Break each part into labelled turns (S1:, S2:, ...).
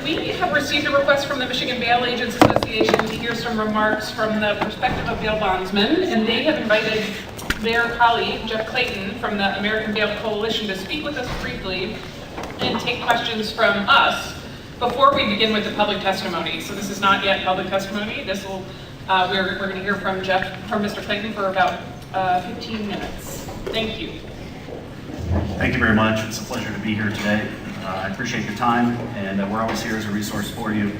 S1: We have received a request from the Michigan Bail Agents Association to hear some remarks from the perspective of bail bondsmen, and they have invited their colleague, Jeff Clayton, from the American Bail Coalition to speak with us briefly and take questions from us before we begin with the public testimony. So this is not yet public testimony. This will, we're going to hear from Mr. Clayton for about 15 minutes. Thank you.
S2: Thank you very much. It's a pleasure to be here today. I appreciate your time, and we're always here as a resource for you.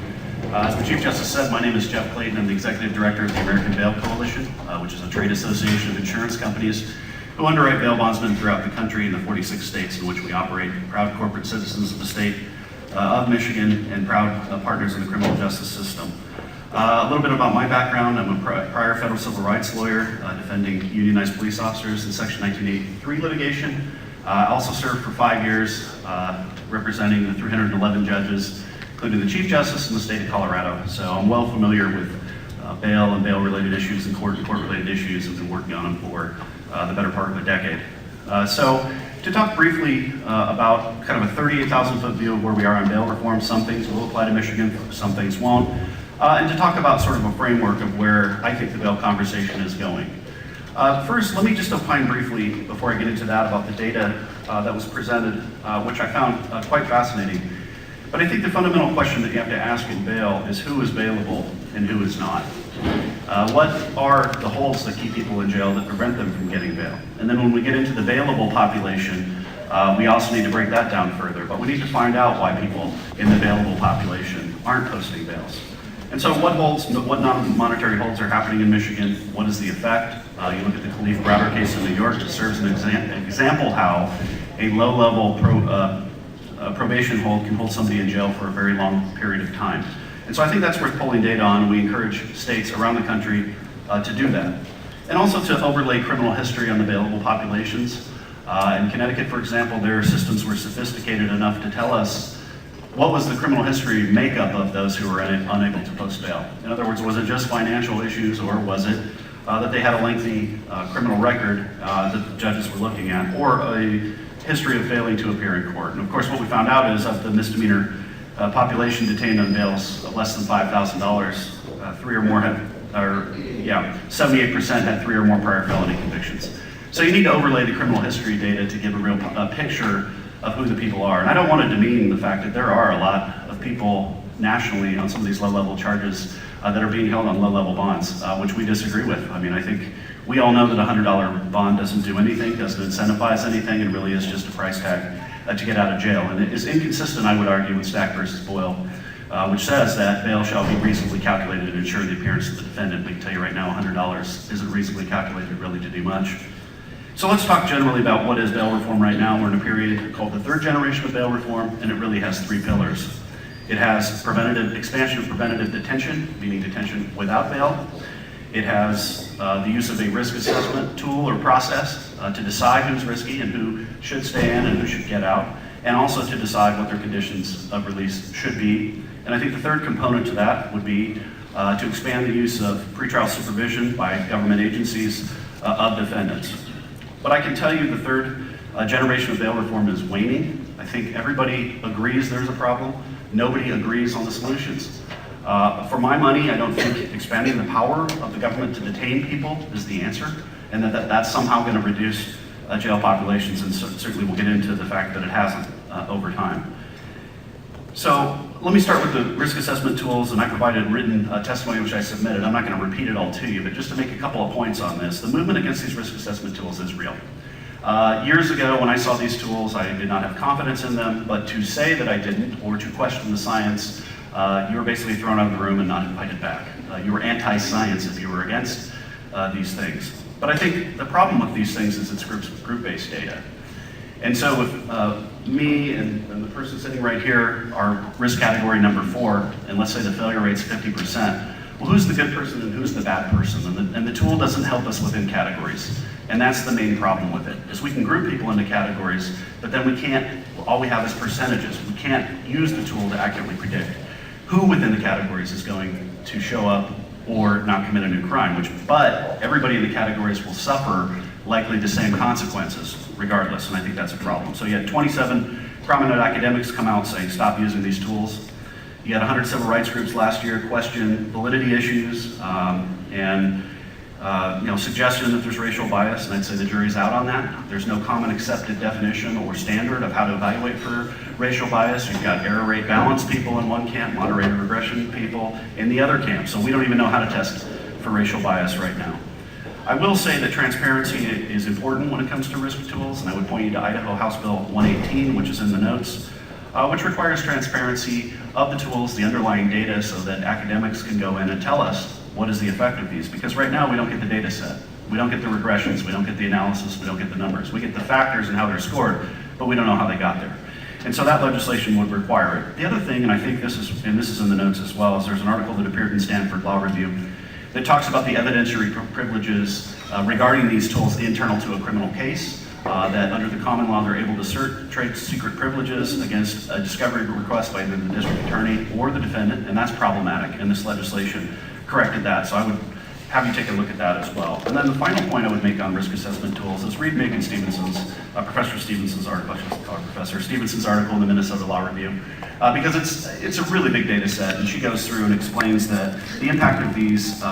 S2: As the Chief Justice said, my name is Jeff Clayton. I'm the Executive Director of the American Bail Coalition, which is a trade association of insurance companies who underwrite bail bondsmen throughout the country in the 46 states in which we operate. Proud corporate citizens of the state of Michigan and proud partners in the criminal justice system. A little bit about my background. I'm a prior federal civil rights lawyer defending unionized police officers in Section 1983 litigation. I also served for 5 years representing the 311 judges, including the Chief Justice in the state of Colorado. So I'm well familiar with bail and bail-related issues and court-related issues, and been working on them for the better part of a decade. So to talk briefly about kind of a 38,000-foot view of where we are on bail reform, some things will apply to Michigan, some things won't, and to talk about sort of a framework of where I think the bail conversation is going. First, let me just opine briefly, before I get into that, about the data that was presented, which I found quite fascinating. But I think the fundamental question that you have to ask in bail is who is bailable and who is not. What are the holes that keep people in jail that prevent them from getting bail? And then when we get into the bailable population, we also need to break that down further. But we need to find out why people in the bailable population aren't posting bails. And so what non-monetary holds are happening in Michigan? What is the effect? You look at the Probert case in New York, it serves an example how a low-level probation hold can hold somebody in jail for a very long period of time. And so I think that's worth pulling data on. We encourage states around the country to do that. And also to overlay criminal history on the bailable populations. In Connecticut, for example, their systems were sophisticated enough to tell us what was the criminal history makeup of those who were unable to post bail. In other words, was it just financial issues, or was it that they had a lengthy criminal record that the judges were looking at, or a history of failing to appear in court? And of course, what we found out is of the misdemeanor population detained on bails of less than $5,000, 78% had 3 or more prior felony convictions. So you need to overlay the criminal history data to give a real picture of who the people are. And I don't want to demean the fact that there are a lot of people nationally on some of these low-level charges that are being held on low-level bonds, which we disagree with. I mean, I think we all know that a $100 bond doesn't do anything, doesn't incentivize anything, and really is just a price tag to get out of jail. And it is inconsistent, I would argue, with Stack versus Boyle, which says that bail shall be reasonably calculated to ensure the appearance of the defendant. We can tell you right now, $100 isn't reasonably calculated really to do much. So let's talk generally about what is bail reform right now. We're in a period called the third generation of bail reform, and it really has 3 pillars. It has expansion of preventative detention, meaning detention without bail. It has the use of a risk assessment tool or process to decide who's risky and who should stay in and who should get out, and also to decide what their conditions of release should be. And I think the third component to that would be to expand the use of pretrial supervision by government agencies of defendants. But I can tell you the third generation of bail reform is waning. I think everybody agrees there's a problem. Nobody agrees on the solutions. For my money, I don't think expanding the power of the government to detain people is the answer, and that's somehow going to reduce jail populations, and certainly we'll get into the fact that it hasn't over time. So let me start with the risk assessment tools, and I provided written testimony which I submitted. I'm not going to repeat it all to you, but just to make a couple of points on this. The movement against these risk assessment tools is real. Years ago when I saw these tools, I did not have confidence in them, but to say that I didn't, or to question the science, you were basically thrown out of the room and not invited back. You were anti-science if you were against these things. But I think the problem with these things is it's group-based data. And so if me and the person sitting right here are risk category number 4, and let's say the failure rate's 50%, well, who's the good person and who's the bad person? And the tool doesn't help us within categories. And that's the main problem with it, is we can group people into categories, but then we can't, all we have is percentages. We can't use the tool to accurately predict who within the categories is going to show up or not commit a new crime, but everybody in the categories will suffer likely the same consequences regardless, and I think that's a problem. So you had 27 prominent academics come out saying stop using these tools. You had 100 civil rights groups last year question validity issues and suggestion that there's racial bias, and I'd say the jury's out on that. There's no common accepted definition or standard of how to evaluate for racial bias. You've got error rate balance people in one camp, moderated regression people in the other camp, so we don't even know how to test for racial bias right now. I will say that transparency is important when it comes to risk tools, and I would point you to Idaho House Bill 118, which is in the notes, which requires transparency of the tools, the underlying data, so that academics can go in and tell us what is the effect of these, because right now we don't get the data set. We don't get the regressions, we don't get the analysis, we don't get the numbers. We get the factors and how they're scored, but we don't know how they got there. And so that legislation would require it. The other thing, and I think this is in the notes as well, is there's an article that appeared in Stanford Law Review that talks about the evidentiary privileges regarding these tools internal to a criminal case, that under the common law they're able to assert trade secret privileges against a discovery request by either the district attorney or the defendant, and that's problematic, and this legislation corrected that. So I would have you take a look at that as well. And then the final point I would make on risk assessment tools is read Megan Stevenson's, Professor Stevenson's article, I should call her Professor Stevenson's article in the Minnesota Law Review, because it's a really big data set, and she goes through and explains that the impact of these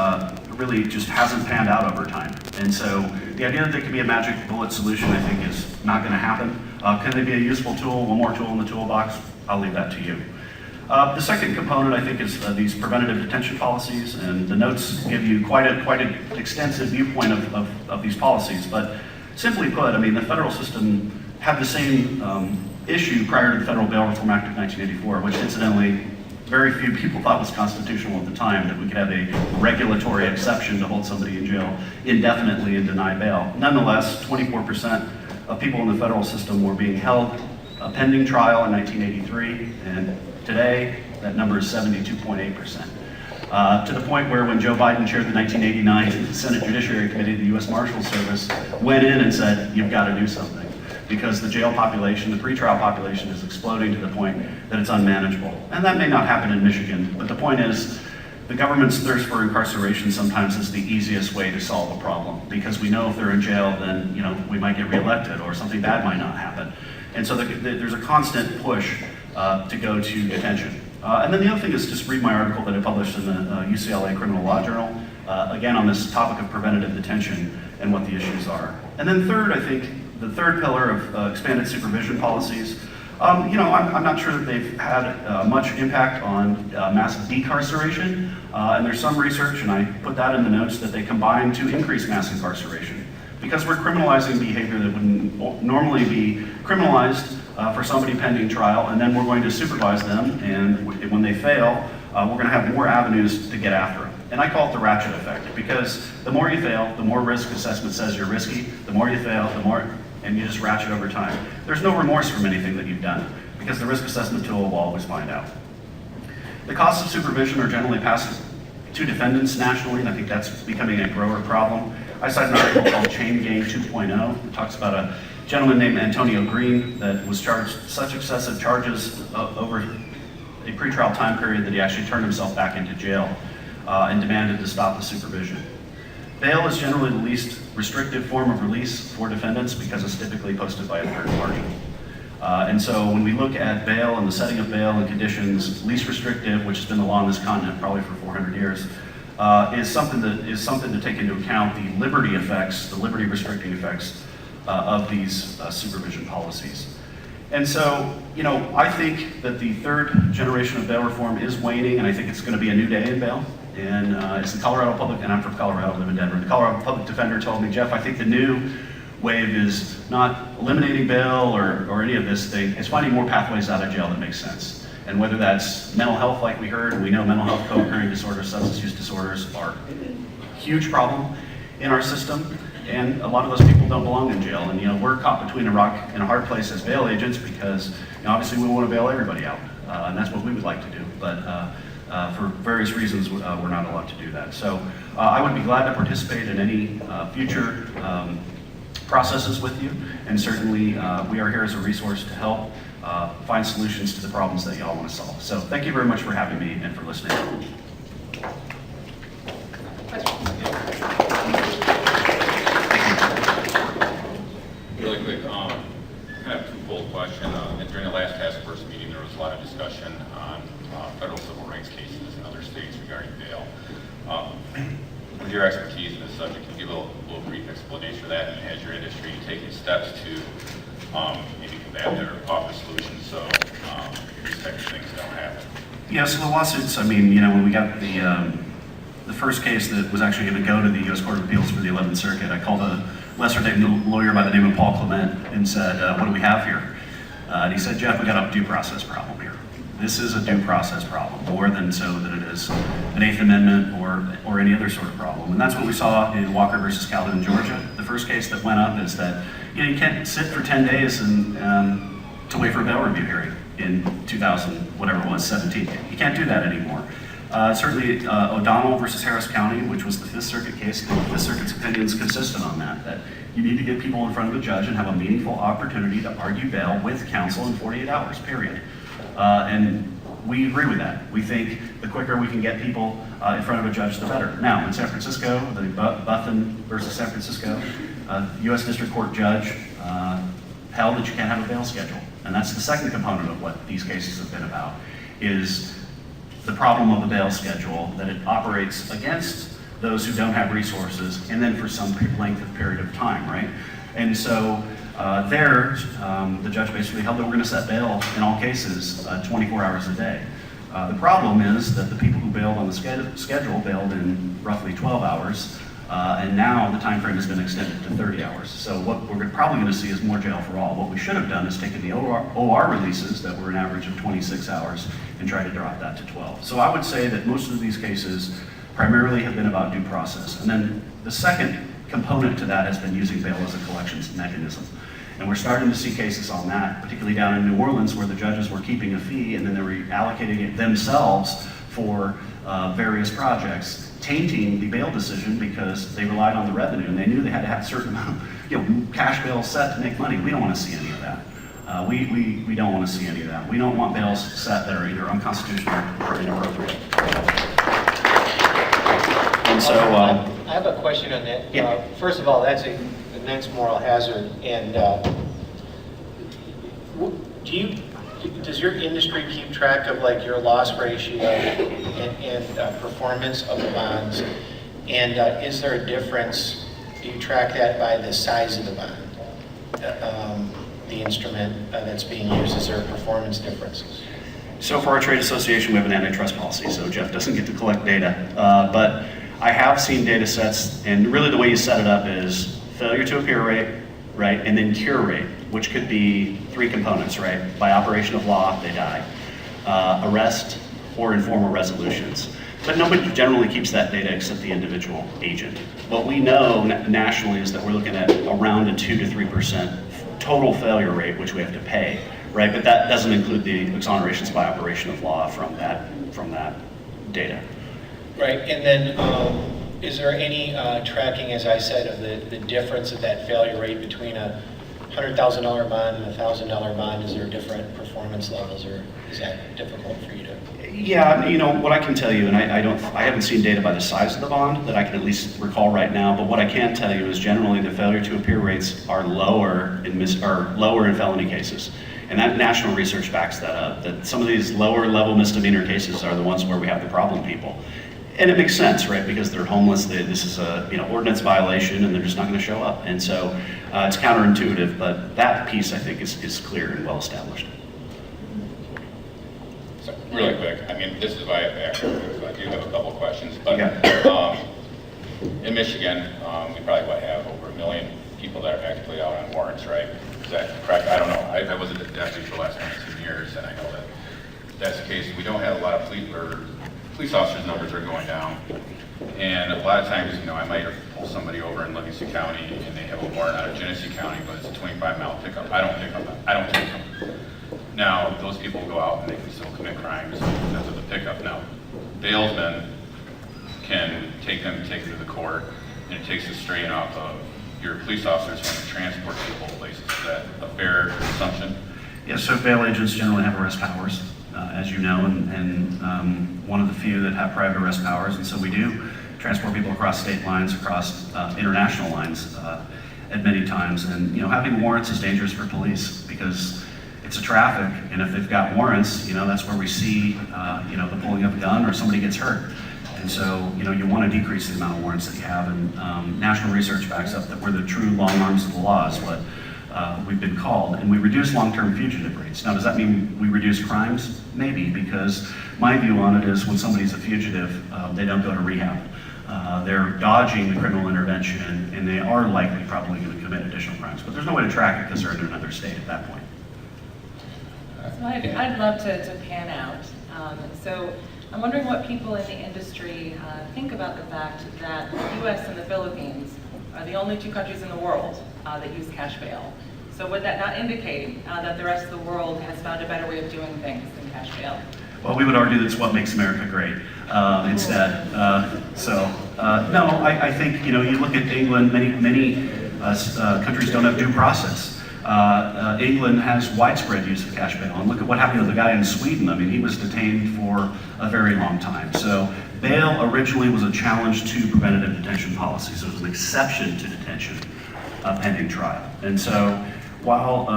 S2: really just hasn't panned out over time. And so the idea that they could be a magic bullet solution, I think, is not going to happen. Can they be a useful tool, one more tool in the toolbox? I'll leave that to you. The second component, I think, is these preventative detention policies, and the notes give you quite an extensive viewpoint of these policies. But simply put, I mean, the federal system had the same issue prior to the Federal Bail Reform Act of 1984, which incidentally very few people thought was constitutional at the time, that we could have a regulatory exception to hold somebody in jail indefinitely and deny bail. Nonetheless, 24% of people in the federal system were being held pending trial in 1983, and today that number is 72.8%. To the point where when Joe Biden chaired the 1989 Senate Judiciary Committee, the U.S. Marshals Service went in and said, you've got to do something, because the jail population, the pretrial population, is exploding to the point that it's unmanageable. And that may not happen in Michigan, but the point is, the government's thirst for incarceration sometimes is the easiest way to solve a problem, because we know if they're in jail, then we might get reelected or something bad might not happen. And so there's a constant push to go to detention. And then the other thing is just read my article that I published in the UCLA Criminal Law Journal, again on this topic of preventative detention and what the issues are. And then third, I think, the third pillar of expanded supervision policies, I'm not sure that they've had much impact on mass decarceration, and there's some research, and I put that in the notes, that they combine to increase mass incarceration, because we're criminalizing behavior that wouldn't normally be criminalized for somebody pending trial, and then we're going to supervise them, and when they fail, we're going to have more avenues to get after them. And I call it the ratchet effect, because the more you fail, the more risk assessment says you're risky, the more you fail, the more, and you just ratchet over time. There's no remorse from anything that you've done, because the risk assessment tool will always find out. The costs of supervision are generally passed to defendants nationally, and I think that's becoming a grower problem. I cite an article called Chain Gang 2.0. It talks about a gentleman named Antonio Green that was charged such excessive charges over a pretrial time period that he actually turned himself back into jail and demanded to stop the supervision. Bail is generally the least restrictive form of release for defendants because it's typically posted by a third party. And so when we look at bail and the setting of bail and conditions, least restrictive, which has been the law on this continent probably for 400 years, is something to take into account the liberty effects, the liberty restricting effects of these supervision policies. And so, I think that the third generation of bail reform is waning, and I think it's going to be a new day in bail. And it's the Colorado Public, and I'm from Colorado, I live in Denver. The Colorado Public Defender told me, Jeff, I think the new wave is not eliminating bail or any of this thing. It's finding more pathways out of jail that make sense. And whether that's mental health, like we heard, we know mental health, co-occurring disorders, substance use disorders are a huge problem in our system. And a lot of those people don't belong in jail. And we're caught between a rock and a hard place as bail agents, because obviously we want to bail everybody out. And that's what we would like to do. But for various reasons, we're not allowed to do that. So I would be glad to participate in any future processes with you, and certainly we are here as a resource to help find solutions to the problems that y'all want to solve. So thank you very much for having me and for listening.
S3: Really quick, kind of twofold question. During the last task force meeting, there was a lot of discussion on federal little brief explanation of that, and has your industry taken steps to maybe combat their office solutions so these types of things don't happen?
S2: Yeah, so the lawsuits, I mean, when we got the first case that was actually going to go to the U.S. Court of Appeals for the 11th Circuit, I called a lesser-named lawyer by the name of Paul Clement and said, what do we have here? And he said, Jeff, we got a due process problem here. This is a due process problem, more than so that it is an Eighth Amendment or any other sort of problem. And that's what we saw in Walker versus Calvin in Georgia. The first case that went up is that you can't sit for 10 days and to wait for a bail review hearing in 17. You can't do that anymore. Certainly O'Donnell versus Harris County, which was the Fifth Circuit case, the Fifth Circuit's opinion is consistent on that you need to get people in front of a judge and have a meaningful opportunity to argue bail with counsel in 48 hours, period. And we agree with that. We think the quicker we can get people in front of a judge, the better. Now, in San Francisco, the Buffin versus San Francisco, U.S. District Court judge held that you can't have a bail schedule. And that's the second component of what these cases have been about, is the problem of the bail schedule, that it operates against those who don't have resources, and then for some length of period of time, right? And so the judge basically held that we're going to set bail in all cases 24 hours a day. The problem is that the people who bailed on the schedule bailed in roughly 12 hours, and now the time frame has been extended to 30 hours. So what we're probably going to see is more jail for all. What we should have done is taken the OR releases that were an average of 26 hours and tried to drop that to 12. So I would say that most of these cases primarily have been about due process. And then the second component to that has been using bail as a collections mechanism. And we're starting to see cases on that, particularly down in New Orleans, where the judges were keeping a fee and then they were allocating it themselves for various projects, tainting the bail decision because they relied on the revenue and they knew they had to have a certain amount of cash bail set to make money. We don't want to see any of that. We don't want to see any of that. We don't want bails set that are either unconstitutional or inappropriate. And so
S4: I have a question on that.
S2: Yeah.
S4: First of all, that's an immense moral hazard. And does your industry keep track of like your loss ratio and performance of the bonds? And is there a difference? Do you track that by the size of the bond, the instrument that's being used? Is there performance differences?
S2: So for our trade association, we have an antitrust policy, so Jeff doesn't get to collect data. But I have seen data sets, and really the way you set it up is failure to appear rate, right, and then cure rate, which could be three components, right? By operation of law, they die. Arrest or informal resolutions. But nobody generally keeps that data except the individual agent. What we know nationally is that we're looking at around a 2 to 3% total failure rate, which we have to pay, right? But that doesn't include the exonerations by operation of law from that data.
S4: Right, and then is there any tracking, as I said, of the difference of that failure rate between a $100,000 bond and a $1,000 bond? Is there different performance levels, or is that difficult for you to?
S2: Yeah, what I can tell you, and I haven't seen data by the size of the bond that I can at least recall right now, but what I can tell you is generally the failure to appear rates are lower in felony cases. And that national research backs that up, that some of these lower level misdemeanor cases are the ones where we have the problem people. And it makes sense, right? Because they're homeless. This is a ordinance violation, and they're just not going to show up. And so it's counterintuitive, but that piece I think is clear and well established.
S3: So really quick, I mean, this is why I do have a couple of questions. But in Michigan, we probably have over 1 million people that are actively out on warrants, right? Is that correct? I don't know. I wasn't a deputy for the last 19 years, and I know that that's the case. We don't have a lot of police officers' numbers are going down, and a lot of times, I might pull somebody over in Livingston County, and they have a warrant out of Genesee County, but it's a 25-mile pickup. I don't take them. Now, those people go out and they can still commit crimes because of the pickup. Now, bailsmen can take them to the court, and it takes the strain off of your police officers when to transport people places. Is that a fair assumption?
S2: Yes, so bail agents generally have arrest powers, as you know, and one of the few that have private arrest powers, and so we do transport people across state lines, across international lines at many times. And having warrants is dangerous for police because it's a traffic, and if they've got warrants, that's where we see the pulling of a gun or somebody gets hurt. And so, you want to decrease the amount of warrants that you have, and national research backs up that we're the true long arms of the law is what we've been called, and we reduce long-term fugitive rates. Now, does that mean we reduce crimes? Maybe, because my view on it is when somebody's a fugitive, they don't go to rehab. They're dodging the criminal intervention, and they are likely probably going to commit additional crimes, but there's no way to track it because they're in another state at that point.
S5: So I'd love to pan out. So I'm wondering what people in the industry think about the fact that the U.S. and the Philippines are the only two countries in the world that use cash bail. So would that not indicate that the rest of the world has found a better way of doing things than cash bail?
S2: Well, we would argue that's what makes America great instead. No, I think, you look at England, many countries don't have due process. England has widespread use of cash bail, and look at what happened to the guy in Sweden. I mean, he was detained for a very long time. So bail originally was a challenge to preventative detention policies. It was an exception to detention pending trial. And so while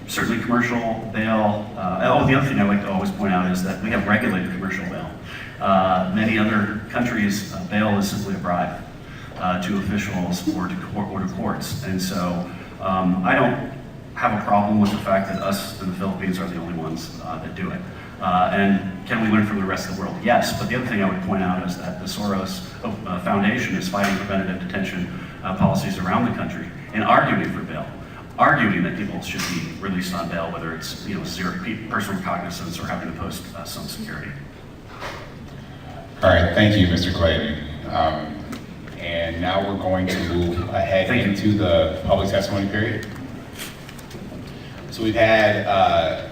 S2: certainly commercial bail, the other thing I like to always point out is that we have regulated commercial bail. Many other countries, bail is simply a bribe to officials or to courts. And so I don't have a problem with the fact that us and the Philippines are the only ones that do it. And can we learn from the rest of the world? Yes, but the other thing I would point out is that the Soros Foundation is fighting preventative detention policies around the country and arguing for bail, arguing that people should be released on bail, whether it's zero personal cognizance or having to post some security.
S3: All right, thank you, Mr. Clayton. And now we're going to move ahead into the public testimony period. So we've had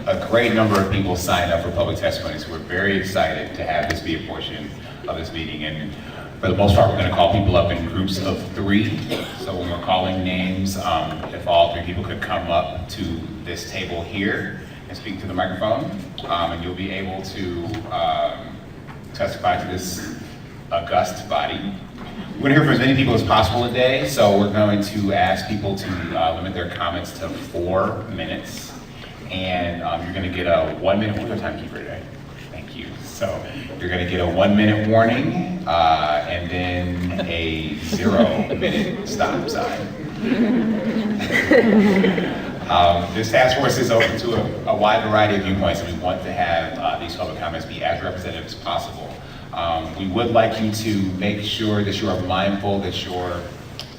S3: a great number of people sign up for public testimony, so we're very excited to have this be a portion of this meeting. And for the most part, we're going to call people up in groups of 3. So when we're calling names, if all 3 people could come up to this table here and speak to the microphone, and you'll be able to testify to this august body. We're going to hear from as many people as possible today, so we're going to ask people to limit their comments to 4 minutes. And you're going to get a 1-minute, what's our timekeeper today? Thank you. So you're going to get a 1-minute warning and then a 0-minute stop sign. This task force is open to a wide variety of viewpoints, and we want to have these public comments be as representative as possible. We would like you to make sure that you are mindful that your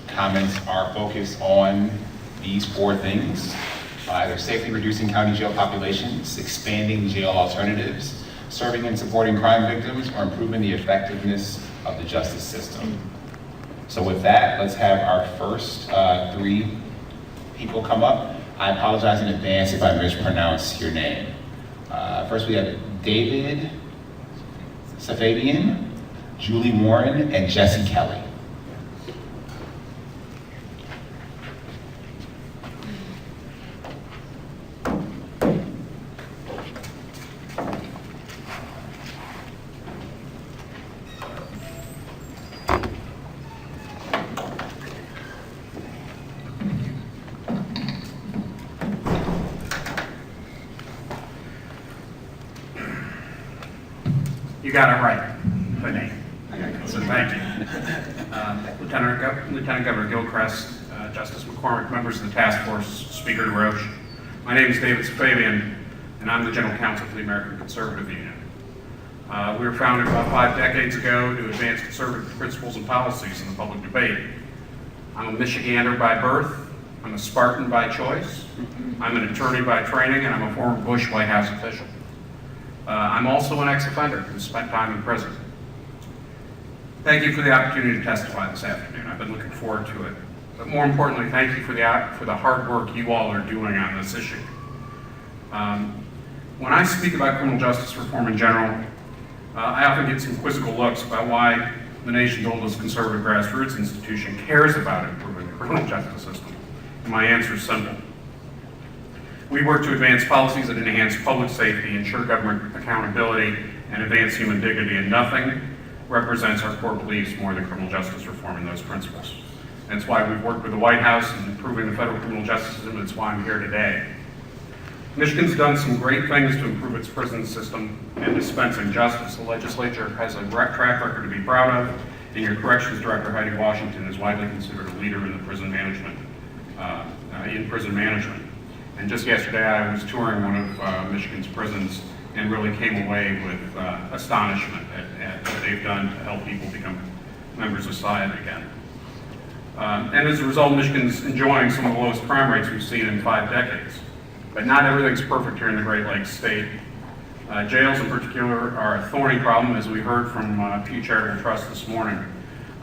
S3: comments are focused on these 4 things: either safely reducing county jail populations, expanding jail alternatives, serving and supporting crime victims, or improving the effectiveness of the justice system. So with that, let's have our first 3 people come up. I apologize in advance if I mispronounce your name. First we have David Safabian, Julie Warren, and Jesse Kelly.
S6: You got it right, the name. So thank you. Lieutenant Governor Gilchrist, Justice McCormick, members of the task force, Speaker DeRoche. My name is David Safabian, and I'm the General Counsel for the American Conservative Union. We were founded about 5 decades ago to advance conservative principles and policies in the public debate. I'm a Michigander by birth. I'm a Spartan by choice. I'm an attorney by training, and I'm a former Bush White House official. I'm also an ex-offender who spent time in prison. Thank you for the opportunity to testify this afternoon. I've been looking forward to it. But more importantly, thank you for the hard work you all are doing on this issue. When I speak about criminal justice reform in general, I often get some quizzical looks about why the nation's oldest conservative grassroots institution cares about improving the criminal justice system. And my answer is simple. We work to advance policies that enhance public safety, ensure government accountability, and advance human dignity, and nothing represents our core beliefs more than criminal justice reform and those principles. That's why we've worked with the White House in improving the federal criminal justice system, and that's why I'm here today. Michigan's done some great things to improve its prison system and dispensing justice. The legislature has a track record to be proud of, and your corrections director, Heidi Washington, is widely considered a leader in the prison management, And just yesterday, I was touring one of Michigan's prisons and really came away with astonishment at what they've done to help people become members of society again. And as a result, Michigan's enjoying some of the lowest crime rates we've seen in 5 decades. But not everything's perfect here in the Great Lakes State. Jails in particular are a thorny problem, as we heard from Pew Charitable Trust this morning.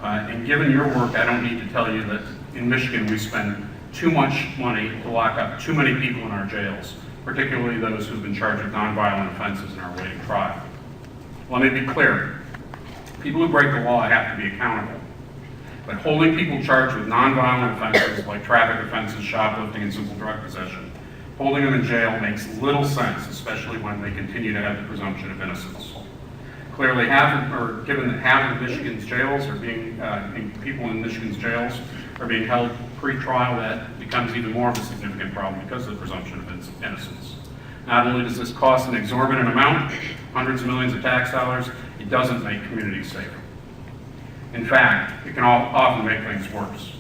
S6: And given your work, I don't need to tell you that in Michigan we spend too much money to lock up too many people in our jails, particularly those who've been charged with nonviolent offenses and are awaiting trial. Let me be clear. People who break the law have to be accountable. But holding people charged with nonviolent offenses like traffic offenses, shoplifting, and simple drug possession, holding them in jail makes little sense, especially when they continue to have the presumption of innocence. Clearly, given that half of Michigan's jails are people in Michigan's jails are being held pre-trial, that becomes even more of a significant problem because of the presumption of innocence. Not only does this cost an exorbitant amount, hundreds of millions of tax dollars, it doesn't make communities safer. In fact, it can often make things worse.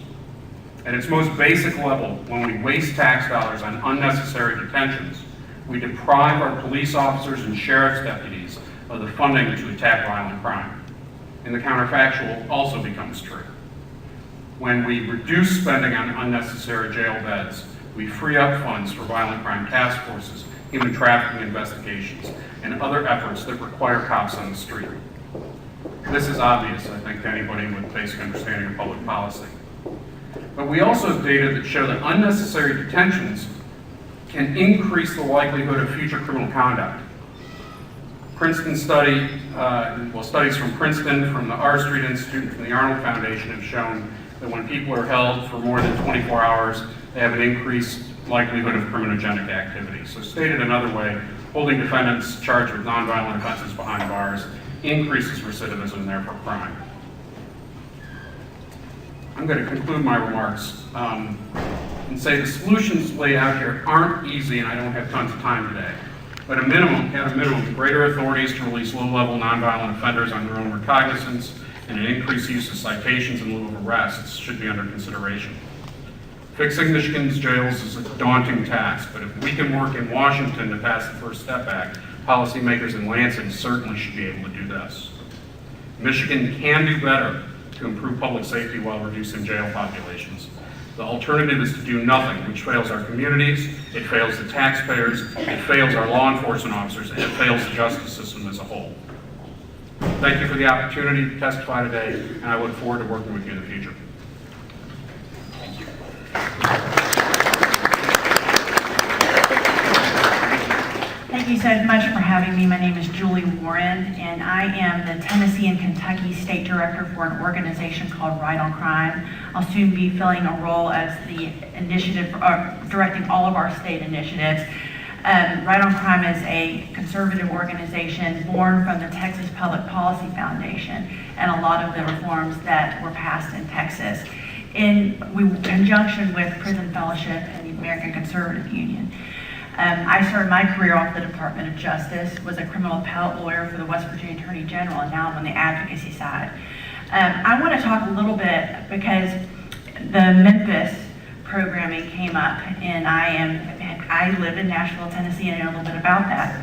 S6: At its most basic level, when we waste tax dollars on unnecessary detentions, we deprive our police officers and sheriff's deputies of the funding to attack violent crime. And the counterfactual also becomes true. When we reduce spending on unnecessary jail beds, we free up funds for violent crime task forces, human trafficking investigations, and other efforts that require cops on the street. This is obvious, I think, to anybody with basic understanding of public policy. But we also have data that show that unnecessary detentions can increase the likelihood of future criminal conduct. Studies from Princeton, from the R Street Institute, and from the Arnold Foundation have shown that when people are held for more than 24 hours, they have an increased likelihood of criminogenic activity. So stated another way, holding defendants charged with nonviolent offenses behind bars increases recidivism and therefore crime. I'm going to conclude my remarks and say the solutions laid out here aren't easy, and I don't have tons of time today. But at a minimum, greater authorities to release low-level nonviolent offenders on their own recognizance and an increased use of citations in lieu of arrests should be under consideration. Fixing Michigan's jails is a daunting task, but if we can work in Washington to pass the First Step Act, policymakers in Lansing certainly should be able to do this. Michigan can do better to improve public safety while reducing jail populations. The alternative is to do nothing, which fails our communities, it fails the taxpayers, it fails our law enforcement officers, and it fails the justice system as a whole. Thank you for the opportunity to testify today, and I look forward to working with you in the future.
S4: Thank you.
S7: Thank you so much for having me. My name is Julie Warren, and I am the Tennessee and Kentucky State Director for an organization called Right on Crime. I'll soon be filling a role as the initiative, directing all of our state initiatives. Right on Crime is a conservative organization born from the Texas Public Policy Foundation and a lot of the reforms that were passed in Texas in conjunction with Prison Fellowship and the American Conservative Union. I started my career off the Department of Justice, was a criminal appellate lawyer for the West Virginia Attorney General, and now I'm on the advocacy side. I want to talk a little bit because the Memphis programming came up, and I live in Nashville, Tennessee, and I know a little bit about that.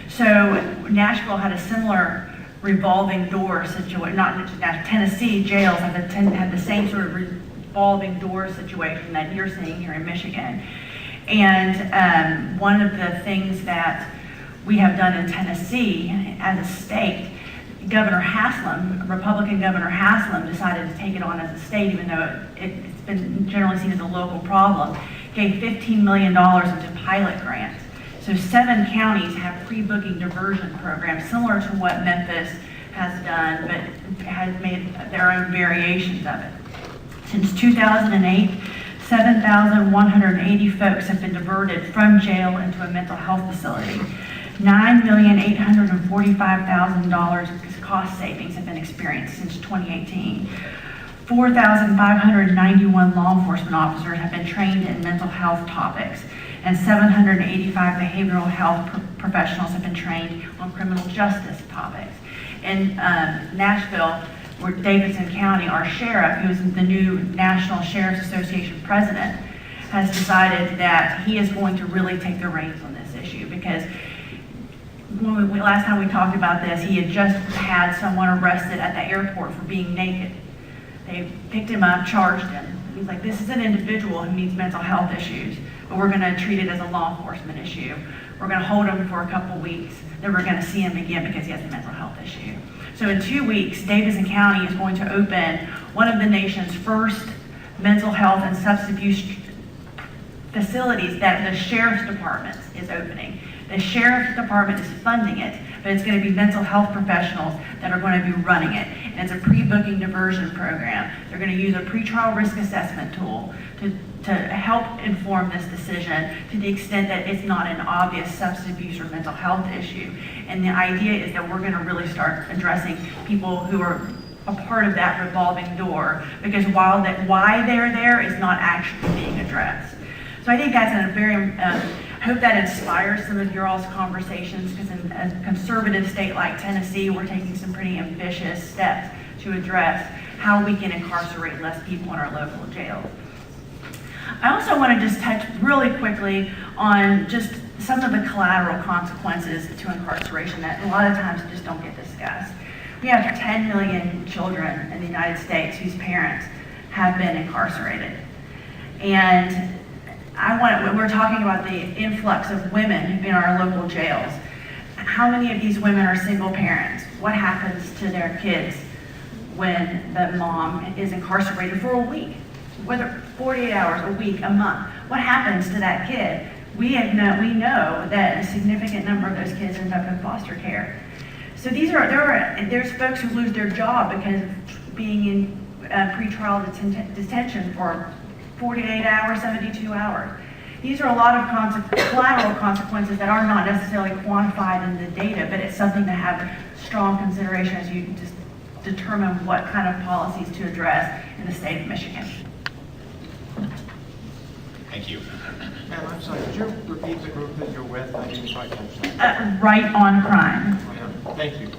S7: So Nashville had a similar revolving door situation, not Tennessee jails had the same sort of revolving door situation that you're seeing here in Michigan. And one of the things that we have done in Tennessee as a state, Governor Haslam, Republican Governor Haslam, decided to take it on as a state, even though it's been generally seen as a local problem, gave $15 million into pilot grants. So 7 counties have pre-booking diversion programs, similar to what Memphis has done, but has made their own variations of it. Since 2008, 7,180 folks have been diverted from jail into a mental health facility. $9,845,000 of cost savings have been experienced since 2018. 4,591 law enforcement officers have been trained in mental health topics. and 785 behavioral health professionals have been trained on criminal justice topics. In Nashville, where Davidson County, our sheriff, who is the new National Sheriff's Association president, has decided that he is going to really take the reins on this issue, because last time we talked about this, he had just had someone arrested at the airport for being naked. They picked him up, charged him. He's like, this is an individual who needs mental health issues, but we're gonna treat it as a law enforcement issue. We're gonna hold him for a couple weeks, then we're gonna see him again because he has a mental health issue. So in 2 weeks, Davidson County is going to open one of the nation's first mental health and substance abuse facilities that the Sheriff's Department is opening. The Sheriff's Department is funding it, but it's going to be mental health professionals that are going to be running it. And it's a pre-booking diversion program. They're going to use a pretrial risk assessment tool to help inform this decision to the extent that it's not an obvious substance abuse or mental health issue. And the idea is that we're going to really start addressing people who are a part of that revolving door, because why they're there is not actually being addressed. So I think that's a very, I hope that inspires some of your all's conversations, because in a conservative state like Tennessee, we're taking some pretty ambitious steps to address how we can incarcerate less people in our local jails. I also want to just touch really quickly on just some of the collateral consequences to incarceration that a lot of times just don't get discussed. We have 10 million children in the United States whose parents have been incarcerated. And when we're talking about the influx of women in our local jails, how many of these women are single parents? What happens to their kids when the mom is incarcerated for a week? Whether 48 hours, a week, a month, what happens to that kid? We know that a significant number of those kids end up in foster care. So there's folks who lose their job because of being in pretrial detention for 48 hours, 72 hours. These are a lot of collateral consequences that are not necessarily quantified in the data, but it's something to have strong consideration as you just determine what kind of policies to address in the state of Michigan.
S4: Thank you.
S8: Ma'am, I'm sorry, could you repeat the group that you're with? I didn't quite catch that.
S7: Right on crime.
S8: Thank you.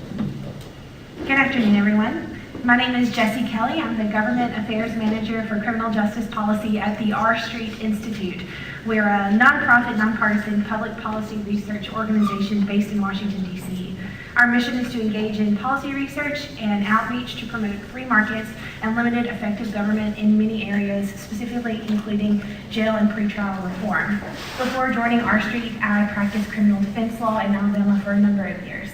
S9: Good afternoon, everyone. My name is Jessie Kelly. I'm the Government Affairs Manager for Criminal Justice Policy at the R Street Institute. We're a nonprofit, nonpartisan public policy research organization based in Washington, D.C. Our mission is to engage in policy research and outreach to promote free markets and limited effective government in many areas, specifically including jail and pretrial reform. Before joining R Street, I practiced criminal defense law in Alabama for a number of years.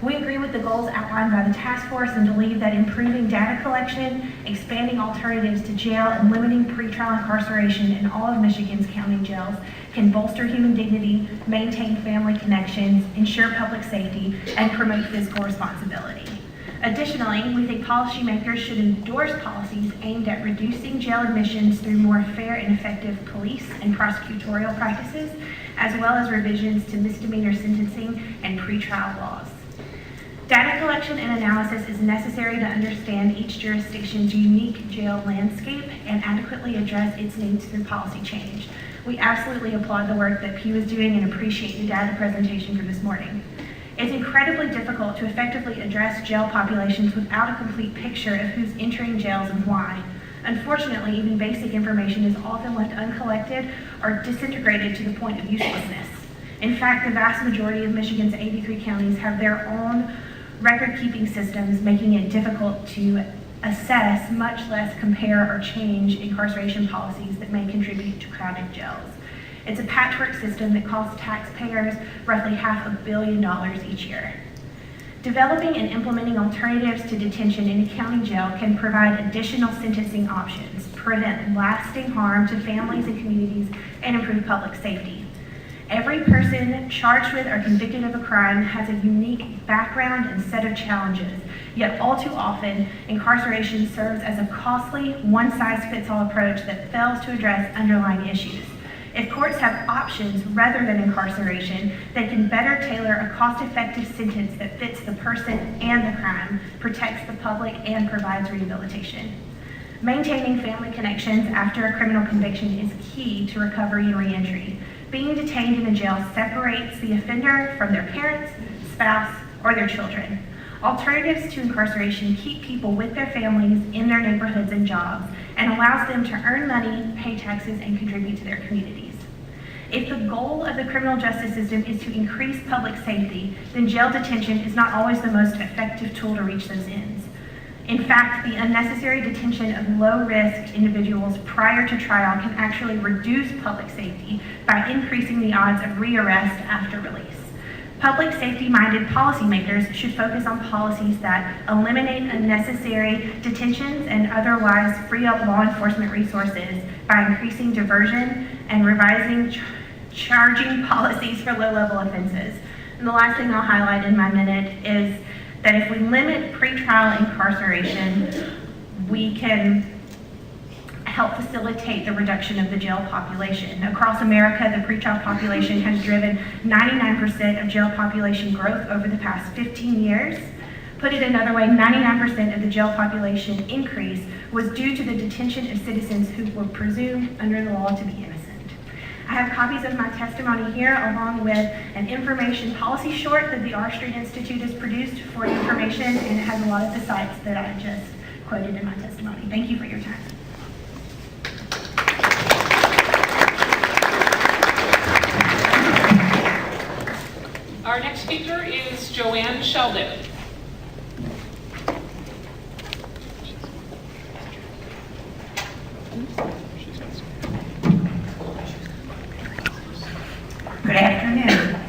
S9: We agree with the goals outlined by the task force and believe that improving data collection, expanding alternatives to jail, and limiting pretrial incarceration in all of Michigan's county jails can bolster human dignity, maintain family connections, ensure public safety, and promote fiscal responsibility. Additionally, we think policymakers should endorse policies aimed at reducing jail admissions through more fair and effective police and prosecutorial practices, as well as revisions to misdemeanor sentencing and pretrial laws. Data collection and analysis is necessary to understand each jurisdiction's unique jail landscape and adequately address its needs through policy change. We absolutely applaud the work that Pew is doing and appreciate the data presentation for this morning. It's incredibly difficult to effectively address jail populations without a complete picture of who's entering jails and why. Unfortunately, even basic information is often left uncollected or disintegrated to the point of uselessness. In fact, the vast majority of Michigan's 83 counties have their own record-keeping systems, making it difficult to assess, much less compare or change incarceration policies that may contribute to crowded jails. It's a patchwork system that costs taxpayers roughly $500 million each year. Developing and implementing alternatives to detention in a county jail can provide additional sentencing options, prevent lasting harm to families and communities, and improve public safety. Every person charged with or convicted of a crime has a unique background and set of challenges, yet all too often, incarceration serves as a costly, one-size-fits-all approach that fails to address underlying issues. If courts have options rather than incarceration, they can better tailor a cost-effective sentence that fits the person and the crime, protects the public, and provides rehabilitation. Maintaining family connections after a criminal conviction is key to recovery and reentry. Being detained in a jail separates the offender from their parents, spouse, or their children. Alternatives to incarceration keep people with their families in their neighborhoods and jobs and allows them to earn money, pay taxes, and contribute to their communities. If the goal of the criminal justice system is to increase public safety, then jail detention is not always the most effective tool to reach those ends. In fact, the unnecessary detention of low-risk individuals prior to trial can actually reduce public safety by increasing the odds of rearrest after release. Public safety-minded policymakers should focus on policies that eliminate unnecessary detentions and otherwise free up law enforcement resources by increasing diversion and revising charging policies for low-level offenses. And the last thing I'll highlight in my minute is that if we limit pretrial incarceration, we can help facilitate the reduction of the jail population. Across America, the pretrial population has driven 99% of jail population growth over the past 15 years. Put it another way, 99% of the jail population increase was due to the detention of citizens who were presumed under the law to be innocent. I have copies of my testimony here along with an information policy short that the R Street Institute has produced for information, and it has a lot of the sites that I just quoted in my testimony. Thank you for your time.
S1: Our next speaker is Joanne Sheldon.
S10: Good afternoon.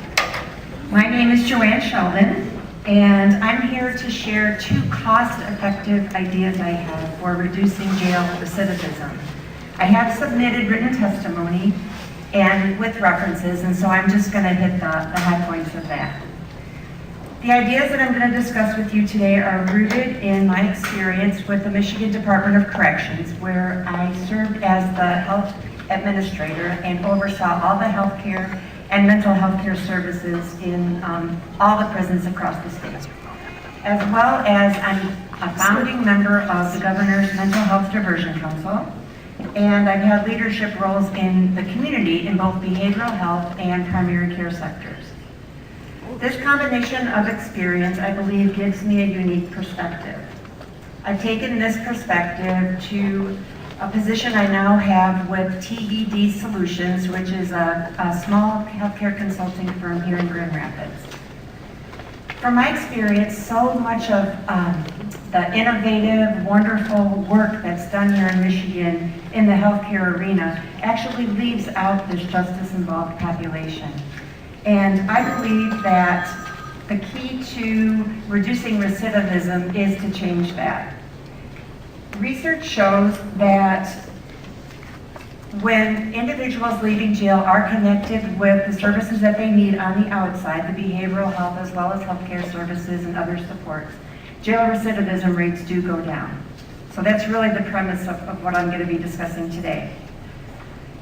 S10: My name is Joanne Sheldon, and I'm here to share two cost-effective ideas I have for reducing jail recidivism. I have submitted written testimony and with references, and so I'm just going to hit the high points of that. The ideas that I'm going to discuss with you today are rooted in my experience with the Michigan Department of Corrections, where I served as the health administrator and oversaw all the healthcare and mental health care services in all the prisons across the state. As well as I'm a founding member of the Governor's Mental Health Diversion Council, and I've had leadership roles in the community in both behavioral health and primary care sectors. This combination of experience, I believe, gives me a unique perspective. I've taken this perspective to a position I now have with TED Solutions, which is a small healthcare consulting firm here in Grand Rapids. From my experience, so much of the innovative, wonderful work that's done here in Michigan in the healthcare arena actually leaves out this justice-involved population. And I believe that the key to reducing recidivism is to change that. Research shows that when individuals leaving jail are connected with the services that they need on the outside, the behavioral health as well as healthcare services and other supports, jail recidivism rates do go down. So that's really the premise of what I'm going to be discussing today.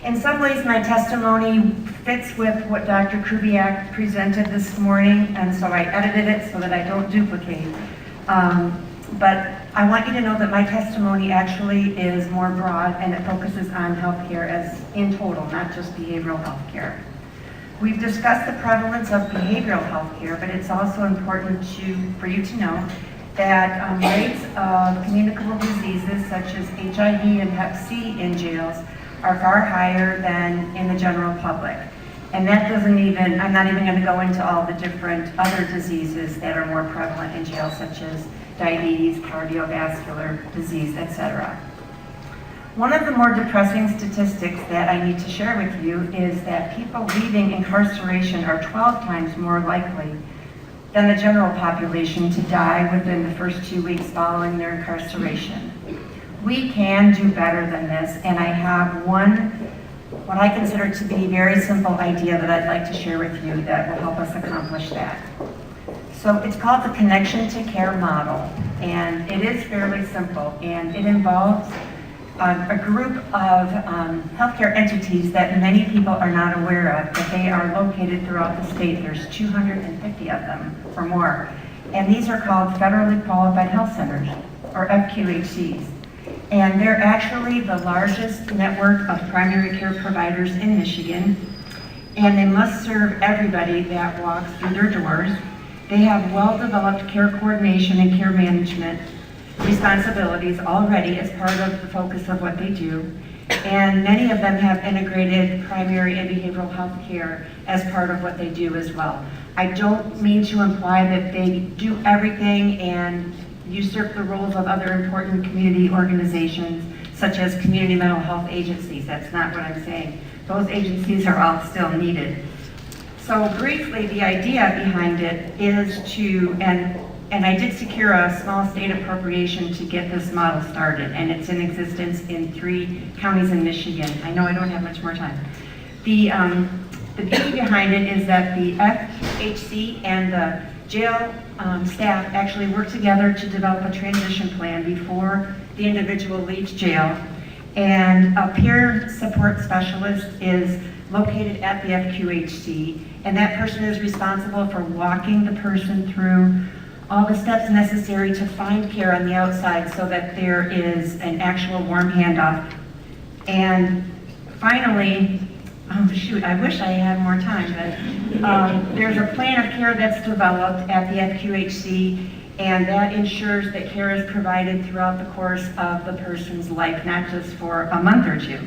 S10: In some ways, my testimony fits with what Dr. Kubiak presented this morning, and so I edited it so that I don't duplicate. But I want you to know that my testimony actually is more broad, and it focuses on healthcare as in total, not just behavioral healthcare. We've discussed the prevalence of behavioral healthcare, but it's also important for you to know that rates of communicable diseases such as HIV and Hep C in jails are far higher than in the general public. And that doesn't even, I'm not even going to go into all the different other diseases that are more prevalent in jail, such as diabetes, cardiovascular disease, etc. One of the more depressing statistics that I need to share with you is that people leaving incarceration are 12 times more likely than the general population to die within the first 2 weeks following their incarceration. We can do better than this, and I have what I consider to be very simple idea that I'd like to share with you that will help us accomplish that. So it's called the Connection to Care model, and it is fairly simple, and it involves a group of healthcare entities that many people are not aware of, but they are located throughout the state. There's 250 of them or more, and these are called Federally Qualified Health Centers, or FQHCs. And they're actually the largest network of primary care providers in Michigan. and they must serve everybody that walks through their doors. They have well-developed care coordination and care management responsibilities already as part of the focus of what they do. And many of them have integrated primary and behavioral health care as part of what they do as well. I don't mean to imply that they do everything and usurp the roles of other important community organizations, such as community mental health agencies. That's not what I'm saying. Those agencies are all still needed. So briefly, the idea behind it is to, and I did secure a small state appropriation to get this model started, and it's in existence in 3 counties in Michigan. I know I don't have much more time. The beauty behind it is that the FHC and the jail staff actually work together to develop a transition plan before the individual leaves jail. And a peer support specialist is located at the FQHC, and that person is responsible for walking the person through all the steps necessary to find care on the outside so that there is an actual warm handoff. And finally, oh shoot, I wish I had more time, but there's a plan of care that's developed at the FQHC, and that ensures that care is provided throughout the course of the person's life, not just for a month or 2.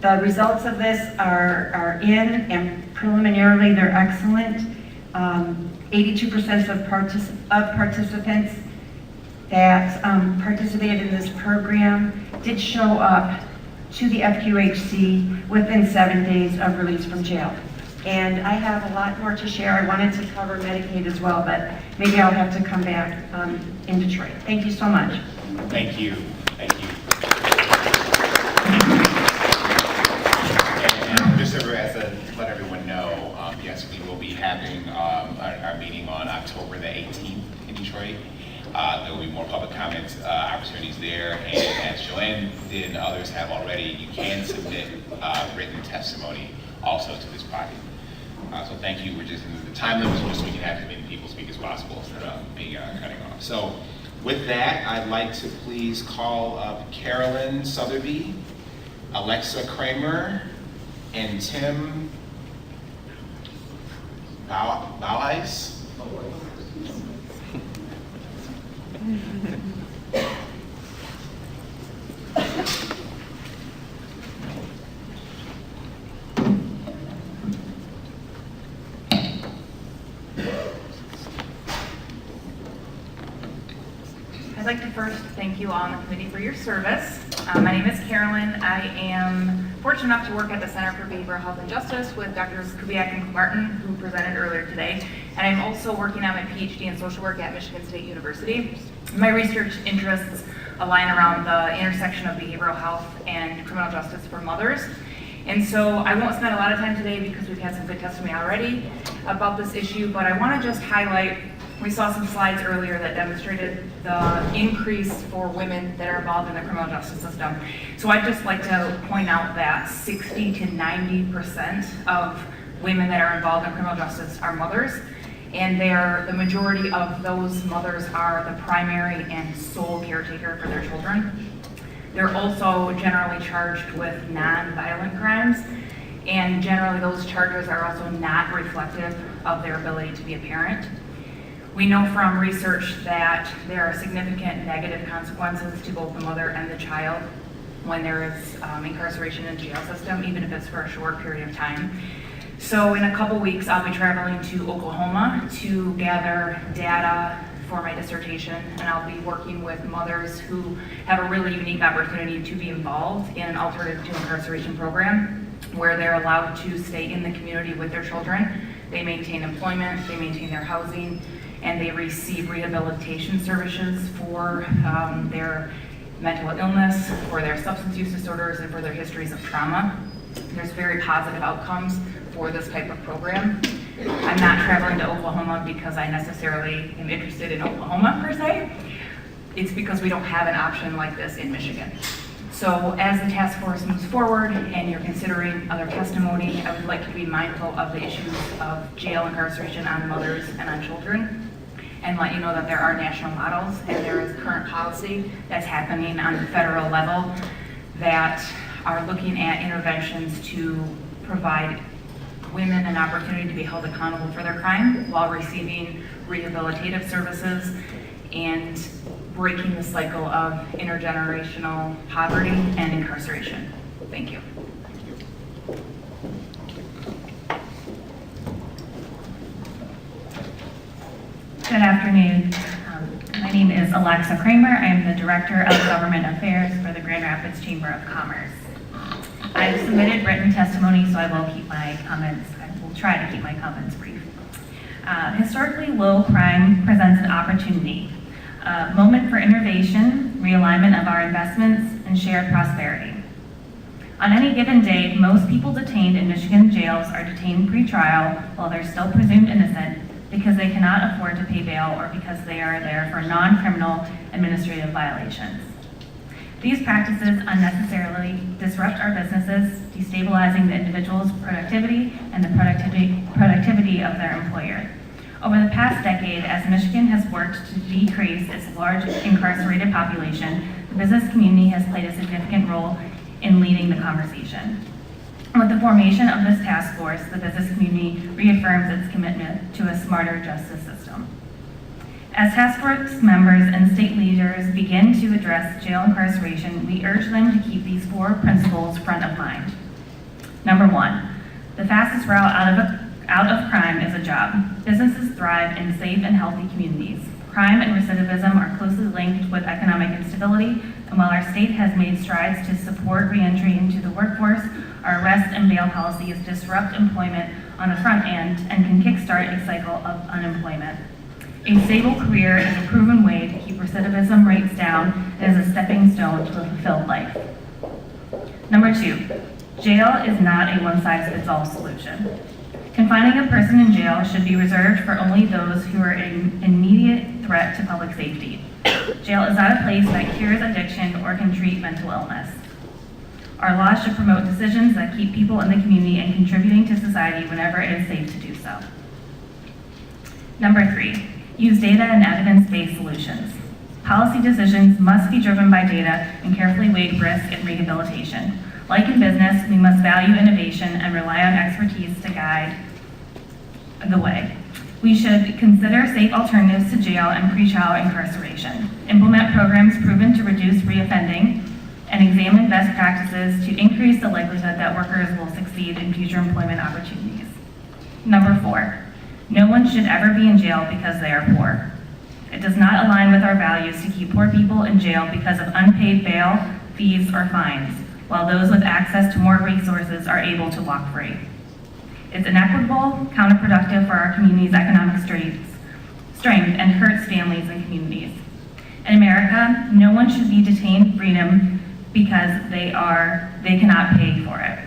S10: The results of this are in, and preliminarily they're excellent. 82% of participants that participated in this program did show up to the FQHC within 7 days of release from jail. And I have a lot more to share. I wanted to cover Medicaid as well, but maybe I'll have to come back in Detroit. Thank you so much.
S11: Thank you. Thank you. And just to let everyone know, yes, we will be having our meeting on October the 18th in Detroit. There will be more public comment opportunities there, and as Joanne did and others have already, you can submit written testimony also to this body. So thank you. We're just in the time limit just so we can have as many people speak as possible instead of being cutting off. So with that, I'd like to please call up Carolyn Sotheby, Alexa Kramer, and Tim Baueis.
S12: I'd like to first thank you all on the committee for your service. My name is Carolyn. I am fortunate enough to work at the Center for Behavioral Health and Justice with Drs. Kubiak and Martin, who presented earlier today. And I'm also working on my PhD in social work at Michigan State University. My research interests align around the intersection of behavioral health and criminal justice for mothers. And so I won't spend a lot of time today because we've had some good testimony already about this issue, but I want to just highlight, we saw some slides earlier that demonstrated the increase for women that are involved in the criminal justice system. So I'd just like to point out that 60 to 90% of women that are involved in criminal justice are mothers, and the majority of those mothers are the primary and sole caretaker for their children. They're also generally charged with non-violent crimes, and generally those charges are also not reflective of their ability to be a parent. We know from research that there are significant negative consequences to both the mother and the child when there is incarceration in the jail system, even if it's for a short period of time. So in a couple weeks, I'll be traveling to Oklahoma to gather data for my dissertation, and I'll be working with mothers who have a really unique opportunity to be involved in an alternative to incarceration program where they're allowed to stay in the community with their children. They maintain employment, they maintain their housing, and they receive rehabilitation services for their mental illness, for their substance use disorders, and for their histories of trauma. There's very positive outcomes for this type of program. I'm not traveling to Oklahoma because I necessarily am interested in Oklahoma per se. It's because we don't have an option like this in Michigan. So as the task force moves forward and you're considering other testimony, I would like you to be mindful of the issues of jail incarceration on mothers and on children, and let you know that there are national models and there is current policy that's happening on the federal level that are looking at interventions to provide women an opportunity to be held accountable for their crime while receiving rehabilitative services and breaking the cycle of intergenerational poverty and incarceration. Thank you.
S13: Good afternoon. My name is Alexa Kramer. I am the Director of Government Affairs for the Grand Rapids Chamber of Commerce. I've submitted written testimony, so I will try to keep my comments brief. Historically low crime presents an opportunity, a moment for innovation, realignment of our investments, and shared prosperity. On any given day, most people detained in Michigan jails are detained pre-trial while they're still presumed innocent because they cannot afford to pay bail or because they are there for non-criminal administrative violations. These practices unnecessarily disrupt our businesses, destabilizing the individual's productivity and the productivity of their employer. Over the past decade, as Michigan has worked to decrease its large incarcerated population, the business community has played a significant role in leading the conversation. With the formation of this task force, the business community reaffirms its commitment to a smarter justice system. As task force members and state leaders begin to address jail incarceration, we urge them to keep these 4 principles front of mind. Number 1, the fastest route out of crime is a job. Businesses thrive in safe and healthy communities. Crime and recidivism are closely linked with economic instability, and while our state has made strides to support reentry into the workforce, our arrest and bail policies disrupt employment on the front end and can kickstart a cycle of unemployment. A stable career is a proven way to keep recidivism rates down and is a stepping stone to a fulfilled life. Number 2, jail is not a one-size-fits-all solution. Confining a person in jail should be reserved for only those who are an immediate threat to public safety. Jail is not a place that cures addiction or can treat mental illness. Our laws should promote decisions that keep people in the community and contributing to society whenever it is safe to do so. Number 3, use data and evidence-based solutions. Policy decisions must be driven by data and carefully weigh risk and rehabilitation. Like in business, we must value innovation and rely on expertise to guide the way. We should consider safe alternatives to jail and pretrial incarceration, implement programs proven to reduce reoffending, and examine best practices to increase the likelihood that workers will succeed in future employment opportunities. Number 4, no one should ever be in jail because they are poor. It does not align with our values to keep poor people in jail because of unpaid bail, fees, or fines, while those with access to more resources are able to walk free. It's inequitable, counterproductive for our community's economic strength, and hurts families and communities. In America, no one should be detained freedom because they cannot pay for it.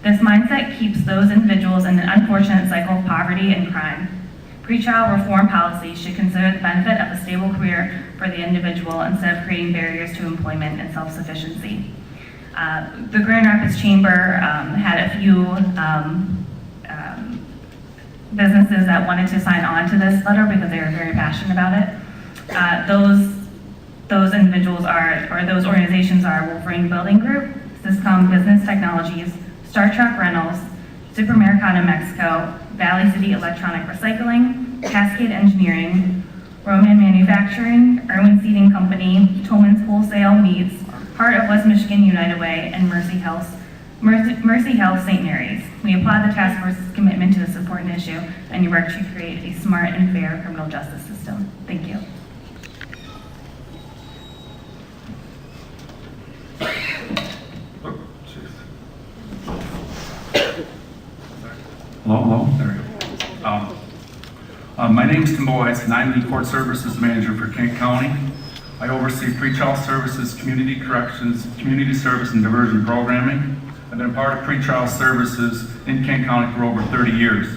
S13: This mindset keeps those individuals in an unfortunate cycle of poverty and crime. Pretrial reform policies should consider the benefit of a stable career for the individual instead of creating barriers to employment and self-sufficiency. The Grand Rapids Chamber had a few businesses that wanted to sign on to this letter because they were very passionate about it. Those individuals those organizations are Wolverine Building Group, Syscom Business Technologies, Star Trek Rentals, Super Americana Mexico, Valley City Electronic Recycling, Cascade Engineering, Roman Manufacturing, Irwin Seating Company, Tolman's Wholesale Meats, Heart of West Michigan United Way, and Mercy Health St. Mary's. We applaud the task force's commitment to this important issue and your work to create a smart and fair criminal justice system. Thank you.
S14: Hello, there we go. My name is Tim Boyce, and I'm the Court Services Manager for Kent County. I oversee pretrial services, community corrections, community service, and diversion programming. I've been a part of pretrial services in Kent County for over 30 years,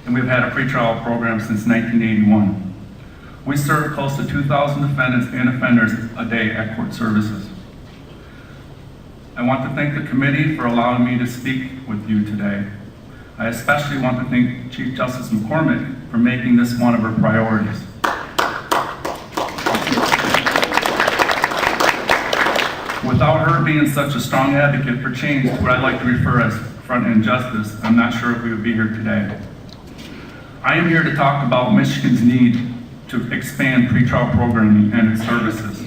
S14: and we've had a pretrial program since 1981. We serve close to 2,000 defendants and offenders a day at Court Services. I want to thank the committee for allowing me to speak with you today. I especially want to thank Chief Justice McCormick for making this one of her priorities. Without her being such a strong advocate for change to what I'd like to refer as front-end justice, I'm not sure if we would be here today. I am here to talk about Michigan's need to expand pretrial programming and its services.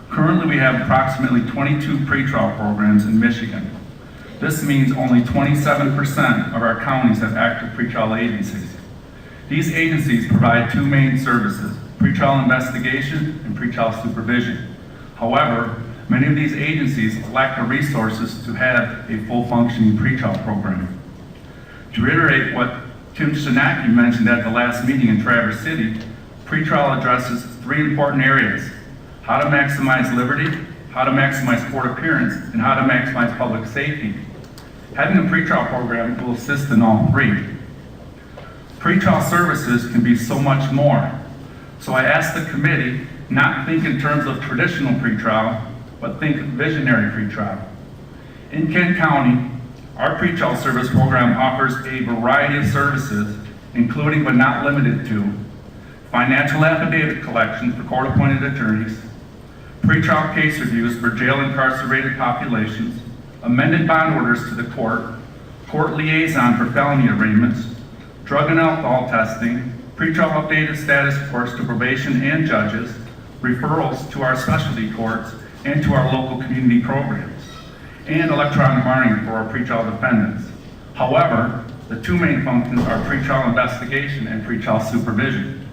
S14: Currently, we have approximately 22 pretrial programs in Michigan. This means only 27% of our counties have active pretrial agencies. These agencies provide two main services, pretrial investigation and pretrial supervision. However, many of these agencies lack the resources to have a full functioning pretrial program. To reiterate what Tim Shinaki mentioned at the last meeting in Traverse City, pretrial addresses three important areas: how to maximize liberty, how to maximize court appearance, and how to maximize public safety. Having a pretrial program will assist in all three. Pretrial services can be so much more. So I asked the committee not think in terms of traditional pretrial, but think visionary pretrial. In Kent County, our pretrial service program offers a variety of services, including but not limited to financial affidavit collection for court-appointed attorneys, pretrial case reviews for jail incarcerated populations, amended bond orders to the court, court liaison for felony arraignments, drug and alcohol testing, pretrial updated status reports to probation and judges, referrals to our specialty courts and to our local community programs, and electronic monitoring for our pretrial defendants. However, the two main functions are pretrial investigation and pretrial supervision.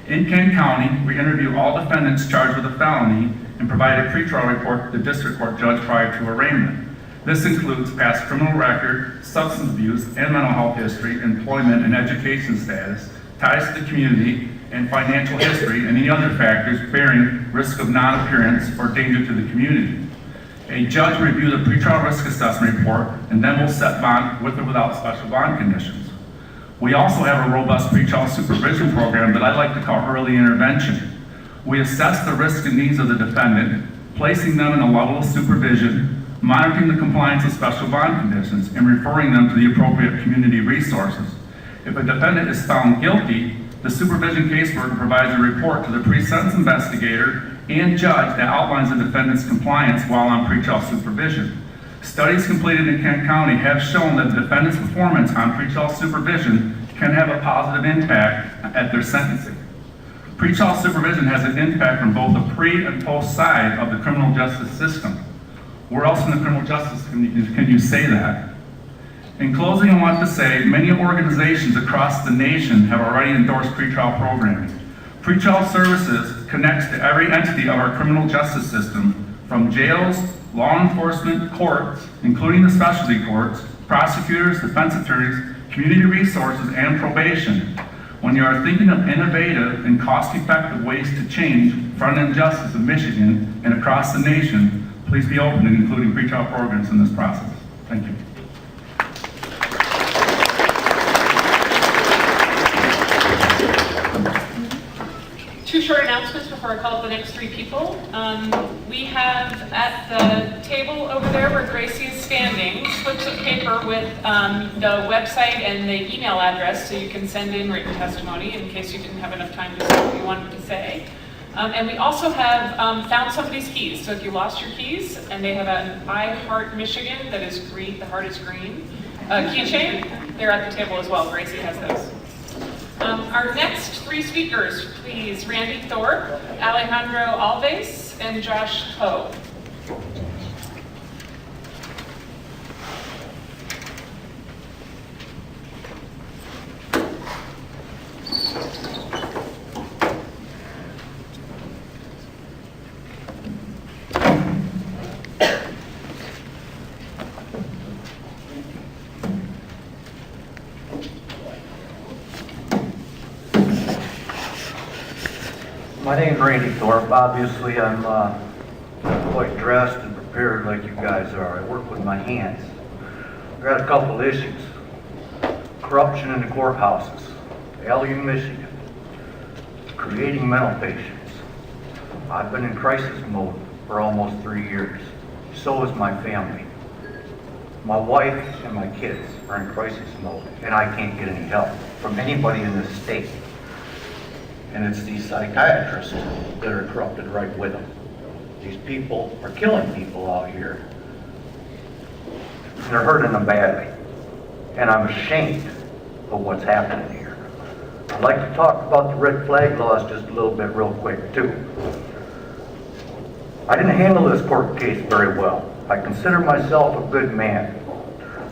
S14: In Kent County, we interview all defendants charged with a felony and provide a pretrial report to the district court judge prior to arraignment. This includes past criminal record, substance abuse and mental health history, employment and education status, ties to the community, and financial history, and any other factors bearing risk of non-appearance or danger to the community. A judge will review the pretrial risk assessment report and then will set bond with or without special bond conditions. We also have a robust pretrial supervision program that I like to call early intervention. We assess the risk and needs of the defendant, placing them in a level of supervision, monitoring the compliance of special bond conditions, and referring them to the appropriate community resources. If a defendant is found guilty, the supervision caseworker provides a report to the pre-sentence investigator and judge that outlines the defendant's compliance while on pretrial supervision. Studies completed in Kent County have shown that the defendant's performance on pretrial supervision can have a positive impact at their sentencing. Pretrial supervision has an impact on both the pre and post side of the criminal justice system. Where else in the criminal justice can you say that? In closing, I want to say many organizations across the nation have already endorsed pretrial programming. Pretrial services connects to every entity of our criminal justice system, from jails, law enforcement, courts, including the specialty courts, prosecutors, defense attorneys, community resources, and probation. When you are thinking of innovative and cost-effective ways to change front-end justice in Michigan and across the nation, please be open to including pretrial programs in this process. Thank you.
S1: Two short announcements before I call up the next three people. We have at the table over there where Gracie is standing, slips of paper with the website and the email address so you can send in written testimony in case you didn't have enough time to say what you wanted to say. And we also have found somebody's keys. So if you lost your keys and they have an I Heart Michigan that is green, the heart is green, keychain, they're at the table as well. Gracie has those. Our next three speakers, please, Randy Thorpe, Alejandro Alves, and Josh Ho.
S15: My name's Randy Thorpe. Obviously, I'm quite dressed and prepared like you guys are. I work with my hands. I've got a couple issues. Corruption in the courthouses, LU, Michigan. Creating mental patients. I've been in crisis mode for almost 3 years. So is my family. My wife and my kids are in crisis mode, and I can't get any help from anybody in this state. And it's these psychiatrists that are corrupted right with them. These people are killing people out here. and they're hurting them badly. And I'm ashamed of what's happening here. I'd like to talk about the red flag laws just a little bit real quick too. I didn't handle this court case very well. I consider myself a good man.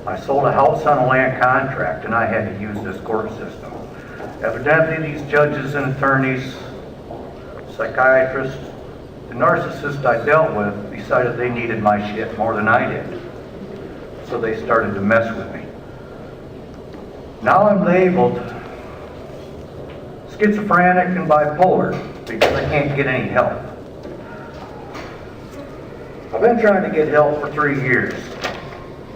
S15: I sold a house on a land contract and I had to use this court system. Evidently these judges and attorneys, psychiatrists, the narcissist I dealt with decided they needed my shit more than I did. So they started to mess with me. Now I'm labeled schizophrenic and bipolar because I can't get any help. I've been trying to get help for 3 years.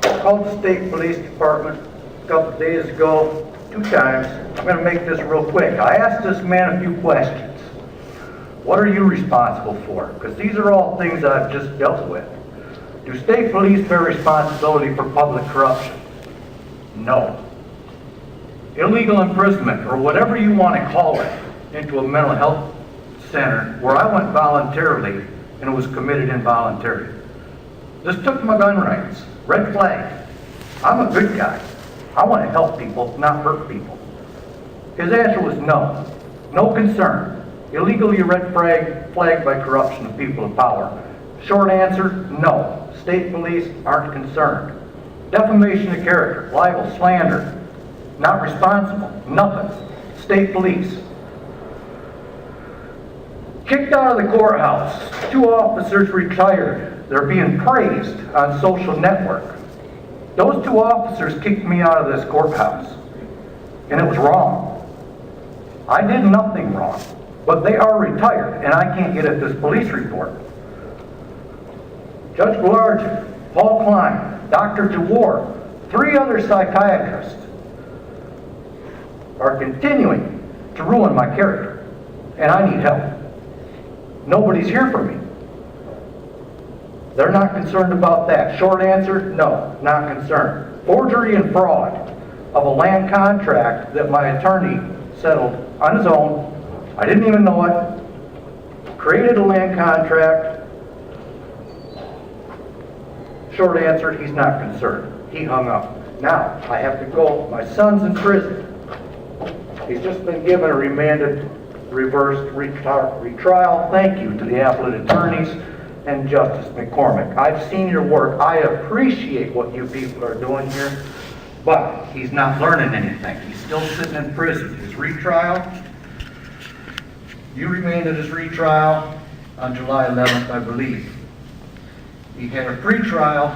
S15: I called the state police department a couple days ago, 2 times. I'm going to make this real quick. I asked this man a few questions. What are you responsible for? Because these are all things I've just dealt with. Do state police bear responsibility for public corruption? No. Illegal imprisonment, or whatever you want to call it, into a mental health center where I went voluntarily and it was committed involuntarily. This took my gun rights. Red flag. I'm a good guy. I want to help people, not hurt people. His answer was no. No concern. Illegally red flag by corruption of people of power. Short answer, no. State police aren't concerned. Defamation of character, libel, slander, not responsible, nothing. State police. Kicked out of the courthouse. 2 officers retired. They're being praised on social network. Those 2 officers kicked me out of this courthouse. And it was wrong. I did nothing wrong. But they are retired, and I can't get at this police report. Judge Glarge, Paul Klein, Dr. DeWar, 3 other psychiatrists are continuing to ruin my character, and I need help. Nobody's here for me. They're not concerned about that. Short answer, no, not concerned. Forgery and fraud of a land contract that my attorney settled on his own. I didn't even know it. Created a land contract. Short answer, he's not concerned. He hung up. Now, I have to go. My son's in prison. He's just been given a remanded, reversed retrial. Thank you to the appellate attorneys and Justice McCormick. I've seen your work. I appreciate what you people are doing here, but he's not learning anything. He's still sitting in prison. His retrial, you remanded his retrial on July 11th, I believe. He had a pretrial,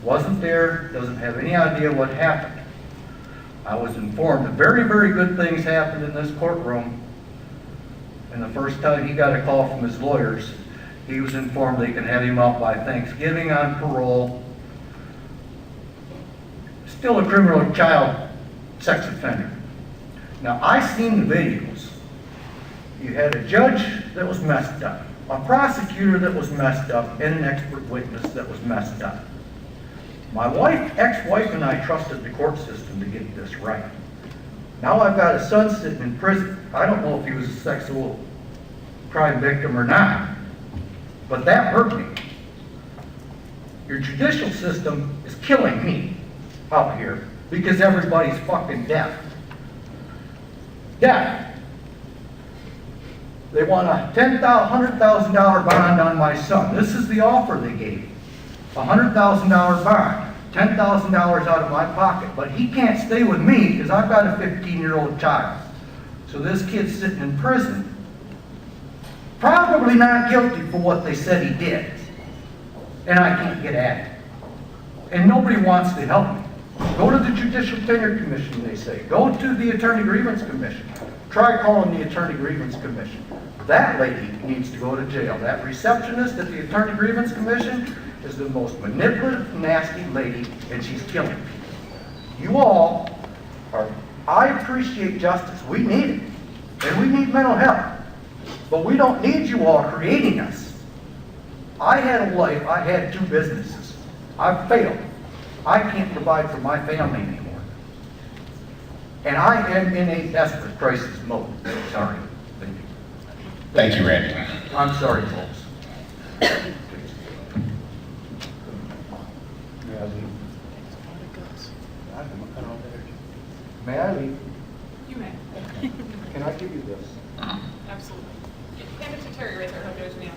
S15: wasn't there, doesn't have any idea what happened. I was informed that very, very good things happened in this courtroom. And the first time he got a call from his lawyers, he was informed they can have him out by Thanksgiving on parole. Still a criminal child sex offender. Now, I seen the videos. You had a judge that was messed up, a prosecutor that was messed up, and an expert witness that was messed up. My ex-wife and I trusted the court system to get this right. Now I've got a son sitting in prison. I don't know if he was a sexual crime victim or not, but that hurt me. Your judicial system is killing me out here because everybody's fucking deaf. Deaf. They want a $100,000 bond on my son. This is the offer they gave. $100,000 bond, $10,000 out of my pocket. But he can't stay with me because I've got a 15-year-old child. So this kid's sitting in prison, probably not guilty for what they said he did. And I can't get at it. And nobody wants to help me. Go to the Judicial Tenure Commission, they say. Go to the Attorney Grievance Commission. Try calling the Attorney Grievance Commission. That lady needs to go to jail. That receptionist at the Attorney Grievance Commission is the most manipulative, nasty lady, and she's killing people. You all are, I appreciate justice. We need it. And we need mental health. But we don't need you all creating us. I had a life, I had 2 businesses. I've failed. I can't provide for my family anymore. And I am in a desperate crisis mode. Sorry. Thank you.
S11: Thank you, Randy.
S15: I'm sorry, folks.
S8: don't know if that- May I leave?
S1: You may.
S8: Can I give you this?
S1: Absolutely. Hand it to Terry right there. He'll get his name.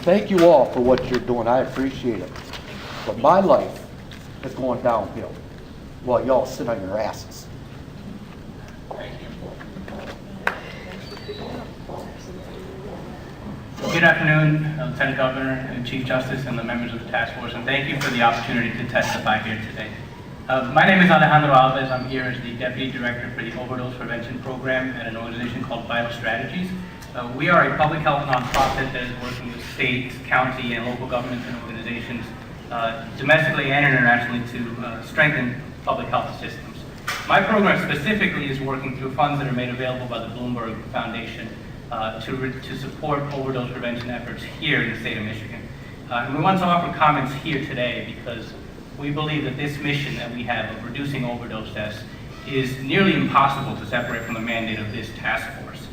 S16: Thank you all for what you're doing. I appreciate it. But my life is going downhill while y'all sit on your asses.
S17: Good afternoon, Lieutenant Governor and Chief Justice and the members of the task force, and thank you for the opportunity to testify here today. My name is Alejandro Alves. I'm here as the Deputy Director for the Overdose Prevention Program at an organization called Vital Strategies. We are a public health nonprofit that is working with states, county, and local governments and organizations domestically and internationally to strengthen public health systems. My program specifically is working through funds that are made available by the Bloomberg Foundation to support overdose prevention efforts here in the state of Michigan. And we want to offer comments here today because we believe that this mission that we have of reducing overdose deaths is nearly impossible to separate from the mandate of this task force.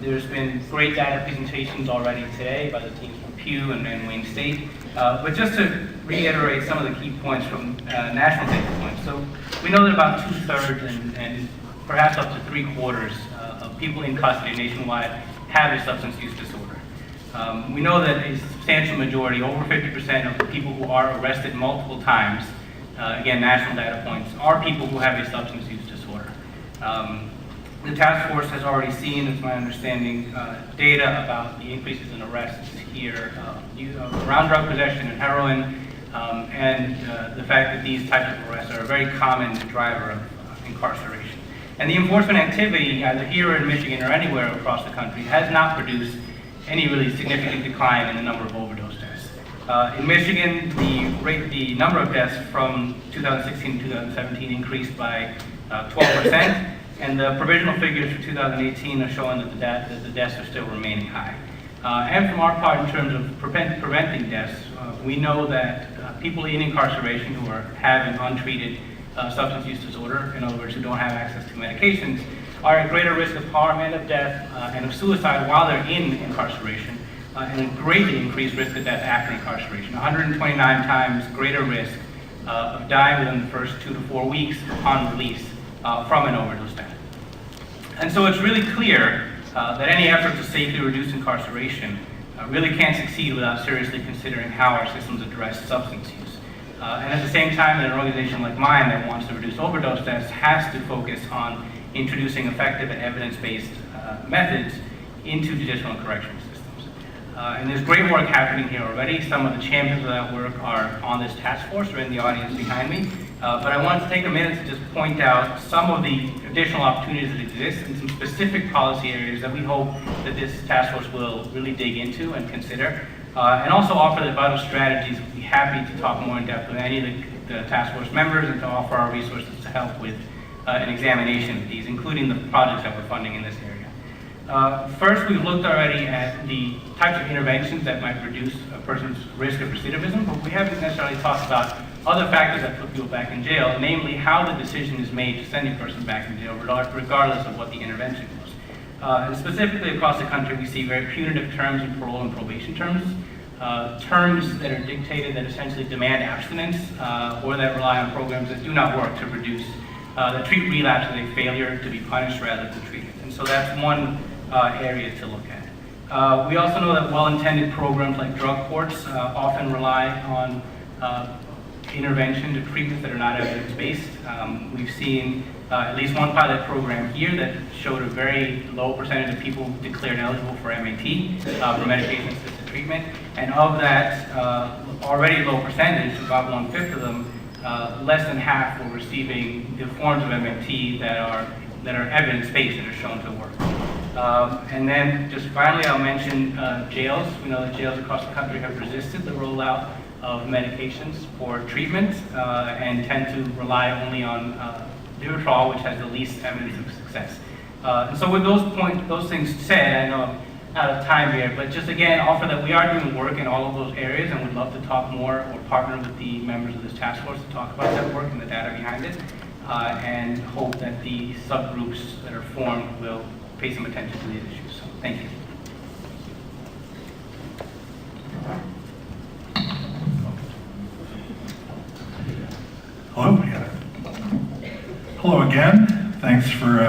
S17: There's been great data presentations already today by the teams from Pew and Wayne State, but just to reiterate some of the key points from national data points. So we know that about 2/3 and perhaps up to 3/4 of people in custody nationwide have a substance use disorder. We know that a substantial majority, over 50% of the people who are arrested multiple times, again, national data points, are people who have a substance use disorder. The task force has already seen, it's my understanding, data about the increases in arrests here around drug possession and heroin, and the fact that these types of arrests are a very common driver of incarceration. And the enforcement activity, either here in Michigan or anywhere across the country, has not produced any really significant decline in the number of overdose deaths. In Michigan, the number of deaths from 2016 to 2017 increased by 12%, and the provisional figures for 2018 are showing that the deaths are still remaining high. And from our part, in terms of preventing deaths, we know that people in incarceration who are having untreated substance use disorder, in other words, who don't have access to medications, are at greater risk of harm and of death and of suicide while they're in incarceration, and a greatly increased risk of death after incarceration, 129 times greater risk of dying within the first 2 to 4 weeks upon release from an overdose death. And so it's really clear that any effort to safely reduce incarceration really can't succeed without seriously considering how our systems address substance use. And at the same time, an organization like mine that wants to reduce overdose deaths has to focus on introducing effective and evidence-based methods into judicial and correctional systems. And there's great work happening here already. Some of the champions of that work are on this task force or in the audience behind me. But I wanted to take a minute to just point out some of the additional opportunities that exist and some specific policy areas that we hope that this task force will really dig into and consider. And also offer that Vital Strategies would be happy to talk more in depth with any of the task force members and to offer our resources to help with an examination of these, including the projects that we're funding in this area. First, we've looked already at the types of interventions that might reduce a person's risk of recidivism, but we haven't necessarily talked about other factors that put people back in jail, namely how the decision is made to send a person back in jail, regardless of what the intervention was. And specifically across the country, we see very punitive terms in parole and probation terms, terms that are dictated that essentially demand abstinence or that rely on programs that do not work to reduce, that treat relapse as a failure to be punished rather than treated. And so that's one area to look at. We also know that well-intended programs like drug courts often rely on intervention to treatments that are not evidence-based. We've seen at least one pilot program here that showed a very low percentage of people declared eligible for MAT, for medication-assisted treatment, and of that already low percentage, about 1/5 of them, less than half were receiving the forms of MAT that are evidence-based and are shown to work. And then just finally, I'll mention jails. We know that jails across the country have resisted the rollout of medications for treatment and tend to rely only on Pretrial, which has the least evidence of success. And so with those things said, I know I'm out of time here, but just again offer that we are doing work in all of those areas and would love to talk more or partner with the members of this task force to talk about that work and the data behind it, and hope that the subgroups that are formed will pay some attention to these issues. So thank you.
S18: Hello again. Thanks for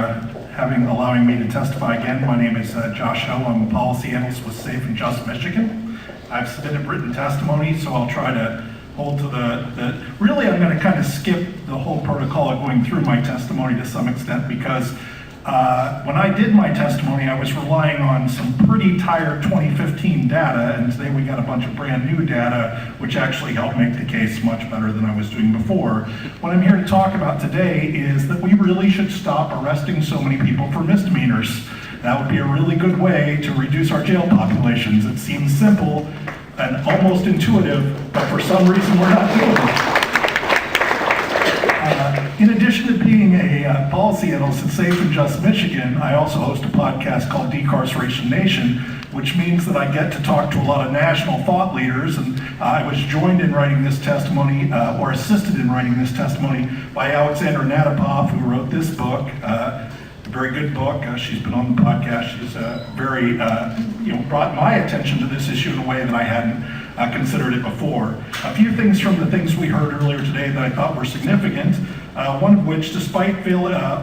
S18: allowing me to testify again. My name is Josh Ho. I'm a policy analyst with Safe and Just Michigan. I've submitted written testimony, so I'll try to hold to really I'm going to kind of skip the whole protocol of going through my testimony to some extent, because when I did my testimony, I was relying on some pretty tired 2015 data, and today we got a bunch of brand new data, which actually helped make the case much better than I was doing before. What I'm here to talk about today is that we really should stop arresting so many people for misdemeanors. That would be a really good way to reduce our jail populations. It seems simple and almost intuitive, but for some reason we're not doing it. In addition to being a policy analyst at Safe and Just Michigan, I also host a podcast called Decarceration Nation, which means that I get to talk to a lot of national thought leaders, and I was joined in writing this testimony, or assisted in writing this testimony, by Alexandra Natapov, who wrote this book, a very good book. She's been on the podcast. She's very, brought my attention to this issue in a way that I hadn't considered it before. A few things from the things we heard earlier today that I thought were significant. One of which, despite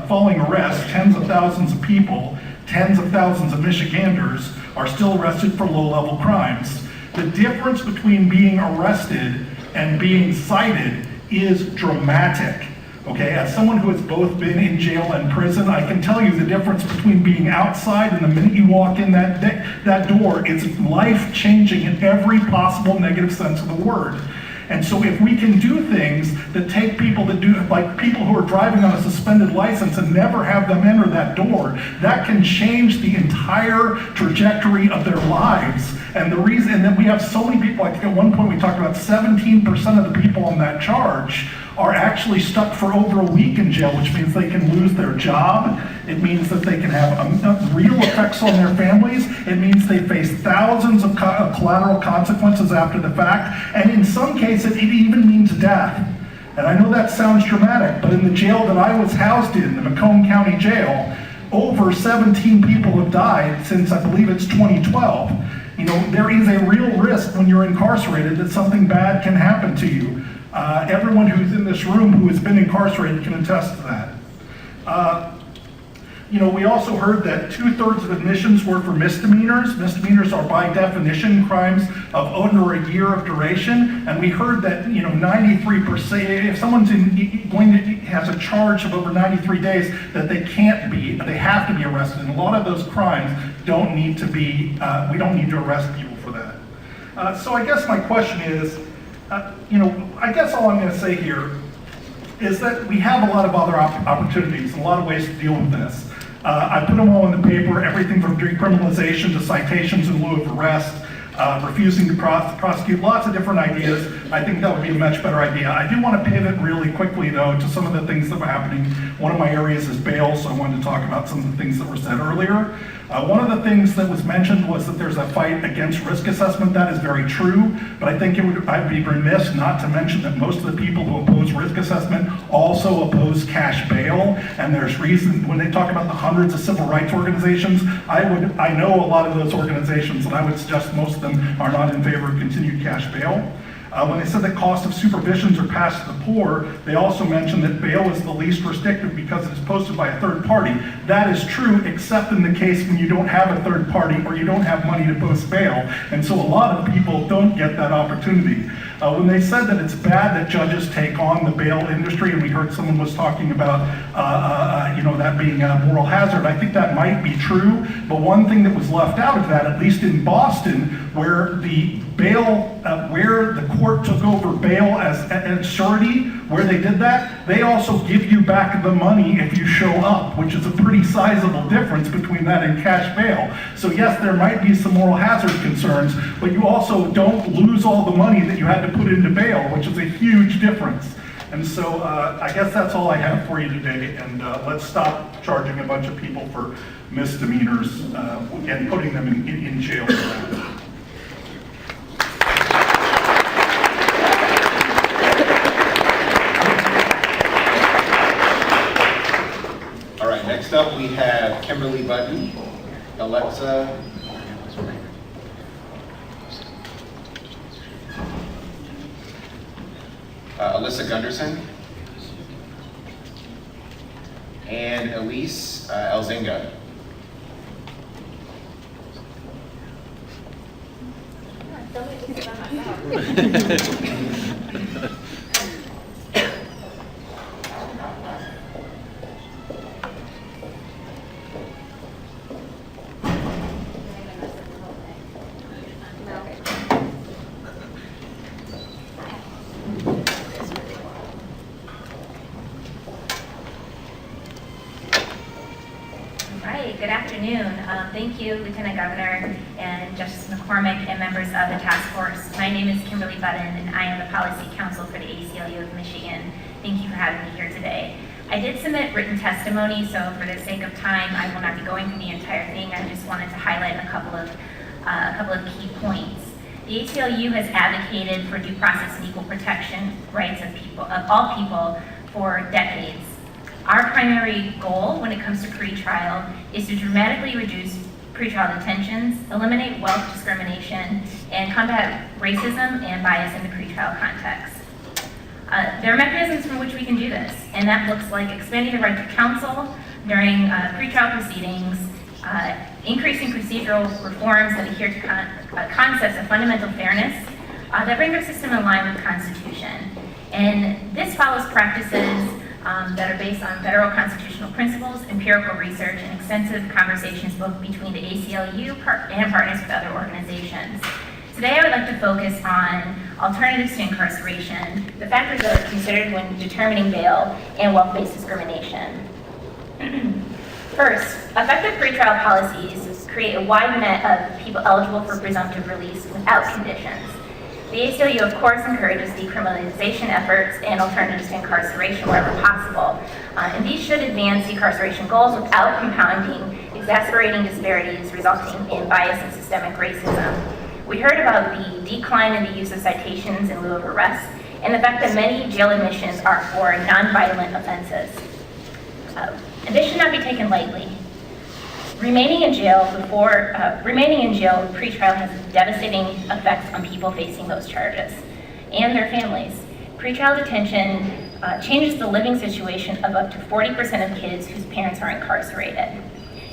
S18: following arrests, tens of thousands of people, tens of thousands of Michiganders are still arrested for low-level crimes. The difference between being arrested and being cited is dramatic. Okay, as someone who has both been in jail and prison, I can tell you the difference between being outside and the minute you walk in that door, it's life-changing in every possible negative sense of the word. And so if we can do things that take people that do, like people who are driving on a suspended license and never have them enter that door, that can change the entire trajectory of their lives. And the reason, and then we have so many people, I think at one point we talked about 17% of the people on that charge are actually stuck for over a week in jail, which means they can lose their job. It means that they can have real effects on their families. It means they face thousands of collateral consequences after the fact. And in some cases, it even means death. And I know that sounds dramatic, but in the jail that I was housed in, the Macomb County Jail, over 17 people have died since, I believe it's 2012. There is a real risk when you're incarcerated that something bad can happen to you. Everyone who's in this room who has been incarcerated can attest to that. We also heard that 2/3 of admissions were for misdemeanors. Misdemeanors are by definition crimes of under a year of duration, and we heard that 93%, if someone's has a charge of over 93 days, that they have to be arrested, and a lot of those crimes don't need to be. We don't need to arrest people for that. So I guess my question is, I guess all I'm going to say here is that we have a lot of other opportunities, a lot of ways to deal with this. I put them all in the paper, everything from decriminalization to citations in lieu of arrest, refusing to prosecute, lots of different ideas. I think that would be a much better idea. I do want to pivot really quickly, though, to some of the things that were happening. One of my areas is bail, so I wanted to talk about some of the things that were said earlier. One of the things that was mentioned was that there's a fight against risk assessment. That is very true, but I think I'd be remiss not to mention that most of the people who oppose risk assessment also oppose cash bail, and there's reason when they talk about the hundreds of civil rights organizations. I know a lot of those organizations, and I would suggest most of them are not in favor of continued cash bail. When they said that cost of supervisions are passed to the poor, they also mentioned that bail is the least restrictive because it is posted by a third party. That is true, except in the case when you don't have a third party or you don't have money to post bail. And so a lot of people don't get that opportunity. When they said that it's bad that judges take on the bail industry, and we heard someone was talking about that being a moral hazard, I think that might be true. But one thing that was left out of that, at least in Boston, where the court took over bail as surety, where they did that, they also give you back the money if you show up, which is a pretty sizable difference between that and cash bail. So yes, there might be some moral hazard concerns, but you also don't lose all the money that you had to put into bail, which is a huge difference. And so I guess that's all I have for you today, and let's stop charging a bunch of people for misdemeanors and putting them in jail for that.
S11: All right, next up we have Kimberly Button, Alexa, Alyssa Gunderson, and Elise Elzinga.
S19: Good afternoon. Thank you, Lieutenant Governor and Justice McCormick and members of the task force. My name is Kimberly Budden and I am the Policy Counsel for the ACLU of Michigan. Thank you for having me here today. I did submit written testimony, so for the sake of time, I will not be going through the entire thing. I just wanted to highlight a couple of key points. The ACLU has advocated for due process and equal protection rights of all people for decades. Our primary goal when it comes to pretrial is to dramatically reduce pretrial detentions, eliminate wealth discrimination, and combat racism and bias in the pretrial context. There are mechanisms from which we can do this, and that looks like expanding the right to counsel during pretrial proceedings, increasing procedural reforms that adhere to concepts of fundamental fairness that bring our system in line with the Constitution. And this follows practices that are based on federal constitutional principles, empirical research, and extensive conversations both between the ACLU and partners with other organizations. Today I would like to focus on alternatives to incarceration, the factors that are considered when determining bail, and wealth-based discrimination. First, effective pretrial policies create a wide net of people eligible for presumptive release without conditions. The ACLU, of course, encourages decriminalization efforts and alternatives to incarceration wherever possible. And these should advance decarceration goals without compounding exasperating disparities resulting in bias and systemic racism. We heard about the decline in the use of citations in lieu of arrest and the fact that many jail admissions are for nonviolent offenses. And this should not be taken lightly. Remaining in jail pretrial has devastating effects on people facing those charges and their families. Pretrial detention changes the living situation of up to 40% of kids whose parents are incarcerated.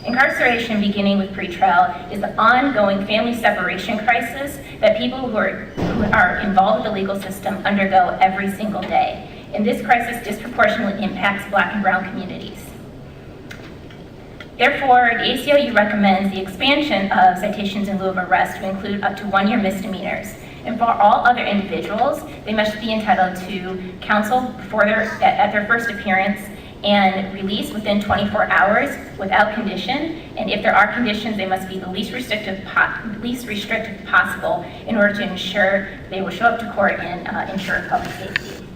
S19: Incarceration, beginning with pretrial, is the ongoing family separation crisis that people who are involved with the legal system undergo every single day. And this crisis disproportionately impacts Black and brown communities. Therefore, the ACLU recommends the expansion of citations in lieu of arrest to include up to 1-year misdemeanors. And for all other individuals, they must be entitled to counsel at their first appearance and release within 24 hours without condition. And if there are conditions, they must be the least restrictive possible in order to ensure they will show up to court and ensure public safety.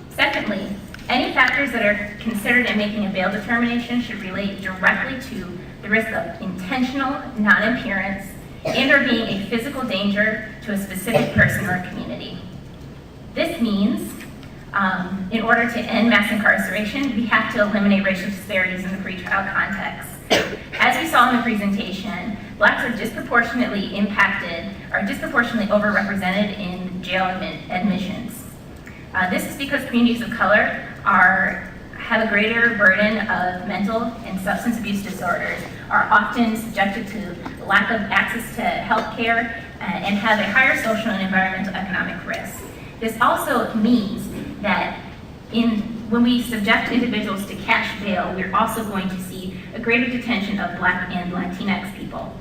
S19: Secondly, any factors that are considered in making a bail determination should relate directly to the risk of intentional non-appearance and or being a physical danger to a specific person or a community. This means, in order to end mass incarceration, we have to eliminate racial disparities in the pretrial context. As we saw in the presentation, Blacks are disproportionately impacted, or disproportionately overrepresented in jail admissions. This is because communities of color have a greater burden of mental and substance abuse disorders, are often subjected to lack of access to health care, and have a higher social and environmental economic risk. This also means that when we subject individuals to cash bail, we're also going to see a greater detention of Black and Latinx people.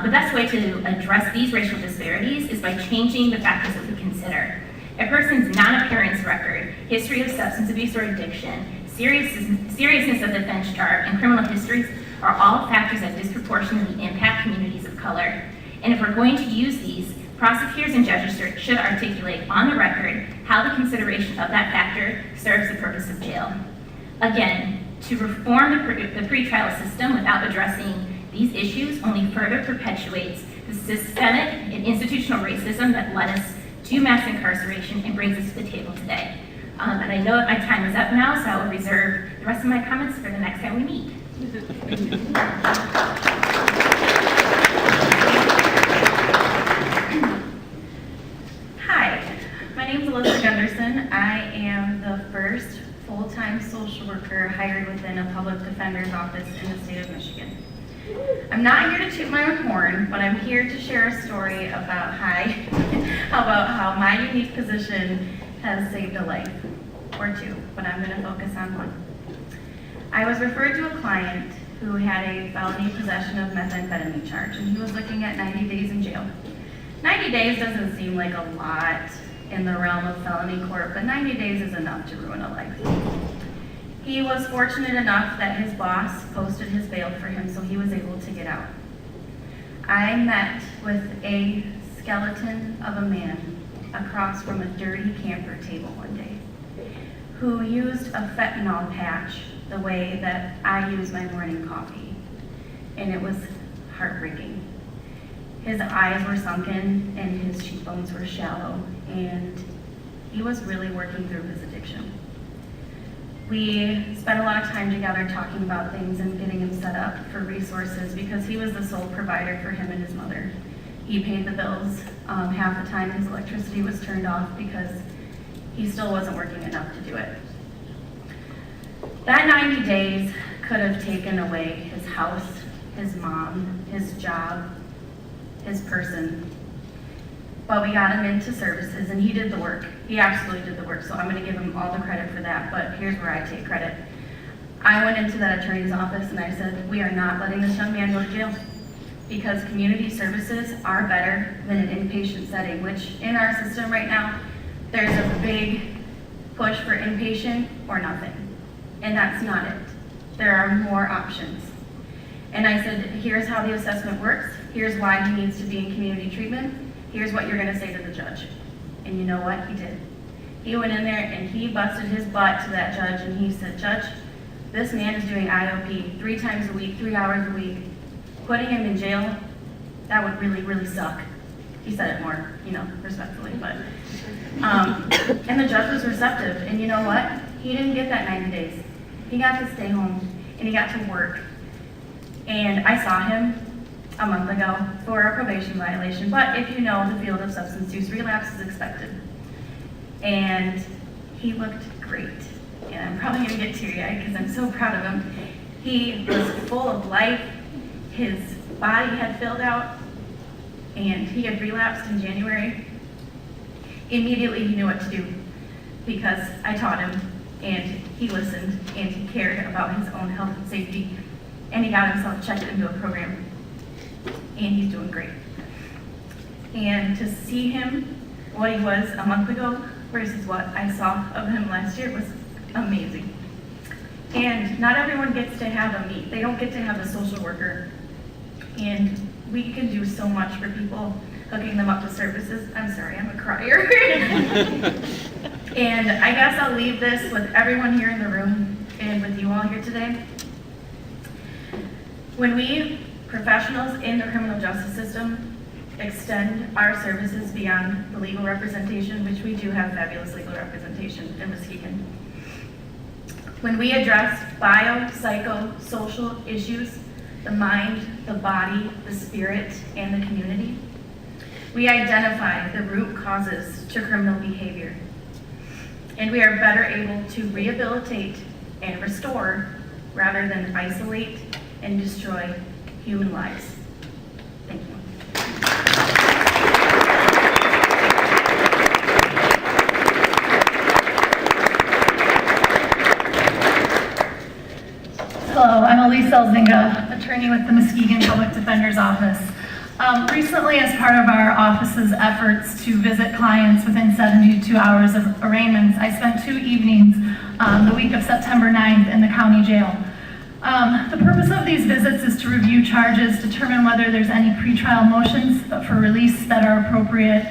S19: The best way to address these racial disparities is by changing the factors that we consider. A person's non-appearance record, history of substance abuse or addiction, seriousness of the offense charge, and criminal histories are all factors that disproportionately impact communities of color. And if we're going to use these, prosecutors and judges should articulate on the record how the consideration of that factor serves the purpose of jail. Again, to reform the pretrial system without addressing these issues only further perpetuates the systemic and institutional racism that led us to mass incarceration and brings us to the table today. And I know that my time is up now, so I will reserve the rest of my comments for the next time we meet. Hi, my name is Elizabeth Gunderson. I am the first
S20: full-time social worker hired within a public defender's office in the state of Michigan. I'm not here to toot my own horn, but I'm here to share a story about how my unique position has saved a life, or two, but I'm going to focus on one. I was referred to a client who had a felony possession of methamphetamine charge, and he was looking at 90 days in jail. 90 days doesn't seem like a lot in the realm of felony court, but 90 days is enough to ruin a life. He was fortunate enough that his boss posted his bail for him, so he was able to get out. I met with a skeleton of a man across from a dirty camper table one day who used a fentanyl patch the way that I use my morning coffee, and it was heartbreaking. His eyes were sunken and his cheekbones were shallow, and he was really working through his addiction. We spent a lot of time together talking about things and getting him set up for resources because he was the sole provider for him and his mother. He paid the bills. Half the time his electricity was turned off because he still wasn't working enough to do it. That 90 days could have taken away his house, his mom, his job, his person. But we got him into services and he did the work. He absolutely did the work, so I'm going to give him all the credit for that, but here's where I take credit. I went into that attorney's office and I said, we are not letting this young man go to jail because community services are better than an inpatient setting, which in our system right now, there's a big push for inpatient or nothing, and that's not it. There are more options. And I said, here's how the assessment works, here's why he needs to be in community treatment, here's what you're gonna say to the judge. And you know what, he did. He went in there and he busted his butt to that judge and he said, Judge, this man is doing IOP 3 times a week, 3 hours a week. Putting him in jail, that would really, really suck. He said it more, respectfully, but. And the judge was receptive, and you know what? He didn't get that 90 days. He got to stay home and he got to work. And I saw him a month ago for a probation violation, but if you know the field of substance use, relapse is expected. And he looked great. And I'm probably gonna get teary-eyed because I'm so proud of him. He was full of life, his body had filled out, and he had relapsed in January. Immediately he knew what to do because I taught him and he listened and he cared about his own health and safety, and he got himself checked into a program. And he's doing great. And to see him, what he was a month ago versus what I saw of him last year was amazing. And not everyone gets to have a meet. They don't get to have a social worker. And we can do so much for people, hooking them up to services. I'm sorry, I'm a crier. And I guess I'll leave this with everyone here in the room and with you all here today. When we professionals in the criminal justice system extend our services beyond the legal representation, which we do have fabulous legal representation in Muskegon. When we address bio-psycho-social issues, the mind, the body, the spirit, and the community, we identify the root causes to criminal behavior. And we are better able to rehabilitate and restore rather than isolate and destroy human lives. Thank you.
S21: Hello, I'm Elise Elzinga, attorney with the Muskegon Public Defender's Office. Recently, as part of our office's efforts to visit clients within 72 hours of arraignments, I spent 2 evenings the week of September 9th in the county jail. The purpose of these visits is to review charges, determine whether there's any pretrial motions for release that are appropriate,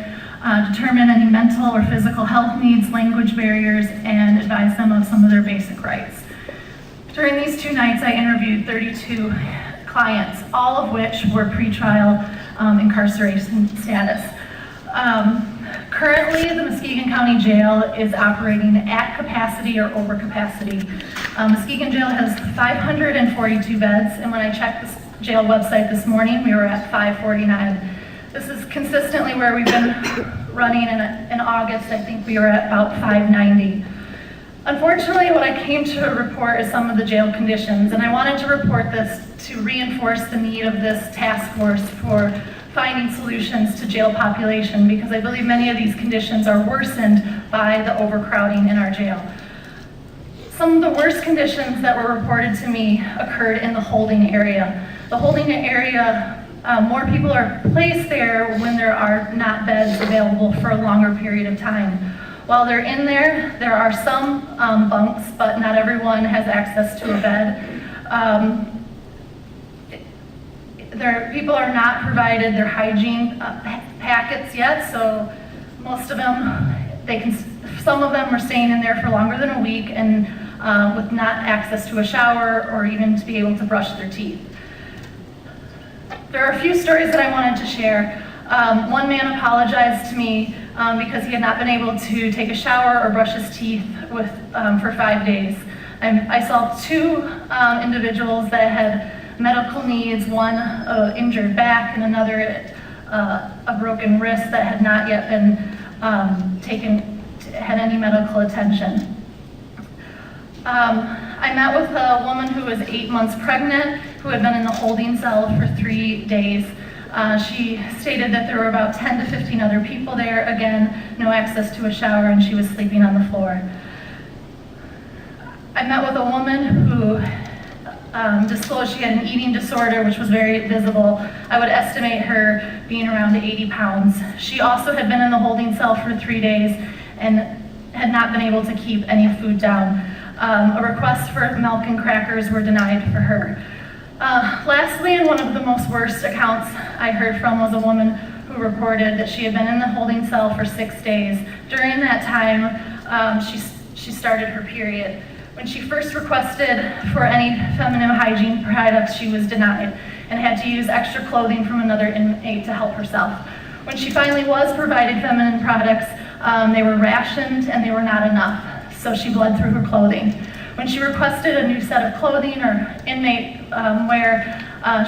S21: determine any mental or physical health needs, language barriers, and advise them of some of their basic rights. During these 2 nights, I interviewed 32 clients, all of which were pretrial incarceration status. Currently, the Muskegon County Jail is operating at capacity or over capacity. Muskegon Jail has 542 beds, and when I checked the jail website this morning, we were at 549. This is consistently where we've been running. In August, I think we were at about 590. Unfortunately, what I came to report is some of the jail conditions, and I wanted to report this to reinforce the need of this task force for finding solutions to jail population, because I believe many of these conditions are worsened by the overcrowding in our jail. Some of the worst conditions that were reported to me occurred in the holding area. The holding area, more people are placed there when there are not beds available for a longer period of time. While they're in there, there are some bunks, but not everyone has access to a bed. People are not provided their hygiene packets yet, so most of them, some of them are staying in there for longer than a week and with not access to a shower or even to be able to brush their teeth. There are a few stories that I wanted to share. One man apologized to me because he had not been able to take a shower or brush his teeth for 5 days. I saw 2 individuals that had medical needs, one injured back and another a broken wrist that had not yet been had any medical attention. I met with a woman who was 8 months pregnant, who had been in the holding cell for 3 days. She stated that there were about 10 to 15 other people there. Again, no access to a shower, and she was sleeping on the floor. I met with a woman who disclosed she had an eating disorder, which was very visible. I would estimate her being around 80 pounds. She also had been in the holding cell for 3 days and had not been able to keep any food down. A request for milk and crackers were denied for her. Lastly, and one of the most worst accounts I heard from was a woman who reported that she had been in the holding cell for 6 days. During that time, she started her period. When she first requested for any feminine hygiene products, she was denied and had to use extra clothing from another inmate to help herself. When she finally was provided feminine products, they were rationed and they were not enough, so she bled through her clothing. When she requested a new set of clothing or inmate wear,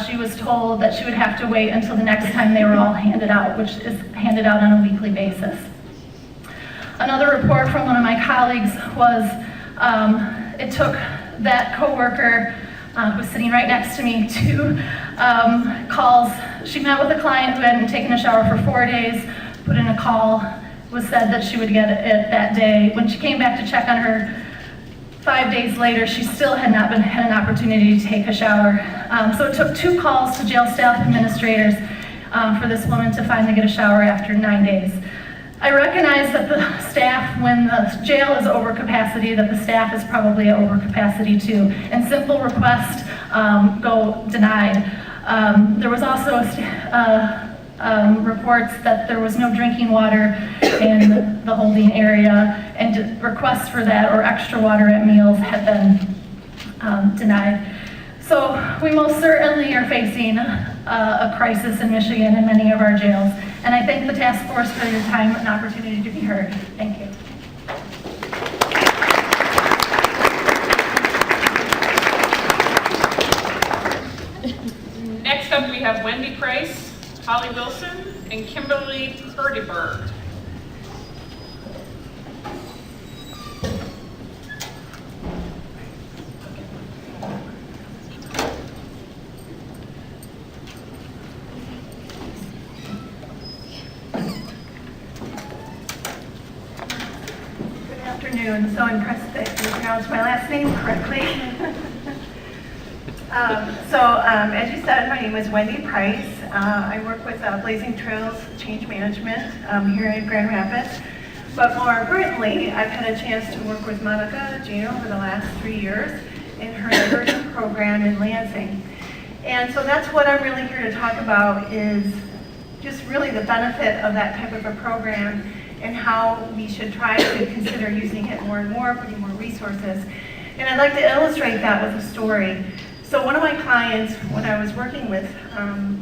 S21: she was told that she would have to wait until the next time they were all handed out, which is handed out on a weekly basis. Another report from one of my colleagues was it took that coworker who was sitting right next to me 2 calls. She met with a client who hadn't taken a shower for 4 days, put in a call, was said that she would get it that day. When she came back to check on her 5 days later, she still had not had an opportunity to take a shower. So it took 2 calls to jail staff administrators for this woman to finally get a shower after 9 days. I recognize that the staff, when the jail is over capacity, that the staff is probably at over capacity too, and simple requests go denied. There was also reports that there was no drinking water in the holding area, and requests for that or extra water at meals had been denied. So we most certainly are facing a crisis in Michigan in many of our jails, and I thank the task force for your time and opportunity to be heard. Thank you.
S1: Next up, we have Wendy Price, Holly Wilson, and Kimberly Purdyberg.
S21: I'm so impressed that you pronounced my last name correctly. As you said, my name is Wendy Price. I work with Blazing Trails Change Management here in Grand Rapids. But more importantly, I've had a chance to work with Monica Gino over the last 3 years in her diversion program in Lansing. And so that's what I'm really here to talk about, is just really the benefit of that type of a program and how we should try to consider using it more and more, putting more resources. And I'd like to illustrate that with a story. So one of my clients, when I was working with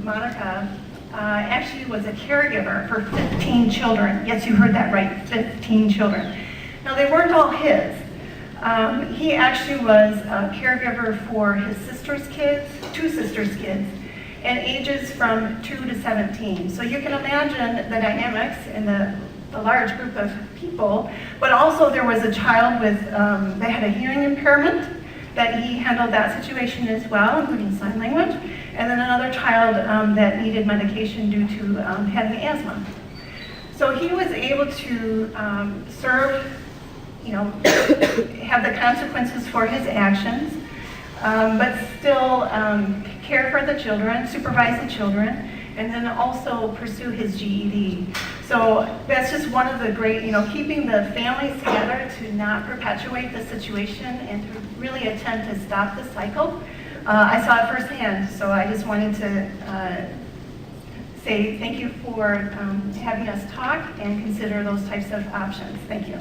S21: Monica, actually was a caregiver for 15 children. Yes, you heard that right, 15 children. Now, they weren't all his. He actually was a caregiver for his sister's kids, 2 sisters' kids, and ages from 2 to 17. So you can imagine the dynamics and the
S5: a large group of people, but also there was a child with, that had a hearing impairment, that he handled that situation as well, including sign language, and then another child that needed medication due to having asthma. So he was able to serve, have the consequences for his actions, but still care for the children, supervise the children, and then also pursue his GED. So that's just one of the great, keeping the families together to not perpetuate the situation and to really attempt to stop the cycle. I saw it firsthand, so I just wanted to say thank you for having us talk and consider those types of options. Thank you.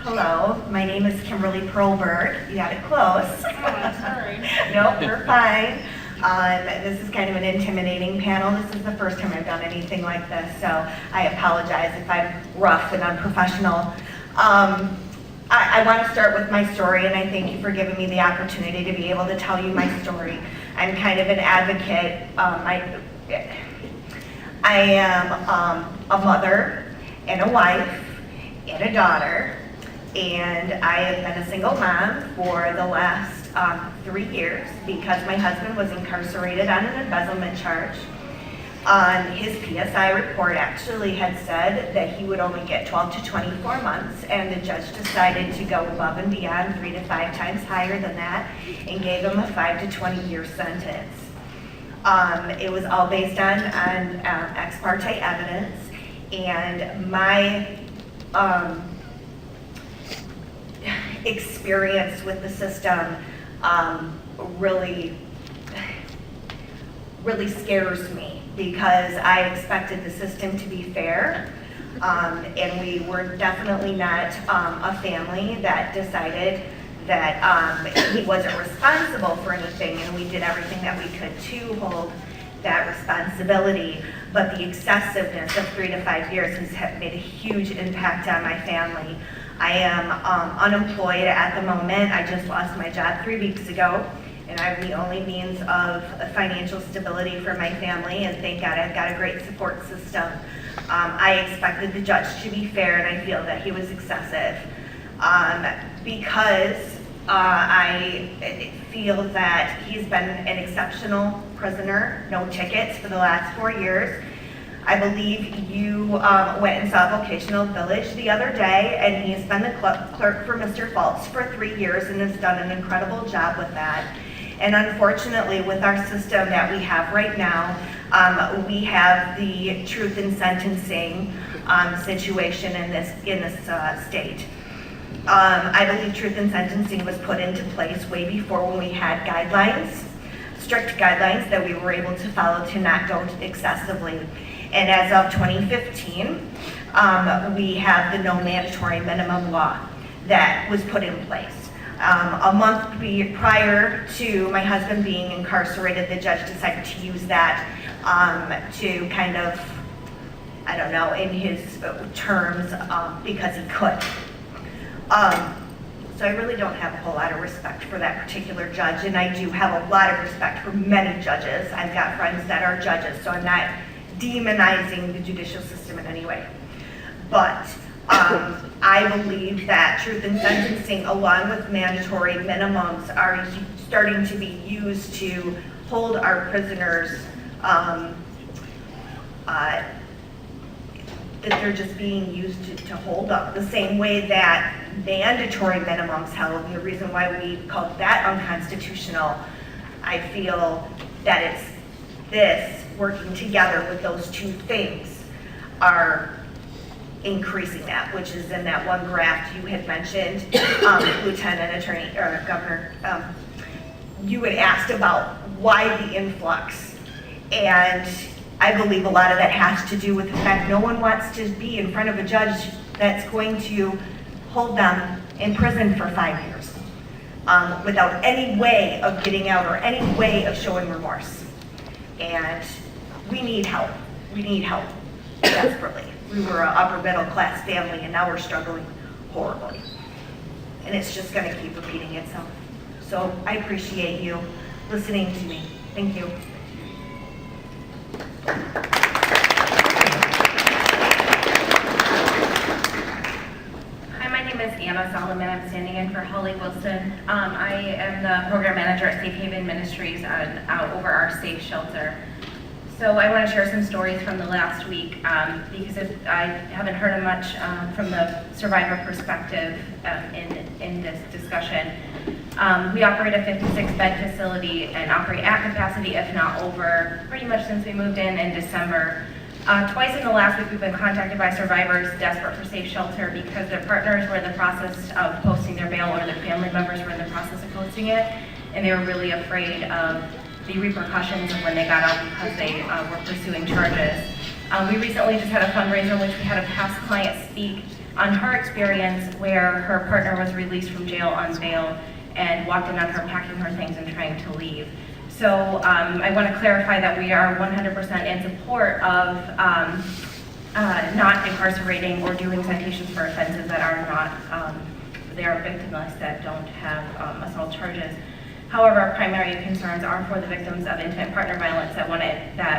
S22: Hello, my name is Kimberly Probert. You got it close.
S1: Oh, sorry.
S22: Nope, we're fine. This is kind of an intimidating panel. This is the first time I've done anything like this, so I apologize if I'm rough and unprofessional. I want to start with my story, and I thank you for giving me the opportunity to be able to tell you my story. I'm kind of an advocate. I am a mother and a wife and a daughter, and I have been a single mom for the last 3 years because my husband was incarcerated on an embezzlement charge. His PSI report actually had said that he would only get 12 to 24 months, and the judge decided to go above and beyond 3 to 5 times higher than that and gave him a 5 to 20-year sentence. It was all based on ex parte evidence, and my experience with the system really scares me, because I expected the system to be fair, and we were definitely not a family that decided that he wasn't responsible for anything, and we did everything that we could to hold that responsibility. But the excessiveness of 3 to 5 years has made a huge impact on my family. I am unemployed at the moment. I just lost my job 3 weeks ago, and I'm the only means of financial stability for my family, and thank God I've got a great support system. I expected the judge to be fair, and I feel that he was excessive because I feel that he's been an exceptional prisoner, no tickets for the last 4 years. I believe you went and saw Vocational Village the other day, and he's been the clerk for Mr. Fultz for 3 years and has done an incredible job with that. And unfortunately, with our system that we have right now, we have the truth in sentencing situation in this state. I believe truth in sentencing was put into place way before, when we had guidelines, strict guidelines that we were able to follow to not go excessively. And as of 2015, we have the no mandatory minimum law that was put in place. A month prior to my husband being incarcerated, the judge decided to use that to kind of, I don't know, in his terms, because he could. So I really don't have a whole lot of respect for that particular judge, and I do have a lot of respect for many judges. I've got friends that are judges, so I'm not demonizing the judicial system in any way. But I believe that truth in sentencing, along with mandatory minimums, are starting to be used to hold our prisoners, that they're just being used to hold up, the same way that mandatory minimums held. And the reason why we called that unconstitutional, I feel that it's this working together with those two things are increasing that, which is in that one graph you had mentioned, Lieutenant Attorney or Governor, you had asked about why the influx, and I believe a lot of that has to do with the fact no one wants to be in front of a judge that's going to hold them in prison for 5 years without any way of getting out or any way of showing remorse. And we need help. We need help desperately. We were an upper middle class family, and now we're struggling horribly. And it's just going to keep repeating itself. So I appreciate you listening to me. Thank you.
S2: Hi, my name is Anna Solomon. I'm standing in for Holly Wilson. I am the program manager at Safe Haven Ministries over our safe shelter. So I want to share some stories from the last week because I haven't heard much from the survivor perspective in this discussion. We operate a 56-bed facility and operate at capacity, if not over, pretty much since we moved in December. Twice in the last week, we've been contacted by survivors desperate for safe shelter because their partners were in the process of posting their bail or their family members were in the process of posting it, and they were really afraid of the repercussions of when they got out because they were pursuing charges. We recently just had a fundraiser in which we had a past client speak on her experience where her partner was released from jail on bail and walked in on her packing her things and trying to leave. So I want to clarify that we are 100% in support of not incarcerating or doing citations for offenses that are not, they are victimless, that don't have assault charges. However, our primary concerns are for the victims of intimate partner violence that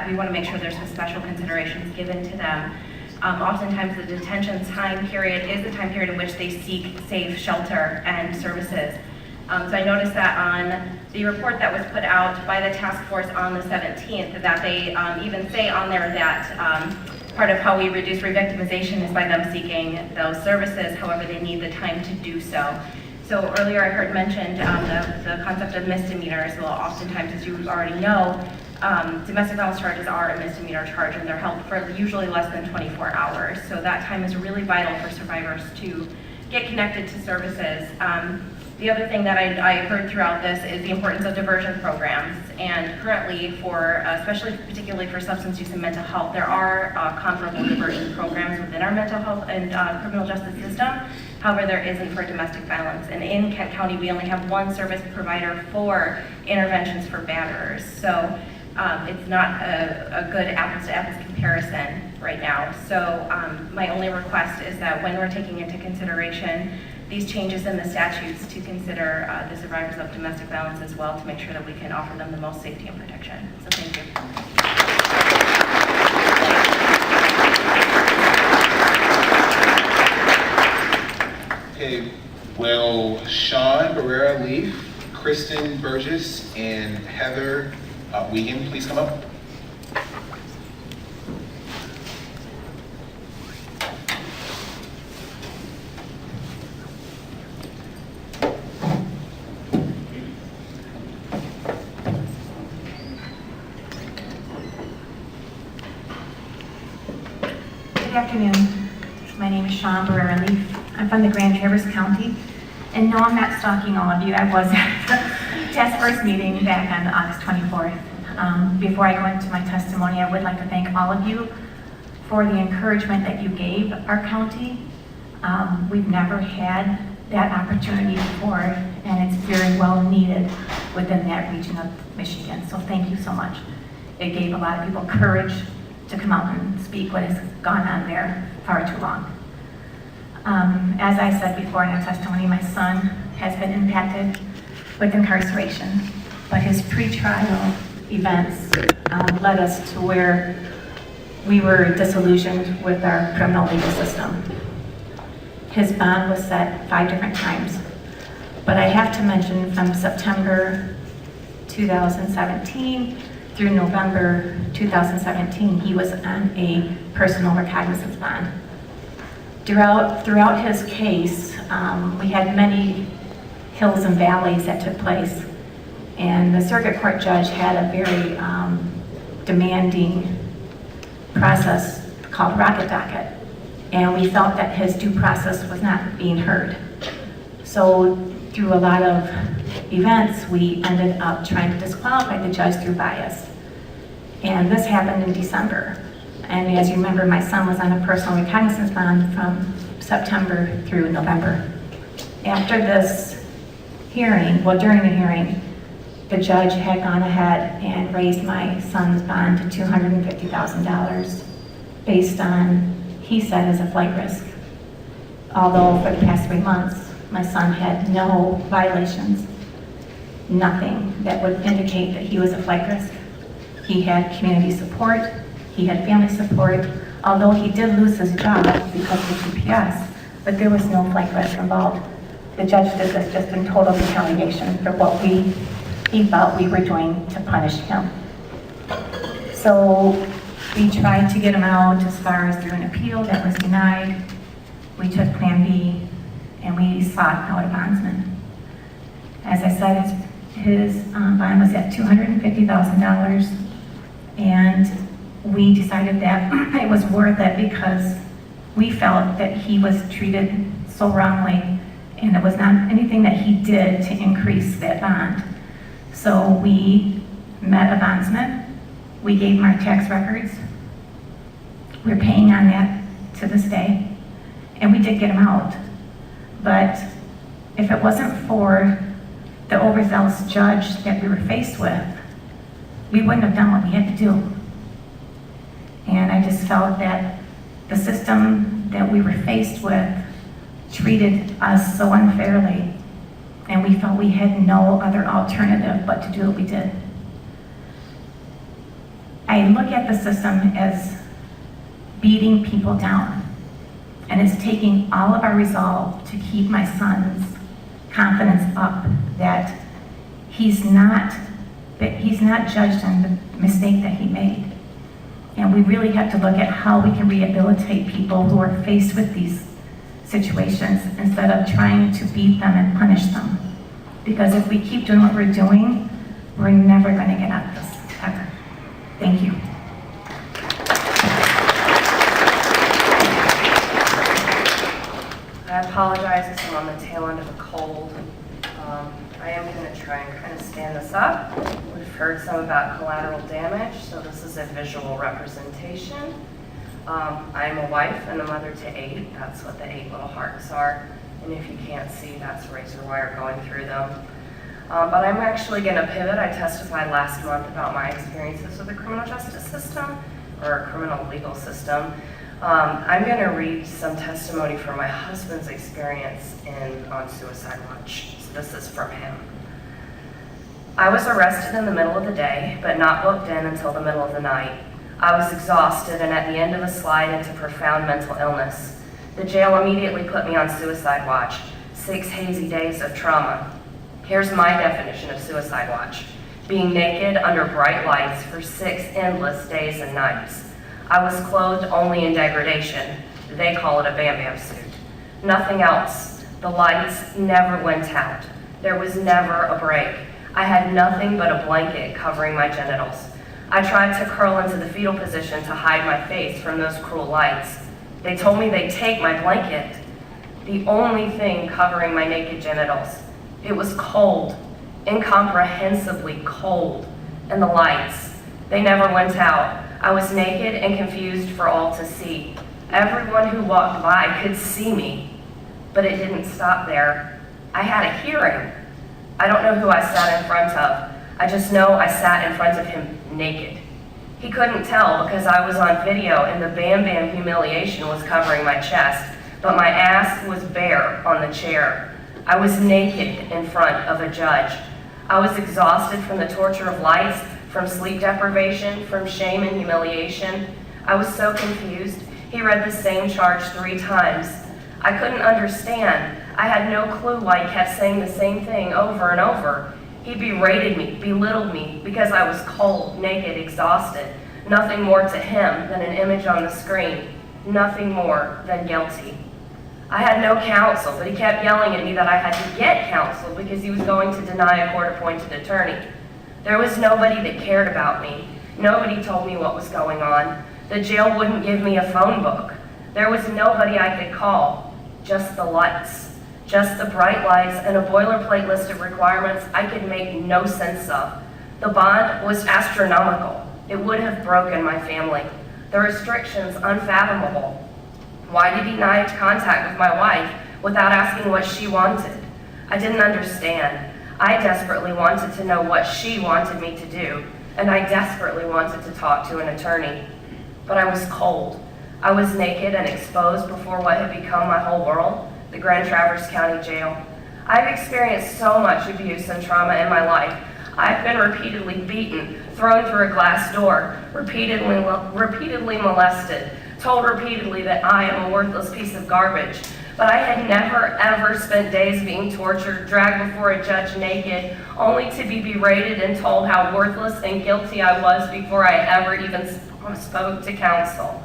S2: we want to make sure there's some special considerations given to them. Oftentimes the detention time period is the time period in which they seek safe shelter and services. So I noticed that on the report that was put out by the task force on the 17th, that they even say on there that part of how we reduce re-victimization is by them seeking those services. However, they need the time to do so. So earlier I heard mentioned the concept of misdemeanors. Well, oftentimes, as you already know, domestic violence charges are a misdemeanor charge, and they're held for usually less than 24 hours. So that time is really vital for survivors to get connected to services. The other thing that I heard throughout this is the importance of diversion programs. And currently, especially particularly for substance use and mental health, there are comparable diversion programs within our mental health and criminal justice system. However, there isn't for domestic violence. And in Kent County, we only have one service provider for interventions for batterers. So it's not a good apples-to-apples comparison right now. So my only request is that when we're taking into consideration these changes in the statutes, to consider the survivors of domestic violence as well, to make sure that we can offer them the most safety and protection. So thank you.
S11: Okay, will Sean Barrera Leaf, Kristen Burgess, and Heather Wiegand please come up?
S3: Good afternoon. My name is Sean Barrera Leaf. I'm from the Grand Traverse County. And no, I'm not stalking all of you. I was at the task force meeting back on August 24th. Before I go into my testimony, I would like to thank all of you for the encouragement that you gave our county. We've never had that opportunity before, and it's very well needed within that region of Michigan. So thank you so much. It gave a lot of people courage to come out and speak what has gone on there far too long. As I said before in our testimony, my son has been impacted with incarceration, but his pretrial events led us to where we were disillusioned with our criminal legal system. His bond was set 5 different times, but I have to mention from September 2017 through November 2017, he was on a personal recognizance bond. Throughout his case, we had many hills and valleys that took place, and the circuit court judge had a very demanding process called rocket docket, and we felt that his due process was not being heard. So through a lot of events, we ended up trying to disqualify the judge through bias. And this happened in December. And as you remember, my son was on a personal recognizance bond from September through November. After this hearing, well, during the hearing, the judge had gone ahead and raised my son's bond to $250,000 based on, he said, as a flight risk. Although for the past 3 months, my son had no violations, nothing that would indicate that he was a flight risk. He had community support. He had family support, although he did lose his job because of GPS, but there was no flight risk involved. The judge did this just in total retaliation for what he felt we were doing to punish him. So we tried to get him out as far as through an appeal that was denied. We took Plan B and we sought out a bondsman. As I said, his bond was at $250,000, and we decided that it was worth it because we felt that he was treated so wrongly, and it was not anything that he did to increase that bond. So we met a bondsman, we gave him our tax records, we're paying on that to this day, and we did get him out. But if it wasn't for the overzealous judge that we were faced with, we wouldn't have done what we had to do. And I just felt that the system that we were faced with treated us so unfairly, and we felt we had no other alternative but to do what we did. I look at the system as beating people down, and it's taking all of our resolve to keep my son's confidence up that he's not judged on the mistake that he made. And we really have to look at how we can rehabilitate people who are faced with these situations instead of trying to beat them and punish them. Because if we keep doing what we're doing, we're never going to get out of this, ever. Thank you.
S4: I apologize because I'm on the tail end of a cold. I am going to try and kind of stand this up. We've heard some about collateral damage, so this is a visual representation. I'm a wife and a mother to 8. That's what the 8 little hearts are. And if you can't see, that's razor wire going through them. But I'm actually going to pivot. I testified last month about my experiences with the criminal justice system, or criminal legal system. I'm going to read some testimony from my husband's experience on Suicide Watch. So this is from him. I was arrested in the middle of the day, but not booked in until the middle of the night. I was exhausted and at the end of a slide into profound mental illness. The jail immediately put me on Suicide Watch, 6 hazy days of trauma. Here's my definition of Suicide Watch: being naked under bright lights for 6 endless days and nights. I was clothed only in degradation. They call it a Bam Bam suit. Nothing else. The lights never went out. There was never a break. I had nothing but a blanket covering my genitals. I tried to curl into the fetal position to hide my face from those cruel lights. They told me they'd take my blanket, the only thing covering my naked genitals. It was cold, incomprehensibly cold, and the lights, they never went out. I was naked and confused for all to see. Everyone who walked by could see me, but it didn't stop there. I had a hearing. I don't know who I sat in front of. I just know I sat in front of him naked. He couldn't tell because I was on video and the Bam Bam humiliation was covering my chest, but my ass was bare on the chair. I was naked in front of a judge. I was exhausted from the torture of lights, from sleep deprivation, from shame and humiliation. I was so confused. He read the same charge 3 times. I couldn't understand. I had no clue why he kept saying the same thing over and over. He berated me, belittled me, because I was cold, naked, exhausted. Nothing more to him than an image on the screen. Nothing more than guilty. I had no counsel, but he kept yelling at me that I had to get counsel because he was going to deny a court-appointed attorney. There was nobody that cared about me. Nobody told me what was going on. The jail wouldn't give me a phone book. There was nobody I could call. Just the lights. Just the bright lights and a boilerplate list of requirements I could make no sense of. The bond was astronomical. It would have broken my family. The restrictions unfathomable. Why did he deny contact with my wife without asking what she wanted? I didn't understand. I desperately wanted to know what she wanted me to do, and I desperately wanted to talk to an attorney. But I was cold. I was naked and exposed before what had become my whole world, the Grand Traverse County Jail. I've experienced so much abuse and trauma in my life. I've been repeatedly beaten, thrown through a glass door, repeatedly molested, told repeatedly that I am a worthless piece of garbage. But I had never, ever spent days being tortured, dragged before a judge naked, only to be berated and told how worthless and guilty I was before I ever even spoke to counsel.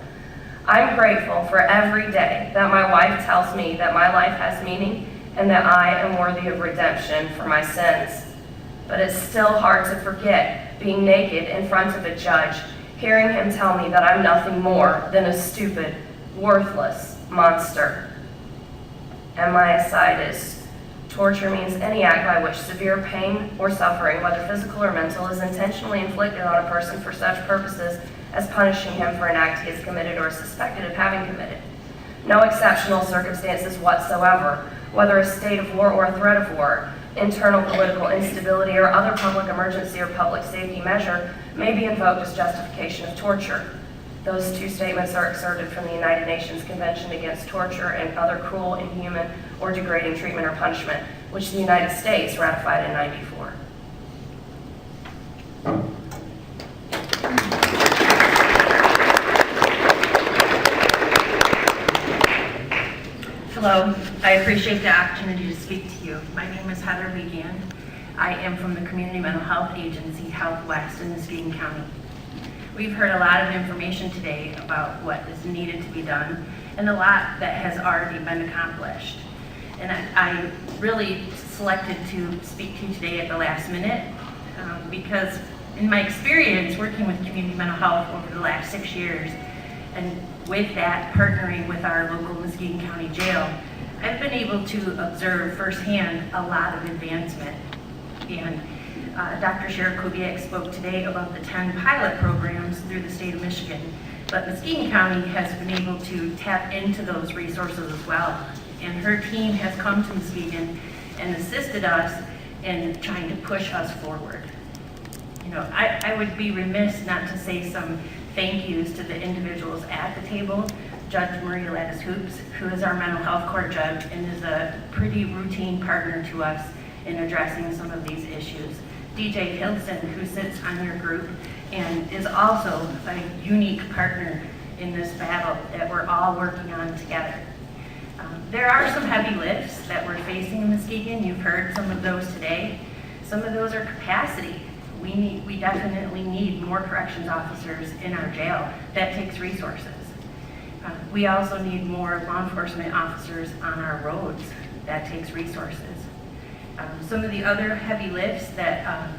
S4: I'm grateful for every day that my wife tells me that my life has meaning and that I am worthy of redemption for my sins. But it's still hard to forget being naked in front of a judge, hearing him tell me that I'm nothing more than a stupid, worthless monster. And my aside is, torture means any act by which severe pain or suffering, whether physical or mental, is intentionally inflicted on a person for such purposes as punishing him for an act he has committed or is suspected of having committed. No exceptional circumstances whatsoever, whether a state of war or a threat of war, internal political instability, or other public emergency or public safety measure, may be invoked as justification of torture. Those two statements are excerpted from the United Nations Convention Against Torture and Other Cruel, Inhuman, or Degrading Treatment or Punishment, which the United States ratified in '94.
S6: Hello, I appreciate the opportunity to speak to you. My name is Heather Began. I am from the Community Mental Health Agency, Health West in Muskegon County. We've heard a lot of information today about what is needed to be done and a lot that has already been accomplished. And I really selected to speak to you today at the last minute because in my experience working with community mental health over the last 6 years, and with that partnering with our local Muskegon County Jail, I've been able to observe firsthand a lot of advancement. And Dr. Sheriff Kubiak spoke today about the 10 pilot programs through the state of Michigan, but Muskegon County has been able to tap into those resources as well. And her team has come to Muskegon and assisted us in trying to push us forward. You know, I would be remiss not to say some thank yous to the individuals at the table. Judge Maria Lattis Hoops, who is our mental health court judge and is a pretty routine partner to us in addressing some of these issues. DJ Hilson, who sits on your group and is also a unique partner in this battle that we're all working on together. There are some heavy lifts that we're facing in Muskegon. You've heard some of those today. Some of those are capacity. We definitely need more corrections officers in our jail. That takes resources. We also need more law enforcement officers on our roads. That takes resources. Some of the other heavy lifts that,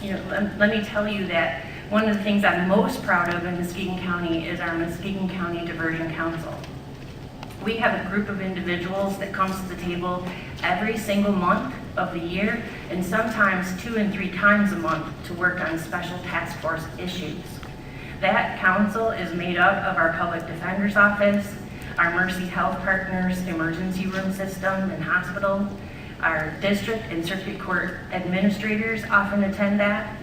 S6: let me tell you that one of the things I'm most proud of in Muskegon County is our Muskegon County Diversion Council. We have a group of individuals that comes to the table every single month of the year, and sometimes 2 and 3 times a month to work on special task force issues. That council is made up of our public defender's office, our Mercy Health Partners emergency room system and hospital. Our district and circuit court administrators often attend that.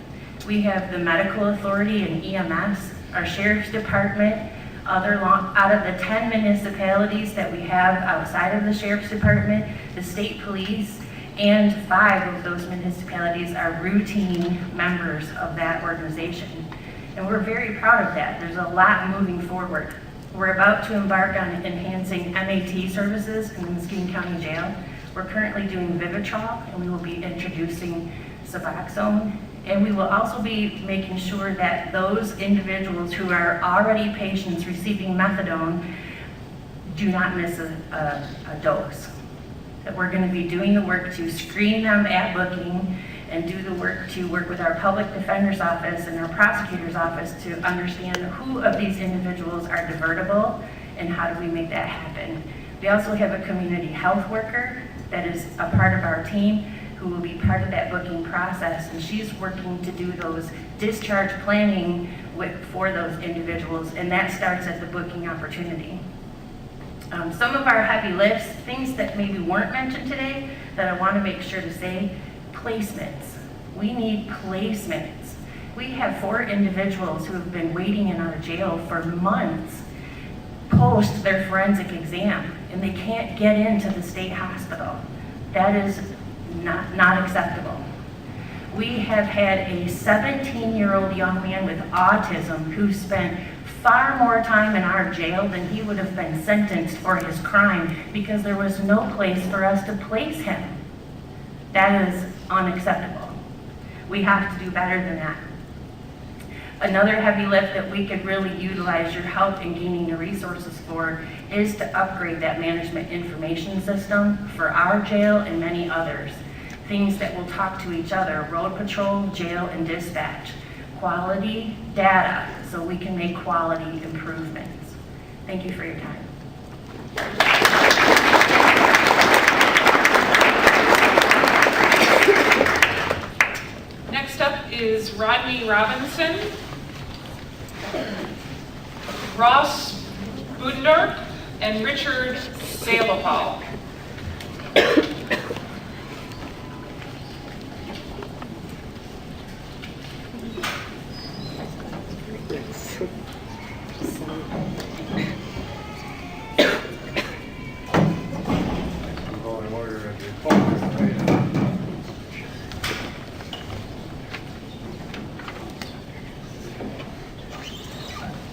S6: We have the medical authority and EMS, our sheriff's department, out of the 10 municipalities that we have outside of the sheriff's department, the state police, and 5 of those municipalities are routine members of that organization. And we're very proud of that. There's a lot moving forward. We're about to embark on enhancing MAT services in the Muskegon County Jail. We're currently doing Vivitrol, and we will be introducing Suboxone. And we will also be making sure that those individuals who are already patients receiving methadone do not miss a dose. That we're going to be doing the work to screen them at booking and do the work to work with our public defender's office and our prosecutor's office to understand who of these individuals are divertible and how do we make that happen. We also have a community health worker that is a part of our team who will be part of that booking process, and she's working to do those discharge planning for those individuals, and that starts at the booking opportunity. Some of our heavy lifts, things that maybe weren't mentioned today that I want to make sure to say, placements. We need placements. We have 4 individuals who have been waiting in our jail for months post their forensic exam, and they can't get into the state hospital. That is not acceptable. We have had a 17-year-old young man with autism who spent far more time in our jail than he would have been sentenced for his crime because there was no place for us to place him. That is unacceptable. We have to do better than that. Another heavy lift that we could really utilize your help in gaining the resources for is to upgrade that management information system for our jail and many others. Things that will talk to each other, road patrol, jail, and dispatch. Quality data so we can make quality improvements. Thank you for your time.
S1: Next up is Rodney Robinson, Ross Budendorf, and Richard Salopal.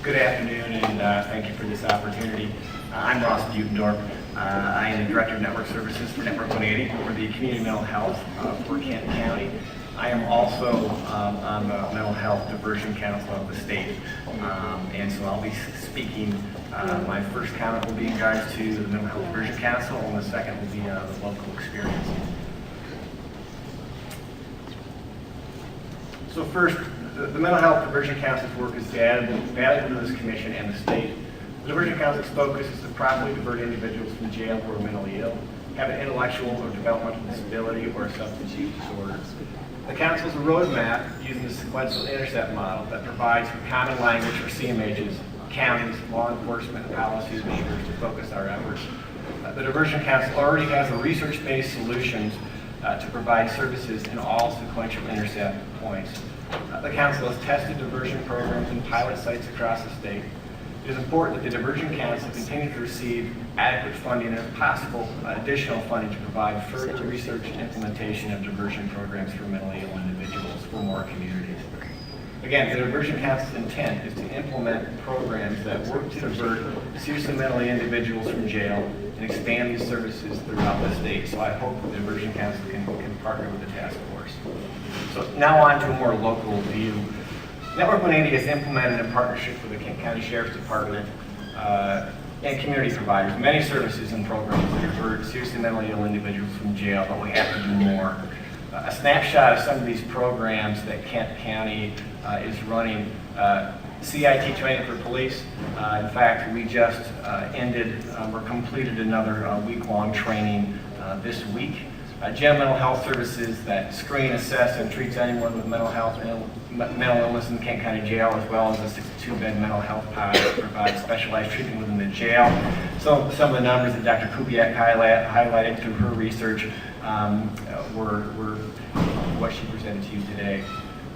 S7: Good afternoon, and thank you for this opportunity. I'm Ross Budendorf. I am the Director of Network Services for Network 180 for the Community Mental Health for Kent County. I am also on the Mental Health Diversion Council of the state, and so I'll be speaking. My first comment will be in regards to the Mental Health Diversion Council, and the second will be the local experience. So first, the Mental Health Diversion Council's work is valuable to this commission and the state. The Diversion Council's focus is to properly divert individuals from jail who are mentally ill, have an intellectual or developmental disability, or a substance use disorder. The Council is a roadmap using the sequential intercept model that provides for common language for CMHs, counties, law enforcement, and policy makers to focus our efforts. The Diversion Council already has the research-based solutions to provide services in all sequential intercept points. The Council has tested diversion programs in pilot sites across the state. It is important that the Diversion Council continue to receive adequate funding and, if possible, additional funding to provide further research and implementation of diversion programs for mentally ill individuals for more communities. Again, the Diversion Council's intent is to implement programs that work to divert seriously mentally ill individuals from jail and expand these services throughout the state. So I hope the Diversion Council can partner with the task force. So now on to a more local view. Network 180 is implemented in partnership with the Kent County Sheriff's Department and community providers, many services and programs that divert seriously mentally ill individuals from jail, but we have to do more. A snapshot of some of these programs that Kent County is running. CIT training for police. In fact, we just ended or completed another week-long training this week. Jail mental health services that screen, assess, and treats anyone with mental illness in Kent County Jail, as well as a 62-bed mental health pod that provides specialized treatment within the jail. Some of the numbers that Dr. Kubiak highlighted through her research were what she presented to you today.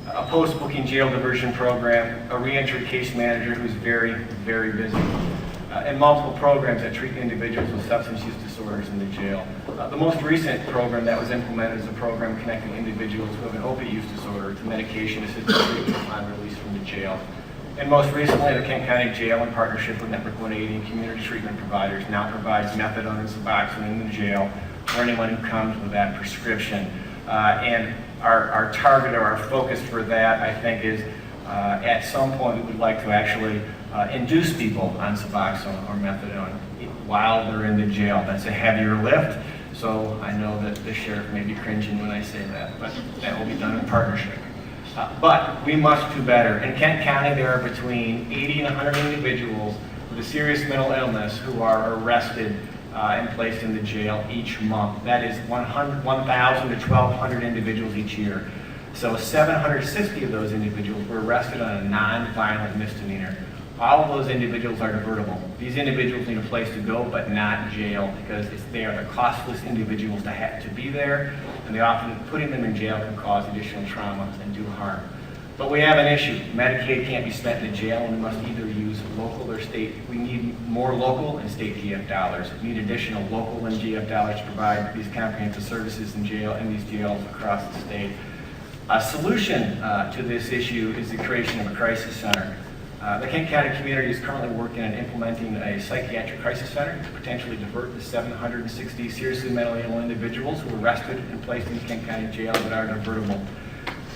S7: A post-booking jail diversion program, a reentry case manager who's very, very busy, and multiple programs that treat individuals with substance use disorders in the jail. The most recent program that was implemented is a program connecting individuals who have an opiate use disorder to medication-assisted treatment upon release from the jail. And most recently, the Kent County Jail, in partnership with Network 180 and community treatment providers, now provides methadone and Suboxone in the jail for anyone who comes with that prescription. And our target or our focus for that, I think, is at some point we would like to actually induce people on Suboxone or methadone while they're in the jail. That's a heavier lift, so I know that the sheriff may be cringing when I say that, but that will be done in partnership. But we must do better. In Kent County, there are between 80 and 100 individuals with a serious mental illness who are arrested and placed in the jail each month. That is 1,000 to 1,200 individuals each year. So 760 of those individuals were arrested on a non-violent misdemeanor. All of those individuals are divertible. These individuals need a place to go, but not jail, because they are the costless individuals to have to be there, and they often, putting them in jail can cause additional trauma and do harm. But we have an issue. Medicaid can't be spent in the jail, and we must either use local or state. We need more local and state GF dollars. We need additional local and GF dollars to provide these comprehensive services in jail and these jails across the state. A solution to this issue is the creation of a crisis center. The Kent County community is currently working on implementing a psychiatric crisis center to potentially divert the 760 seriously mentally ill individuals who were arrested and placed in Kent County Jail that are divertible.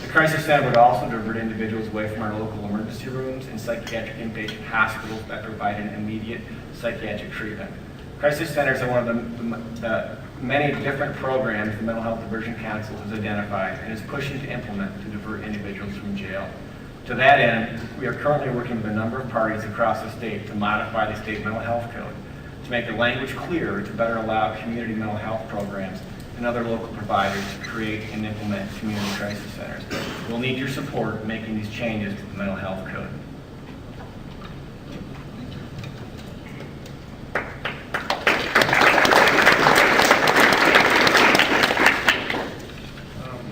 S7: The crisis center would also divert individuals away from our local emergency rooms and psychiatric inpatient hospitals that provide an immediate psychiatric treatment. Crisis centers are one of the many different programs the Mental Health Diversion Council has identified and is pushing to implement to divert individuals from jail. To that end, we are currently working with a number of parties across the state to modify the state mental health code to make the language clearer to better allow community mental health programs and other local providers to create and implement community crisis centers. We'll need your support in making these changes to the mental health code.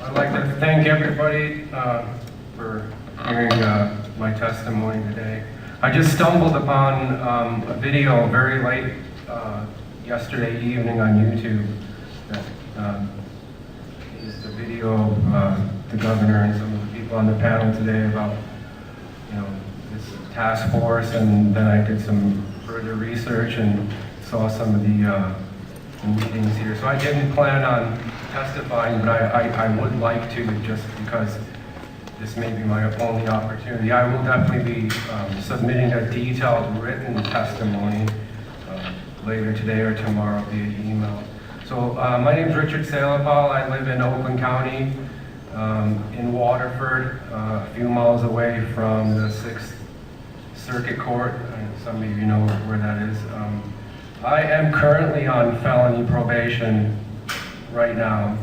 S9: I'd like to thank everybody for hearing my testimony today. I just stumbled upon a video very late yesterday evening on YouTube. That is the video of the governor and some of the people on the panel today about, this task force, and then I did some further research and saw some of the meetings here. So I didn't plan on testifying, but I would like to, just because this may be my only opportunity. I will definitely be submitting a detailed written testimony later today or tomorrow via email. So my name is Richard Salapal. I live in Oakland County, in Waterford, a few miles away from the 6th Circuit Court. Some of you know where that is. I am currently on felony probation right now.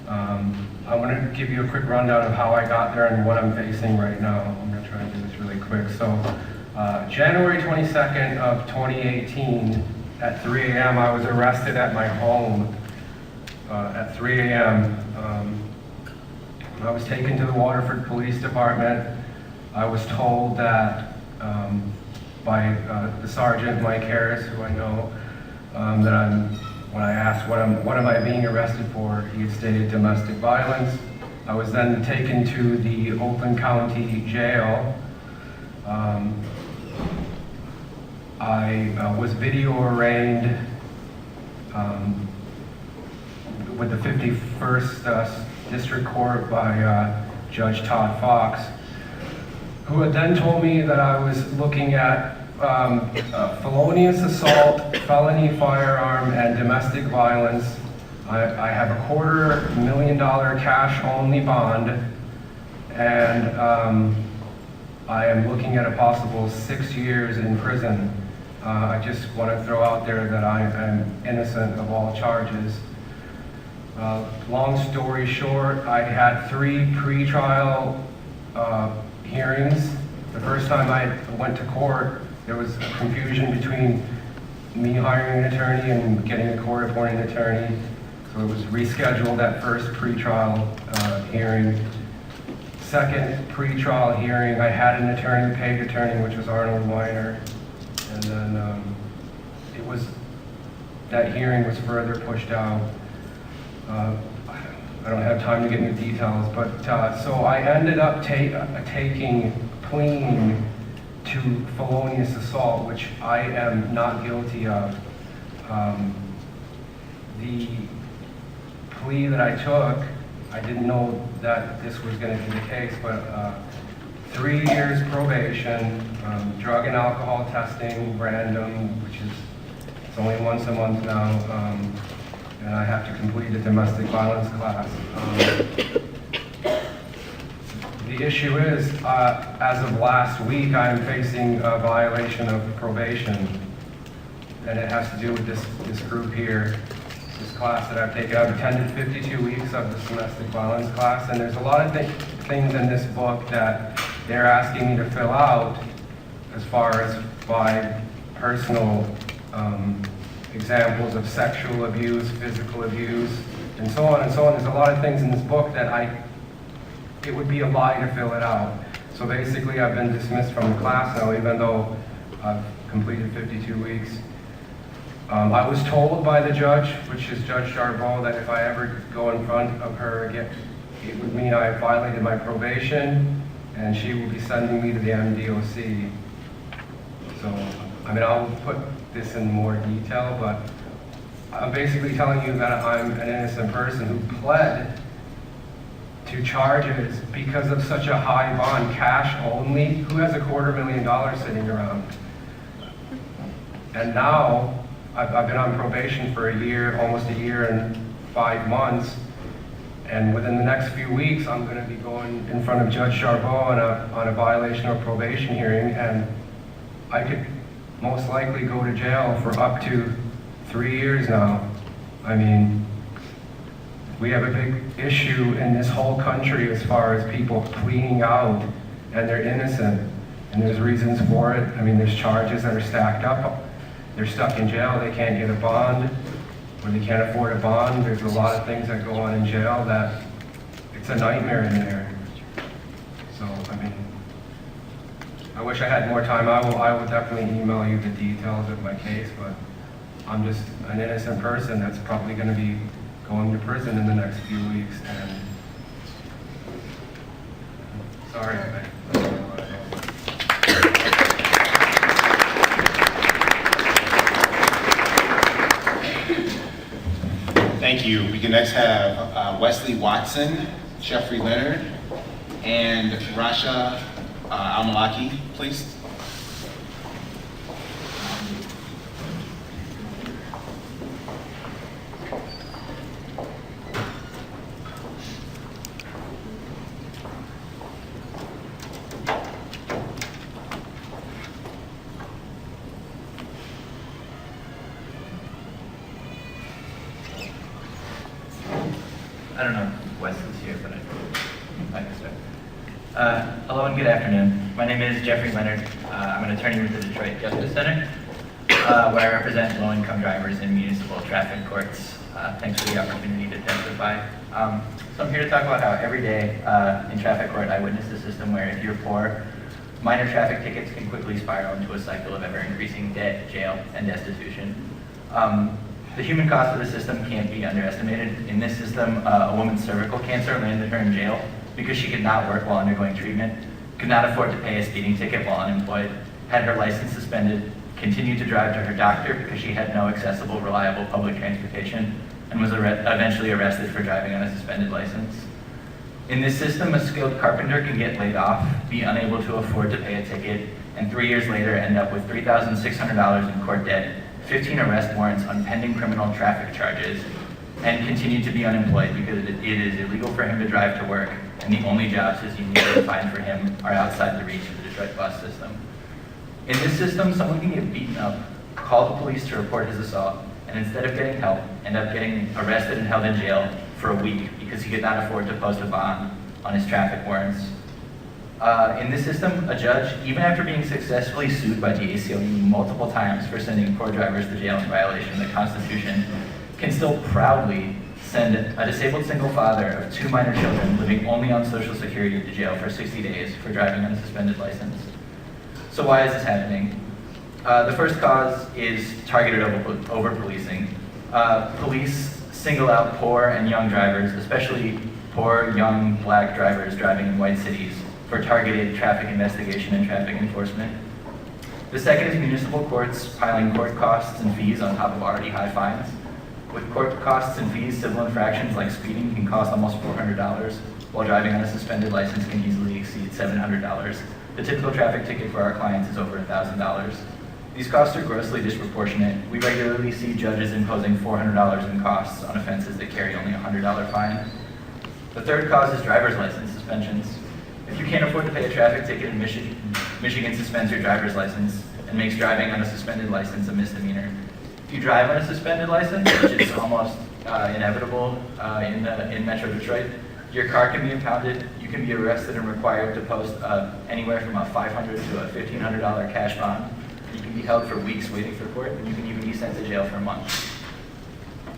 S9: I want to give you a quick rundown of how I got there and what I'm facing right now. I'm going to try and do this really quick. So January 22nd of 2018 at 3 a.m. I was arrested at my home at 3 a.m. I was taken to the Waterford Police Department. I was told that by the Sergeant Mike Harris, who I know, when I asked what am I being arrested for, he had stated domestic violence. I was then taken to the Oakland County Jail. I was video arraigned with the 51st District Court by Judge Todd Fox, who had then told me that I was looking at felonious assault, felony firearm, and domestic violence. I have a $250,000 cash-only bond, and I am looking at a possible 6 years in prison. I just want to throw out there that I am innocent of all charges. Long story short, I had 3 pretrial hearings. The first time I went to court, there was a confusion between me hiring an attorney and getting a court-appointed attorney. So it was rescheduled, that first pretrial hearing. Second pretrial hearing, I had an attorney, paid attorney, which was Arnold Weiner. And then that hearing was further pushed out. I don't have time to get into details, but so I ended up pleading to felonious assault, which I am not guilty of. The plea that I took, I didn't know that this was going to be the case, but 3 years probation, drug and alcohol testing, random, which is it's only once a month now, and I have to complete a domestic violence class. The issue is, as of last week, I'm facing a violation of probation, and it has to do with this group here, this class that I've taken. I've attended 52 weeks of this domestic violence class, and there's a lot of things in this book that they're asking me to fill out as far as by personal examples of sexual abuse, physical abuse, and so on and so on. There's a lot of things in this book that it would be a lie to fill it out. So basically, I've been dismissed from the class now, even though I've completed 52 weeks. I was told by the judge, which is Judge Charbonneau, that if I ever go in front of her it would mean I violated my probation, and she will be sending me to the MDOC. So, I mean, I'll put this in more detail, but I'm basically telling you that I'm an innocent person who pled to charges because of such a high bond, cash only. Who has $250,000 sitting around? And now, I've been on probation for a year, almost a year and 5 months, and within the next few weeks, I'm going to be going in front of Judge Charbot on a violation of probation hearing, and I could most likely go to jail for up to 3 years now. I mean, we have a big issue in this whole country as far as people pleading out and they're innocent, and there's reasons for it. I mean, there's charges that are stacked up. They're stuck in jail, they can't get a bond, or they can't afford a bond. There's a lot of things that go on in jail that it's a nightmare in there. So, I mean, I wish I had more time. I will definitely email you the details of my case, but I'm just an innocent person that's probably going to be going to prison in the next few weeks, and sorry.
S11: Thank you. We can next have Wesley Watson, Jeffrey Leonard, and Rasha Almalaki, please.
S10: I don't know if Wesley's here, but I can start. Hello and good afternoon. My name is Jeffrey Leonard. I'm an attorney with the Detroit Justice Center, where I represent low-income drivers in municipal traffic courts. Thanks for the opportunity to testify. So I'm here to talk about how every day in traffic court I witness a system where if you're poor, minor traffic tickets can quickly spiral into a cycle of ever-increasing debt, jail, and destitution. The human cost of the system can't be underestimated. In this system, a woman's cervical cancer landed her in jail because she could not work while undergoing treatment, could not afford to pay a speeding ticket while unemployed, had her license suspended, continued to drive to her doctor because she had no accessible, reliable public transportation, and was eventually arrested for driving on a suspended license. In this system, a skilled carpenter can get laid off, be unable to afford to pay a ticket, and 3 years later end up with $3,600 in court debt, 15 arrest warrants on pending criminal traffic charges, and continue to be unemployed because it is illegal for him to drive to work, and the only jobs his union can find for him are outside the reach of the Detroit bus system. In this system, someone can get beaten up, call the police to report his assault, and instead of getting help, end up getting arrested and held in jail for a week because he could not afford to post a bond on his traffic warrants. In this system, a judge, even after being successfully sued by the ACLU multiple times for sending poor drivers to jail in violation of the Constitution, can still proudly send a disabled single father of 2 minor children living only on Social Security to jail for 60 days for driving on a suspended license. So why is this happening? The first cause is targeted over-policing. Police single out poor and young drivers, especially poor, young, black drivers driving in white cities, for targeted traffic investigation and traffic enforcement. The second is municipal courts piling court costs and fees on top of already high fines. With court costs and fees, civil infractions like speeding can cost almost $400, while driving on a suspended license can easily exceed $700. The typical traffic ticket for our clients is over $1,000. These costs are grossly disproportionate. We regularly see judges imposing $400 in costs on offenses that carry only a $100 fine. The third cause is driver's license suspensions. If you can't afford to pay a traffic ticket in Michigan suspends your driver's license and makes driving on a suspended license a misdemeanor. If you drive on a suspended license, which is almost inevitable in Metro Detroit, your car can be impounded, you can be arrested and required to post anywhere from a $500 to a $1,500 cash bond. You can be held for weeks waiting for court, and you can even be sent to jail for a month.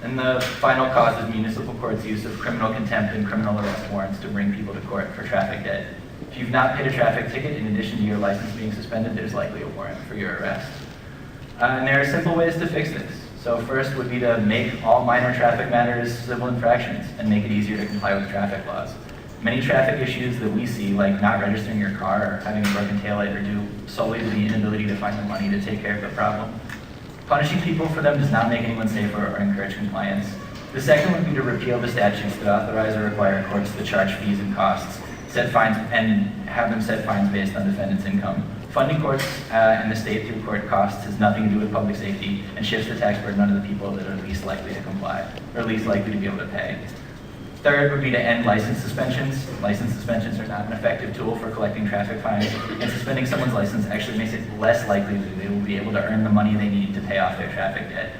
S10: And the final cause is municipal court's use of criminal contempt and criminal arrest warrants to bring people to court for traffic debt. If you've not paid a traffic ticket, in addition to your license being suspended, there's likely a warrant for your arrest. And there are simple ways to fix this. So first would be to make all minor traffic matters civil infractions and make it easier to comply with traffic laws. Many traffic issues that we see, like not registering your car or having a broken taillight, are due solely to the inability to find the money to take care of the problem. Punishing people for them does not make anyone safer or encourage compliance. The second would be to repeal the statutes that authorize or require courts to charge fees and costs, set fines, and have them set fines based on defendants' income. Funding courts and the state through court costs has nothing to do with public safety and shifts the tax burden onto the people that are least likely to comply, or least likely to be able to pay. Third would be to end license suspensions. License suspensions are not an effective tool for collecting traffic fines, and suspending someone's license actually makes it less likely that they will be able to earn the money they need to pay off their traffic debt.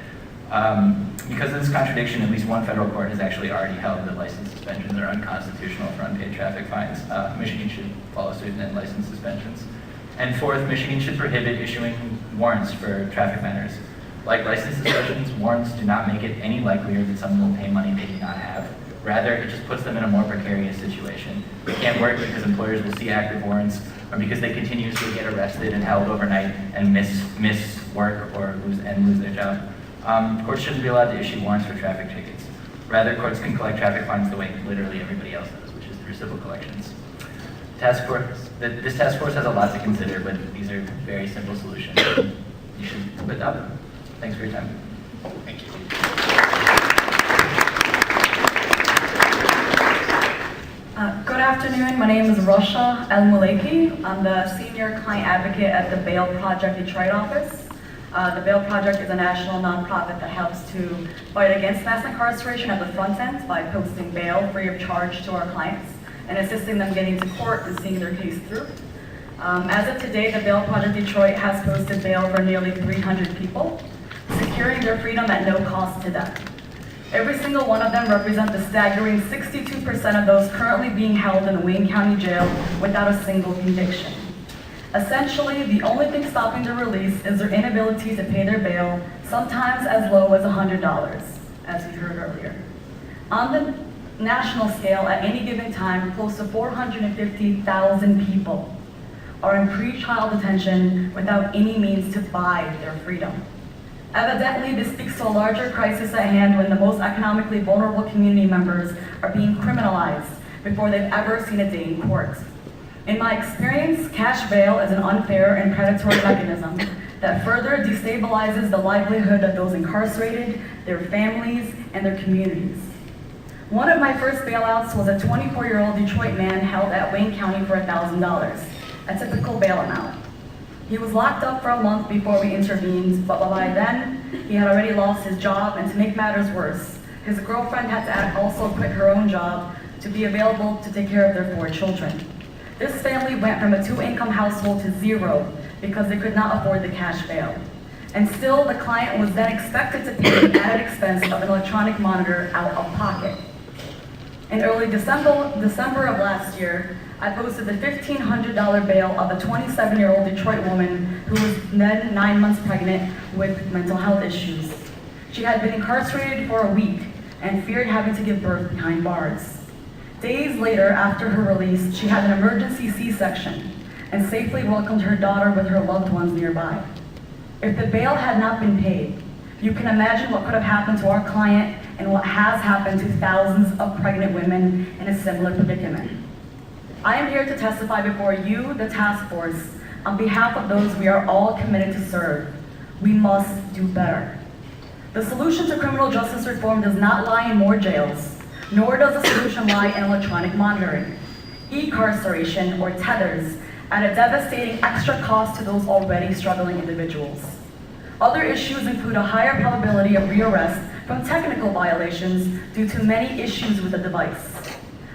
S10: Because of this contradiction, at least one federal court has actually already held that license suspensions are unconstitutional for unpaid traffic fines. Michigan should follow suit and end license suspensions. And fourth, Michigan should prohibit issuing warrants for traffic matters. Like license suspensions, warrants do not make it any likelier that someone will pay money they do not have. Rather, it just puts them in a more precarious situation. It can't work because employers will see active warrants, or because they continuously get arrested and held overnight and miss work or lose their job. Courts shouldn't be allowed to issue warrants for traffic tickets. Rather, courts can collect traffic fines the way literally everybody else does, which is through civil collections. This task force has a lot to consider, but these are very simple solutions. You should adopt them. Thanks for your time.
S11: Thank you.
S12: Good afternoon. My name is Rasha El-Muleki. I'm the Senior Client Advocate at the Bail Project Detroit office. The Bail Project is a national nonprofit that helps to fight against mass incarceration at the front end by posting bail free of charge to our clients and assisting them getting to court and seeing their case through. As of today, the Bail Project Detroit has posted bail for nearly 300 people, securing their freedom at no cost to them. Every single one of them represents a staggering 62% of those currently being held in Wayne County Jail without a single conviction. Essentially, the only thing stopping their release is their inability to pay their bail, sometimes as low as $100, as we heard earlier. On the national scale, at any given time, close to 450,000 people are in pretrial detention without any means to buy their freedom. Evidently, this speaks to a larger crisis at hand when the most economically vulnerable community members are being criminalized before they've ever seen a day in court. In my experience, cash bail is an unfair and predatory mechanism that further destabilizes the livelihood of those incarcerated, their families, and their communities. One of my first bailouts was a 24-year-old Detroit man held at Wayne County for $1,000, a typical bail amount. He was locked up for a month before we intervened, but by then, he had already lost his job, and to make matters worse, his girlfriend had to also quit her own job to be available to take care of their 4 children. This family went from a 2-income household to 0 because they could not afford the cash bail. And still, the client was then expected to pay the added expense of an electronic monitor out of pocket. In early December of last year, I posted the $1,500 bail of a 27-year-old Detroit woman who was then 9 months pregnant with mental health issues. She had been incarcerated for a week and feared having to give birth behind bars. Days later, after her release, she had an emergency C-section and safely welcomed her daughter with her loved ones nearby. If the bail had not been paid, you can imagine what could have happened to our client and what has happened to thousands of pregnant women in a similar predicament. I am here to testify before you, the task force, on behalf of those we are all committed to serve. We must do better. The solution to criminal justice reform does not lie in more jails, nor does the solution lie in electronic monitoring. E-carceration, or tethers, at a devastating extra cost to those already struggling individuals. Other issues include a higher probability of rearrest from technical violations due to many issues with the device.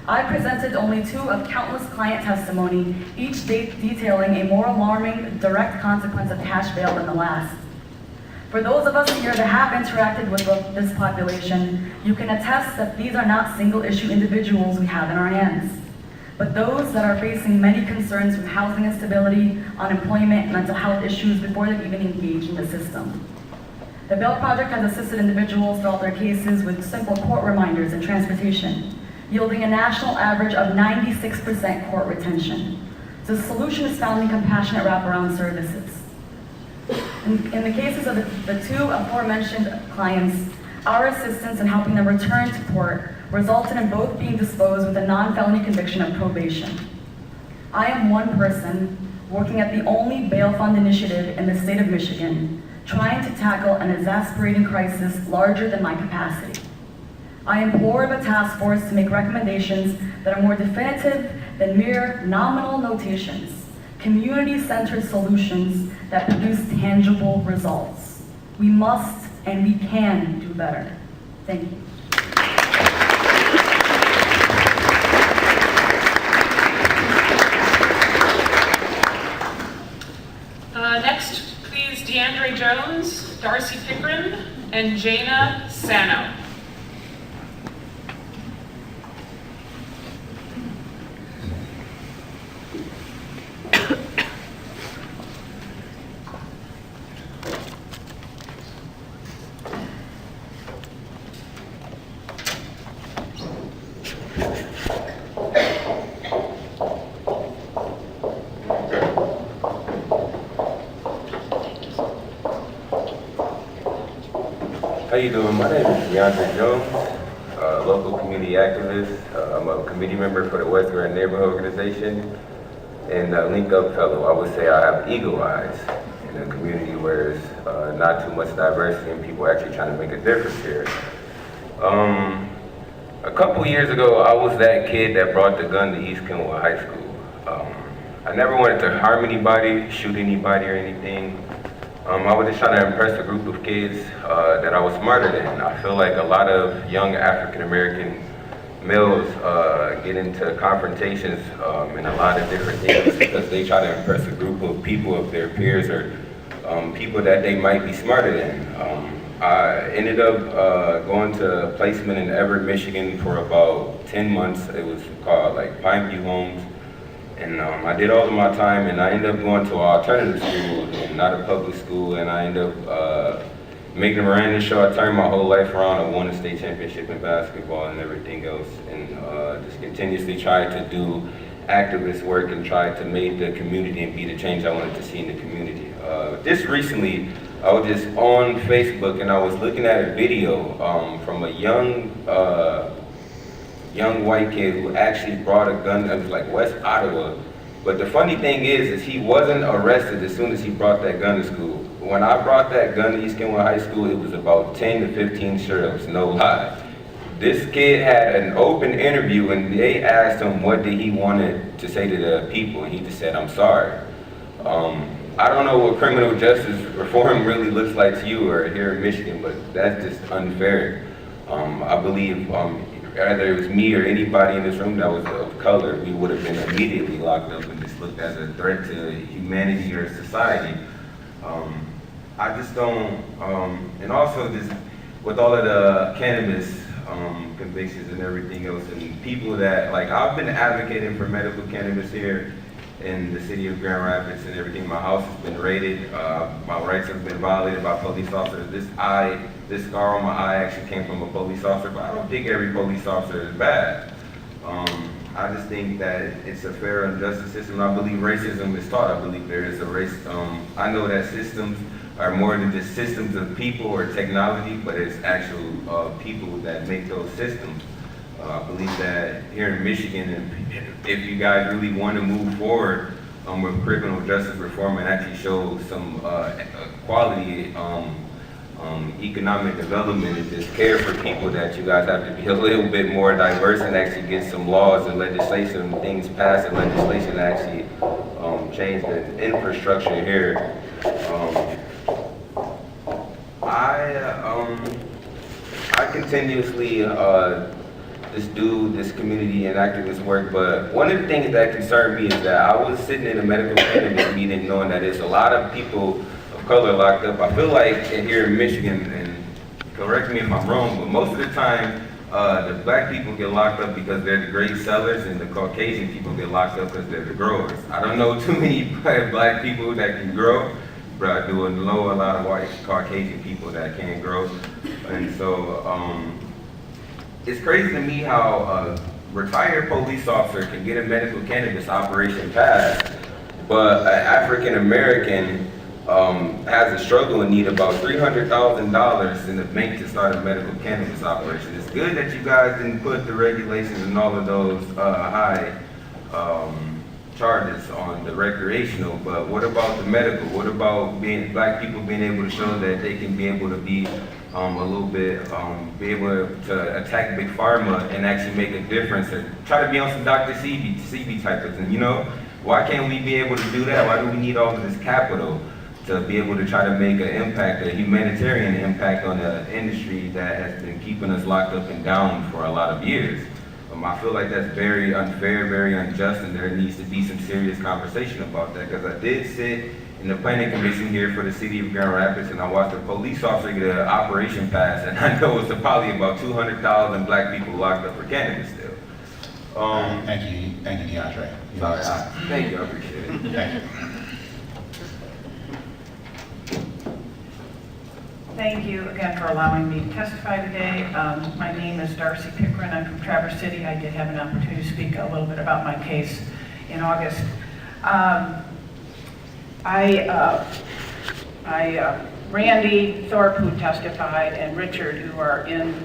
S12: I presented only 2 of countless client testimony, each detailing a more alarming direct consequence of cash bail than the last. For those of us here that have interacted with this population, you can attest that these are not single-issue individuals we have in our hands, but those that are facing many concerns with housing instability, unemployment, mental health issues before they even engage in the system. The Bail Project has assisted individuals throughout their cases with simple court reminders and transportation, yielding a national average of 96% court retention. The solution is found in compassionate wraparound services. In the cases of the 2 aforementioned clients, our assistance in helping them return to court resulted in both being disposed with a non-felony conviction of probation. I am one person working at the only bail fund initiative in the state of Michigan, trying to tackle an exasperating crisis larger than my capacity. I implore the task force to make recommendations that are more definitive than mere nominal notations, community-centered solutions that produce tangible results. We must and we can do better. Thank you.
S1: Next, please, DeAndre Jones, Darcy Pickren, and Jana Sano.
S13: How you doing? My name is DeAndre Jones, local community activist. I'm a committee member for the West Grand Neighborhood Organization and a Link Up Fellow. I would say I have eagle eyes in a community where there's not too much diversity and people actually trying to make a difference here. A couple years ago, I was that kid that brought the gun to East Kenwood High School. I never wanted to harm anybody, shoot anybody or anything. I was just trying to impress a group of kids that I was smarter than. I feel like a lot of young African-American males get into confrontations in a lot of different things because they try to impress a group of people of their peers or people that they might be smarter than. I ended up going to placement in Everett, Michigan for about 10 months. It was called like Pineview Homes. And I did all of my time, and I ended up going to an alternative school, and not a public school, and I ended up making a Miranda show. I turned my whole life around. I won a state championship in basketball and everything else, and just continuously tried to do activist work and tried to make the community and be the change I wanted to see in the community. Just recently, I was just on Facebook, and I was looking at a video from a young white kid who actually brought a gun. It was like West Ottawa. But the funny thing is he wasn't arrested as soon as he brought that gun to school. When I brought that gun to East Kenwood High School, it was about 10 to 15 sheriffs, no lie. This kid had an open interview and they asked him what did he wanted to say to the people, and he just said, "I'm sorry." I don't know what criminal justice reform really looks like to you or here in Michigan, but that's just unfair. I believe either it was me or anybody in this room that was of color, we would have been immediately locked up and just looked as a threat to humanity or society. I just don't, and also just with all of the cannabis convictions and everything else, and people that, like, I've been advocating for medical cannabis here in the city of Grand Rapids and everything. My house has been raided, my rights have been violated by police officers. This scar on my eye actually came from a police officer, but I don't think every police officer is bad. I just think that it's a fair and justice system. I believe racism is taught. I believe there is a race. I know that systems are more than just systems of people or technology, but it's actual people that make those systems. I believe that here in Michigan, if you guys really want to move forward with criminal justice reform and actually show some quality economic development and just care for people, that you guys have to be a little bit more diverse and actually get some laws and legislation, things passed and legislation that actually change the infrastructure here. I continuously just do this community and activist work, but one of the things that concerned me is that I was sitting in a medical cannabis meeting knowing that there's a lot of people of color locked up. I feel like here in Michigan, and correct me if I'm wrong, but most of the time the black people get locked up because they're the great sellers and the Caucasian people get locked up because they're the growers. I don't know too many black people that can grow, but I do know a lot of white Caucasian people that can't grow. And so it's crazy to me how a retired police officer can get a medical cannabis operation passed, but an African American has a struggle and need about $300,000 in the bank to start a medical cannabis operation. It's good that you guys didn't put the regulations and all of those high charges on the recreational, but what about the medical? What about black people being able to show that they can be able to be a little bit, be able to attack big pharma and actually make a difference and try to be on some Dr. CB type of thing, you know? Why can't we be able to do that? Why do we need all of this capital to be able to try to make an impact, a humanitarian impact on the industry that has been keeping us locked up and down for a lot of years? I feel like that's very unfair, very unjust, and there needs to be some serious conversation about that, because I did sit in the planning commission here for the city of Grand Rapids, and I watched a police officer get an operation pass, and I know it's probably about 200,000 black people locked up for cannabis still.
S11: Thank you, DeAndre.
S13: Sorry, thank you, I appreciate it.
S11: Thank you.
S14: Thank you again for allowing me to testify today. My name is Darcy Pickren. I'm from Traverse City. I did have an opportunity to speak a little bit about my case in August. Randy Thorpe, who testified, and Richard, who are in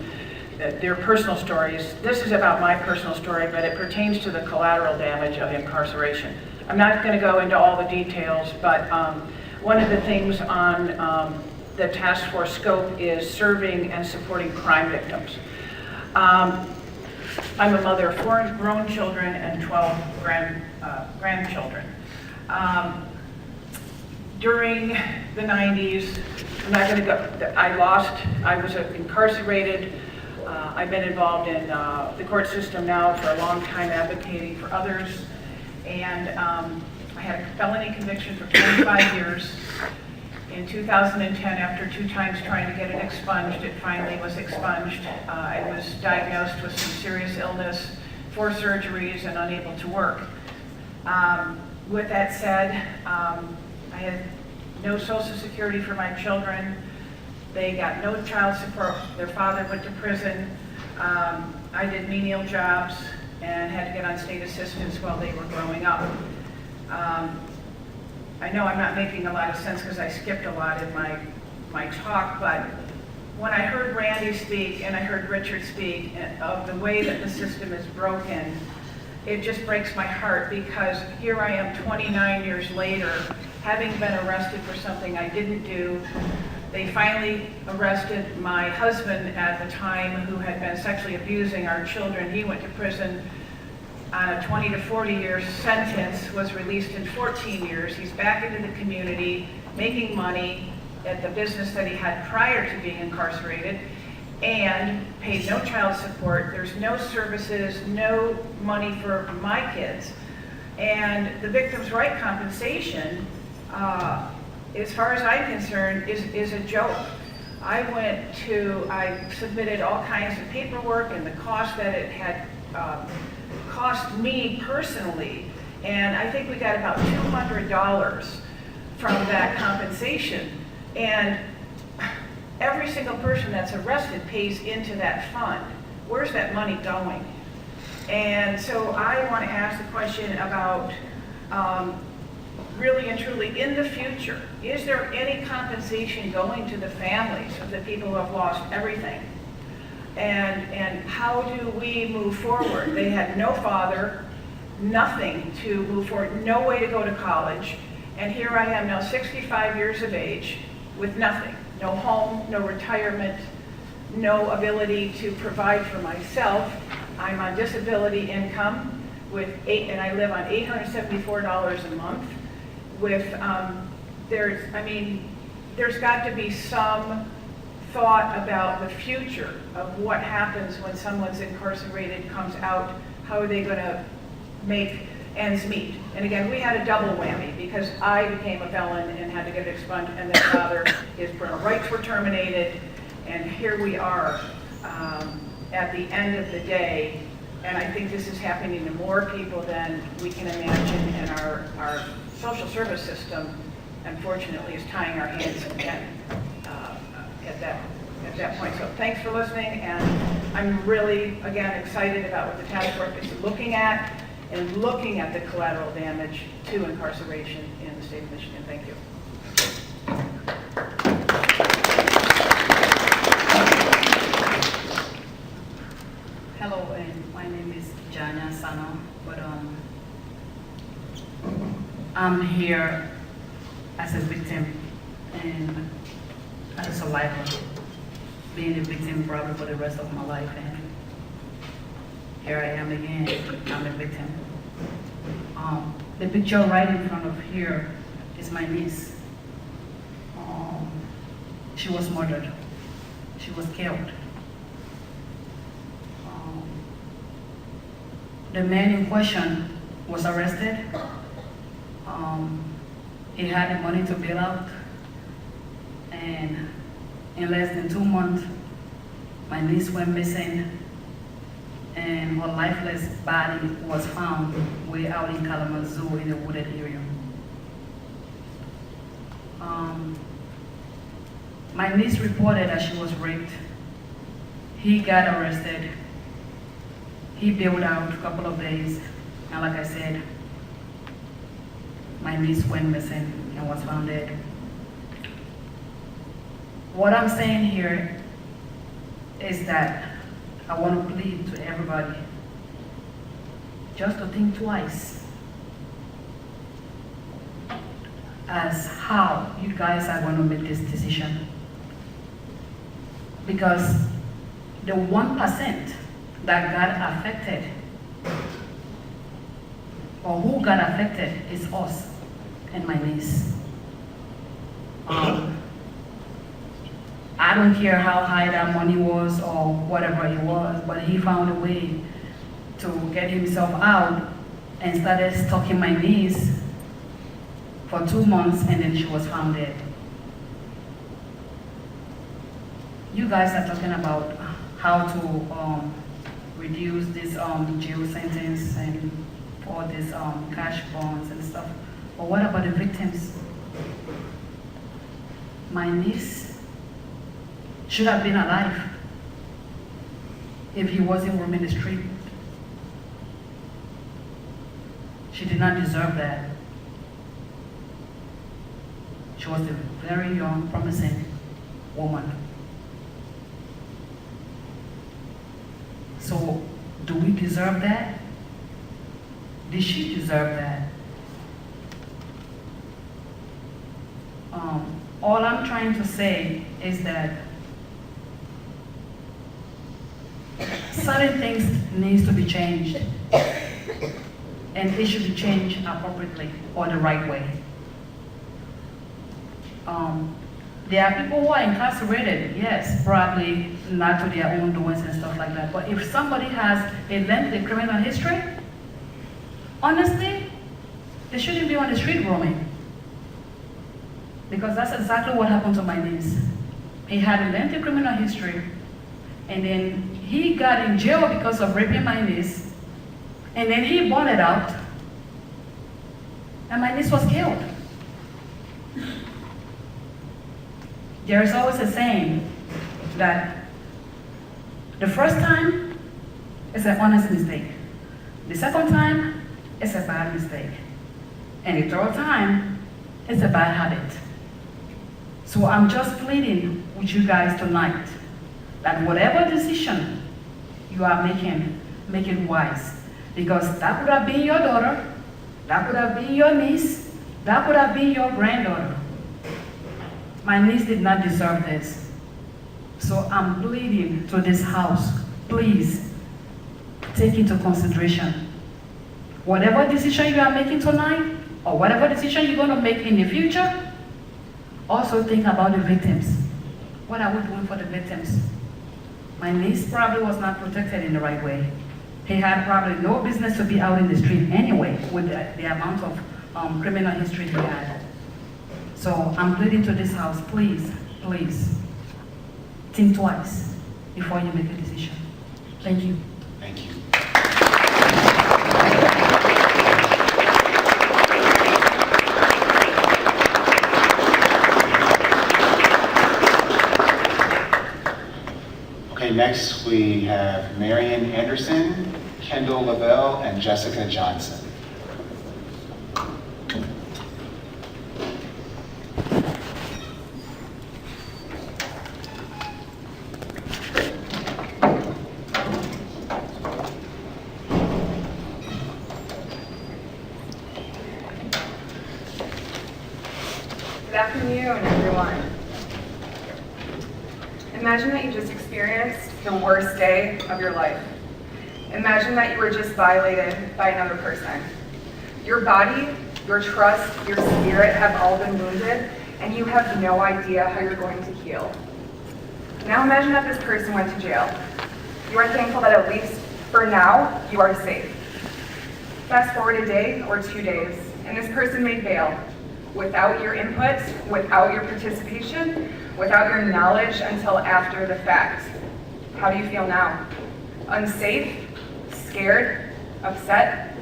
S14: their personal stories. This is about my personal story, but it pertains to the collateral damage of incarceration. I'm not going to go into all the details, but one of the things on the task force scope is serving and supporting crime victims. I'm a mother of 4 grown children and 12 grandchildren. During the 90s, I'm not going to go, I was incarcerated. I've been involved in the court system now for a long time, advocating for others. And I had a felony conviction for 25 years. In 2010, after 2 times trying to get it expunged, it finally was expunged. I was diagnosed with some serious illness, 4 surgeries, and unable to work. With that said, I had no Social Security for my children. They got no child support. Their father went to prison. I did menial jobs and had to get on state assistance while they were growing up. I know I'm not making a lot of sense because I skipped a lot in my talk, but when I heard Randy speak and I heard Richard speak of the way that the system is broken, it just breaks my heart, because here I am 29 years later, having been arrested for something I didn't do. They finally arrested my husband at the time, who had been sexually abusing our children. He went to prison on a 20 to 40 year sentence, was released in 14 years. He's back into the community, making money at the business that he had prior to being incarcerated, and paid no child support. There's no services, no money for my kids. And the victim's right compensation, as far as I'm concerned, is a joke. I submitted all kinds of paperwork and the cost that it had cost me personally, and I think we got about $200 from that compensation. And every single person that's arrested pays into that fund. Where's that money going? And so I want to ask the question about really and truly, in the future, is there any compensation going to the families of the people who have lost everything? And how do we move forward? They had no father, nothing to move forward, no way to go to college. And here I am now, 65 years of age, with nothing. No home, no retirement, no ability to provide for myself. I'm on disability income and I live on $874 a month. There's got to be some thought about the future of what happens when someone's incarcerated, comes out. How are they going to make ends meet? And again, we had a double whammy, because I became a felon and had to get it expunged, and then father, his parental rights were terminated, and here we are at the end of the day. And I think this is happening to more people than we can imagine, and our social service system, unfortunately, is tying our hands again at that point. So thanks for listening, and I'm really, again, excited about what the task force is looking at, and looking at the collateral damage to incarceration in the state of Michigan. Thank you.
S8: Janya Sano, but I'm here as a victim and as a survivor, being a victim probably for the rest of my life, and here I am again, I'm a victim. The picture right in front of here is my niece. She was murdered. She was killed. The man in question was arrested. He had the money to bail out, and in less than 2 months, my niece went missing, and her lifeless body was found way out in Kalamazoo in a wooded area. My niece reported that she was raped. He got arrested. He bailed out a couple of days, and like I said, my niece went missing and was found dead. What I'm saying here is that I want to plead to everybody just to think twice as how you guys are going to make this decision. Because the 1% that got affected, or who got affected, is us and my niece. I don't care how high that money was or whatever it was, but he found a way to get himself out and started stalking my niece for 2 months, and then she was found dead. You guys are talking about how to reduce this jail sentence and all these cash bonds and stuff. But what about the victims? My niece should have been alive if he wasn't roaming the street. She did not deserve that. She was a very young, promising woman. So, do we deserve that? Did she deserve that? All I'm trying to say is that certain things needs to be changed, and it should be changed appropriately or the right way. There are people who are incarcerated, yes, probably not to their own doings and stuff like that. But if somebody has a lengthy criminal history, honestly, they shouldn't be on the street roaming. Because that's exactly what happened to my niece. He had a lengthy criminal history, and then he got in jail because of raping my niece, and then he bonded out, and my niece was killed. There is always a saying that the first time is an honest mistake. The second time is a bad mistake. And the third time is a bad habit. So I'm just pleading with you guys tonight that whatever decision you are making, make it wise. Because that could have been your daughter, that could have been your niece, that could have been your granddaughter. My niece did not deserve this. So I'm pleading to this house, please take into consideration whatever decision you are making tonight, or whatever decision you're going to make in the future. Also think about the victims. What are we doing for the victims? My niece probably was not protected in the right way. He had probably no business to be out in the street anyway with the amount of criminal history he had. So I'm pleading to this house, please, please, think twice before you make a decision. Thank you.
S11: Thank you. Okay, next we have Marian Anderson, Kendall Lavelle, and Jessica Johnson.
S15: afternoon, everyone. Imagine that you just experienced the worst day of your life. Imagine that you were just violated by another person. Your body, your trust, your spirit have all been wounded, and you have no idea how you're going to heal. Now imagine that this person went to jail. You are thankful that at least for now, you are safe. Fast forward a day or 2 days, and this person made bail without your input, without your participation, without your knowledge until after the fact. How do you feel now? Unsafe? Scared? Upset?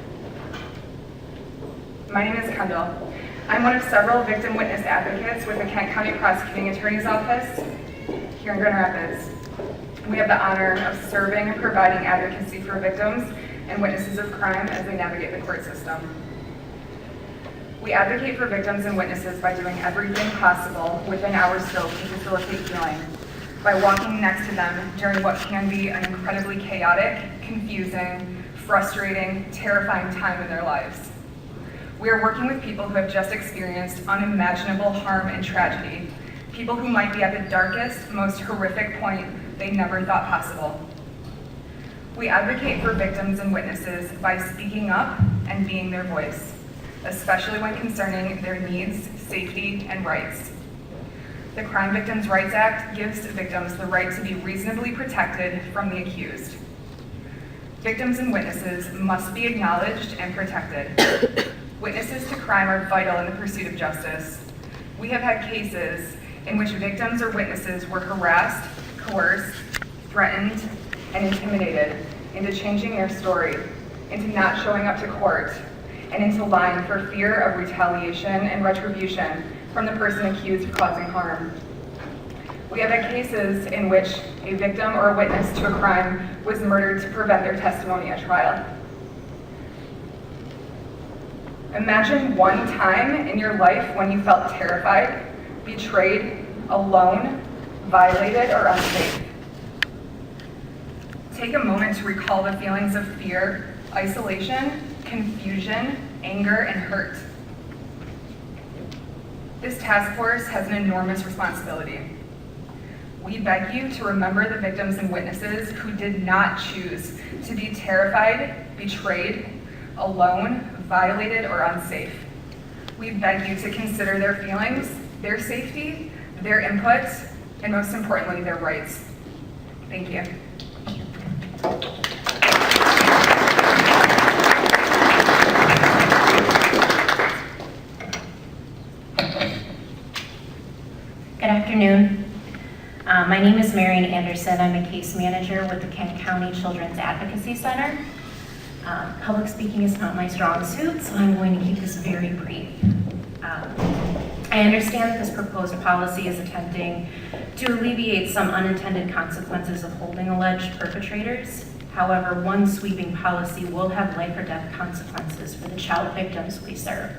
S15: My name is Kendall. I'm one of several victim witness advocates with the Kent County Prosecuting Attorney's Office here in Grand Rapids. We have the honor of serving and providing advocacy for victims and witnesses of crime as they navigate the court system. We advocate for victims and witnesses by doing everything possible within our scope to facilitate healing, by walking next to them during what can be an incredibly chaotic, confusing, frustrating, terrifying time in their lives. We are working with people who have just experienced unimaginable harm and tragedy, people who might be at the darkest, most horrific point they never thought possible. We advocate for victims and witnesses by speaking up and being their voice, especially when concerning their needs, safety, and rights. The Crime Victims' Rights Act gives victims the right to be reasonably protected from the accused. Victims and witnesses must be acknowledged and protected. Witnesses to crime are vital in the pursuit of justice. We have had cases in which victims or witnesses were harassed, coerced, threatened, and intimidated into changing their story, into not showing up to court, and into lying for fear of retaliation and retribution from the person accused of causing harm. We have had cases in which a victim or a witness to a crime was murdered to prevent their testimony at trial. Imagine one time in your life when you felt terrified, betrayed, alone, violated, or unsafe. Take a moment to recall the feelings of fear, isolation, confusion, anger, and hurt. This task force has an enormous responsibility. We beg you to remember the victims and witnesses who did not choose to be terrified, betrayed, alone, violated, or unsafe. We beg you to consider their feelings, their safety, their input, and most importantly, their rights. Thank you.
S19: Good afternoon. My name is Marian Anderson. I'm a case manager with the Kent County Children's Advocacy Center. Public speaking is not my strong suit, so I'm going to keep this very brief. I understand that this proposed policy is attempting to alleviate some unintended consequences of holding alleged perpetrators. However, one sweeping policy will have life or death consequences for the child victims we serve.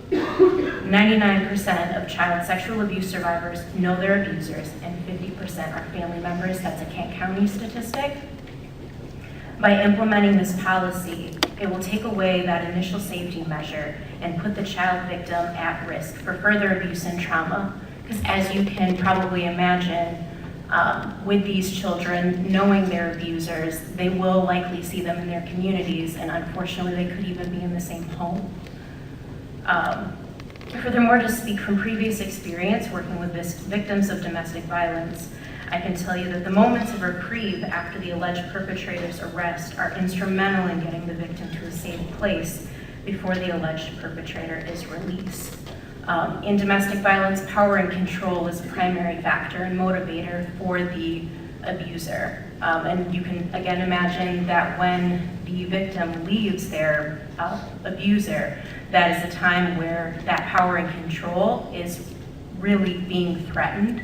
S19: 99% of child sexual abuse survivors know their abusers, and 50% are family members. That's a Kent County statistic. By implementing this policy, it will take away that initial safety measure and put the child victim at risk for further abuse and trauma. Because as you can probably imagine, with these children, knowing their abusers, they will likely see them in their communities, and unfortunately, they could even be in the same home. Furthermore, to speak from previous experience working with victims of domestic violence, I can tell you that the moments of reprieve after the alleged perpetrator's arrest are instrumental in getting the victim to a safe place before the alleged perpetrator is released. In domestic violence, power and control is a primary factor and motivator for the abuser. And you can again imagine that when the victim leaves their abuser, that is a time where that power and control is really being threatened.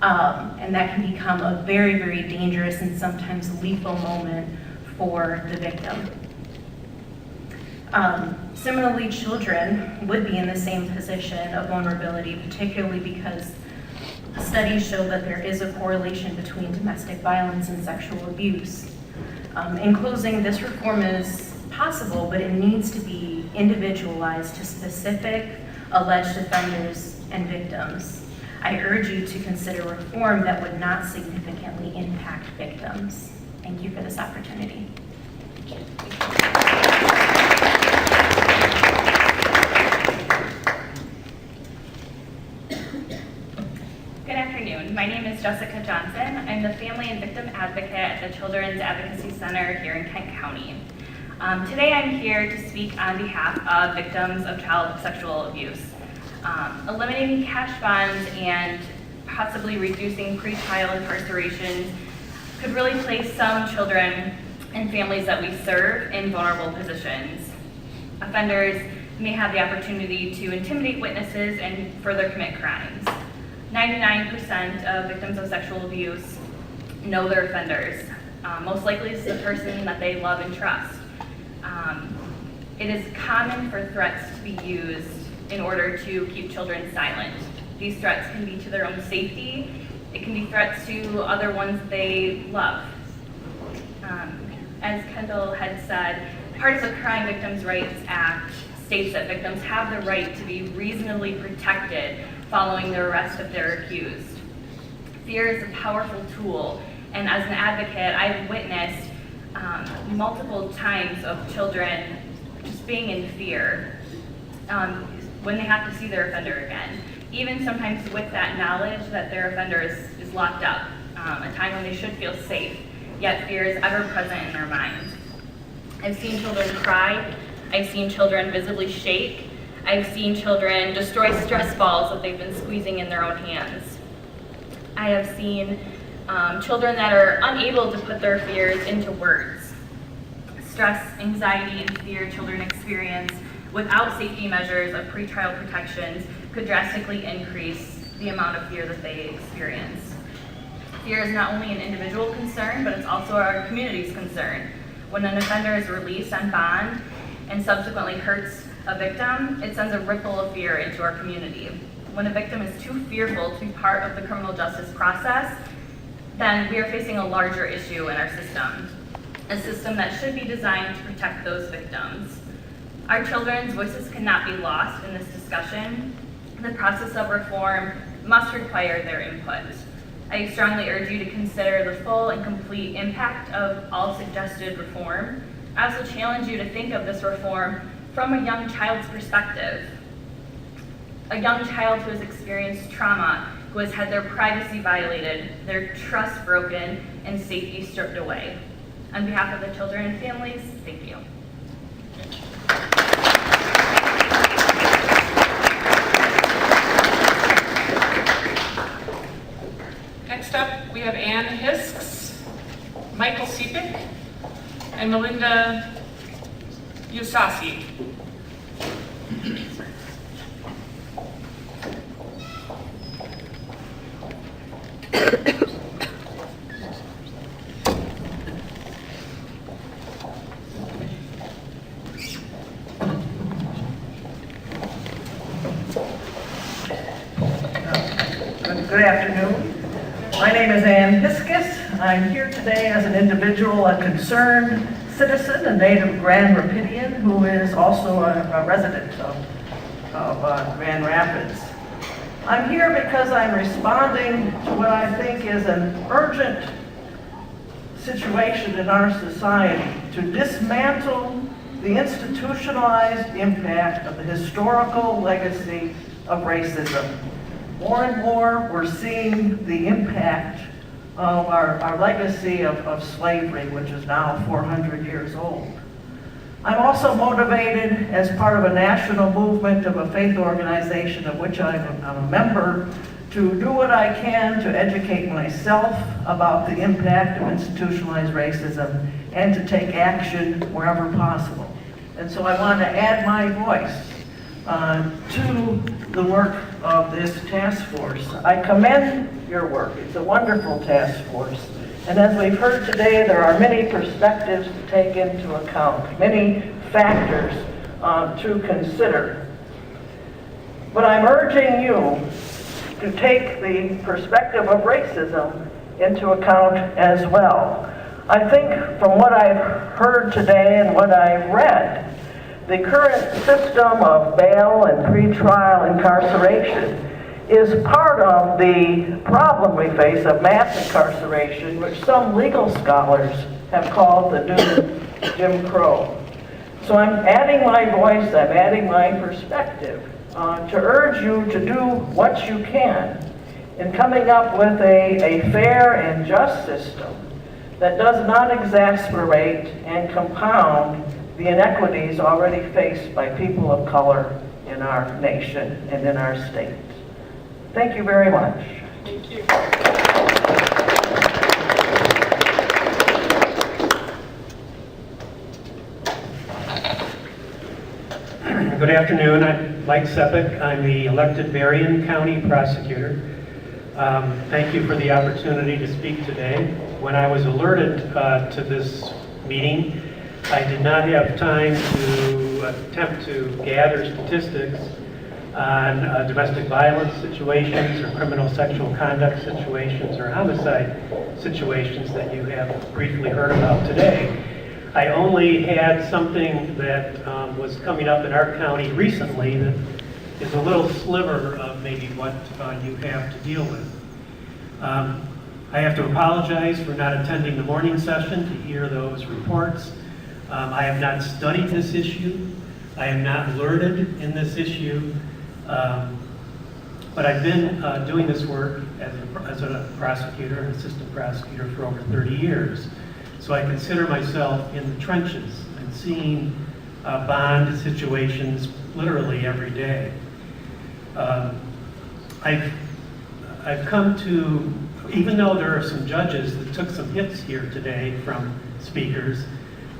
S19: And that can become a very, very dangerous and sometimes lethal moment for the victim. Similarly, children would be in the same position of vulnerability, particularly because studies show that there is a correlation between domestic violence and sexual abuse. In closing, this reform is possible, but it needs to be individualized to specific alleged offenders and victims. I urge you to consider reform that would not significantly impact victims. Thank you for this opportunity. Good afternoon. My name is Jessica Johnson. I'm the Family and Victim Advocate at the Children's Advocacy Center here in Kent County. Today I'm here to speak on behalf of victims of child sexual abuse. Eliminating cash bonds and possibly reducing pretrial incarceration could really place some children and families that we serve in vulnerable positions. Offenders may have the opportunity to intimidate witnesses and further commit crimes. 99% of victims of sexual abuse know their offenders. Most likely it's the person that they love and trust. It is common for threats to be used in order to keep children silent. These threats can be to their own safety. It can be threats to other ones they love. As Kendall had said, part of the Crime Victims' Rights Act states that victims have the right to be reasonably protected following the arrest of their accused. Fear is a powerful tool, and as an advocate, I've witnessed multiple times of children just being in fear when they have to see their offender again. Even sometimes with that knowledge that their offender is locked up, a time when they should feel safe, yet fear is ever present in their mind. I've seen children cry. I've seen children visibly shake. I've seen children destroy stress balls that they've been squeezing in their own hands. I have seen children that are unable to put their fears into words. Stress, anxiety, and fear children experience without safety measures of pretrial protections could drastically increase the amount of fear that they experience. Fear is not only an individual concern, but it's also our community's concern. When an offender is released on bond and subsequently hurts a victim, it sends a ripple of fear into our community. When a victim is too fearful to be part of the criminal justice process, then we are facing a larger issue in our system, a system that should be designed to protect those victims. Our children's voices cannot be lost in this discussion. The process of reform must require their input. I strongly urge you to consider the full and complete impact of all suggested reform. I also challenge you to think of this reform from a young child's perspective. A young child who has experienced trauma, who has had their privacy violated, their trust broken, and safety stripped away. On behalf of the children and families, thank you.
S1: Next up, we have Ann Hisks, Michael Sepik, and Melinda Yusasi.
S16: Good afternoon. My name is Ann Hiskus. I'm here today as an individual, a concerned citizen, a native Grand Rapidian, who is also a resident of Grand Rapids. I'm here because I'm responding to what I think is an urgent situation in our society to dismantle the institutionalized impact of the historical legacy of racism. More and more, we're seeing the impact of our legacy of slavery, which is now 400 years old. I'm also motivated as part of a national movement of a faith organization of which I'm a member to do what I can to educate myself about the impact of institutionalized racism and to take action wherever possible. And so I want to add my voice to the work of this task force. I commend your work. It's a wonderful task force. And as we've heard today, there are many perspectives to take into account, many factors to consider. But I'm urging you to take the perspective of racism into account as well. I think from what I've heard today and what I've read, the current system of bail and pretrial incarceration is part of the problem we face of mass incarceration, which some legal scholars have called the new Jim Crow. So I'm adding my voice, I'm adding my perspective to urge you to do what you can in coming up with a fair and just system that does not exasperate and compound the inequities already faced by people of color in our nation and in our state. Thank you very much.
S1: Thank you.
S17: Good afternoon. I'm Mike Sepik. I'm the elected Berrien County prosecutor. Thank you for the opportunity to speak today. When I was alerted to this meeting, I did not have time to attempt to gather statistics on domestic violence situations or criminal sexual conduct situations or homicide situations that you have briefly heard about today. I only had something that was coming up in our county recently that is a little sliver of maybe what you have to deal with. I have to apologize for not attending the morning session to hear those reports. I have not studied this issue. I am not learned in this issue. But I've been doing this work as a prosecutor, an assistant prosecutor for over 30 years. So I consider myself in the trenches and seeing bond situations literally every day. I've come to, even though there are some judges that took some hits here today from speakers,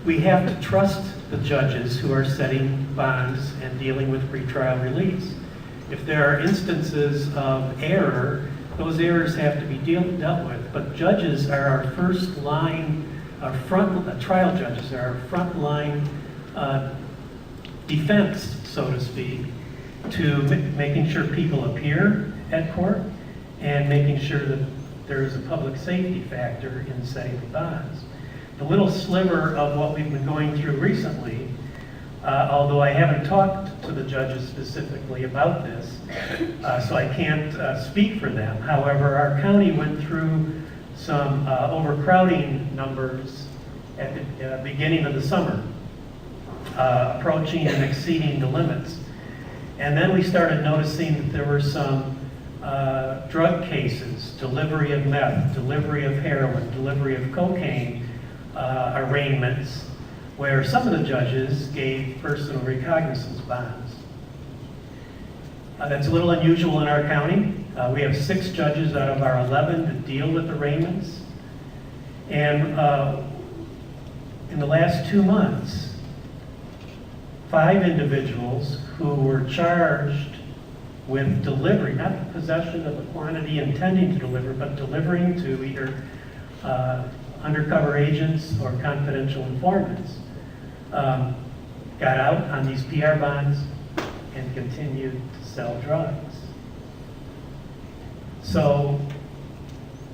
S17: we have to trust the judges who are setting bonds and dealing with pretrial release. If there are instances of error, those errors have to be dealt with. But judges are our first line, trial judges are our front line defense, so to speak, to making sure people appear at court and making sure that there is a public safety factor in setting the bonds. The little sliver of what we've been going through recently, although I haven't talked to the judges specifically about this, so I can't speak for them. However, our county went through some overcrowding numbers at the beginning of the summer, approaching and exceeding the limits. And then we started noticing that there were some drug cases, delivery of meth, delivery of heroin, delivery of cocaine arraignments, where some of the judges gave personal recognizance bonds. That's a little unusual in our county. We have 6 judges out of our 11 that deal with arraignments. And in the last 2 months, 5 individuals who were charged with delivery, not possession of a quantity intending to deliver, but delivering to either undercover agents or confidential informants, got out on these PR bonds and continued to sell drugs. So,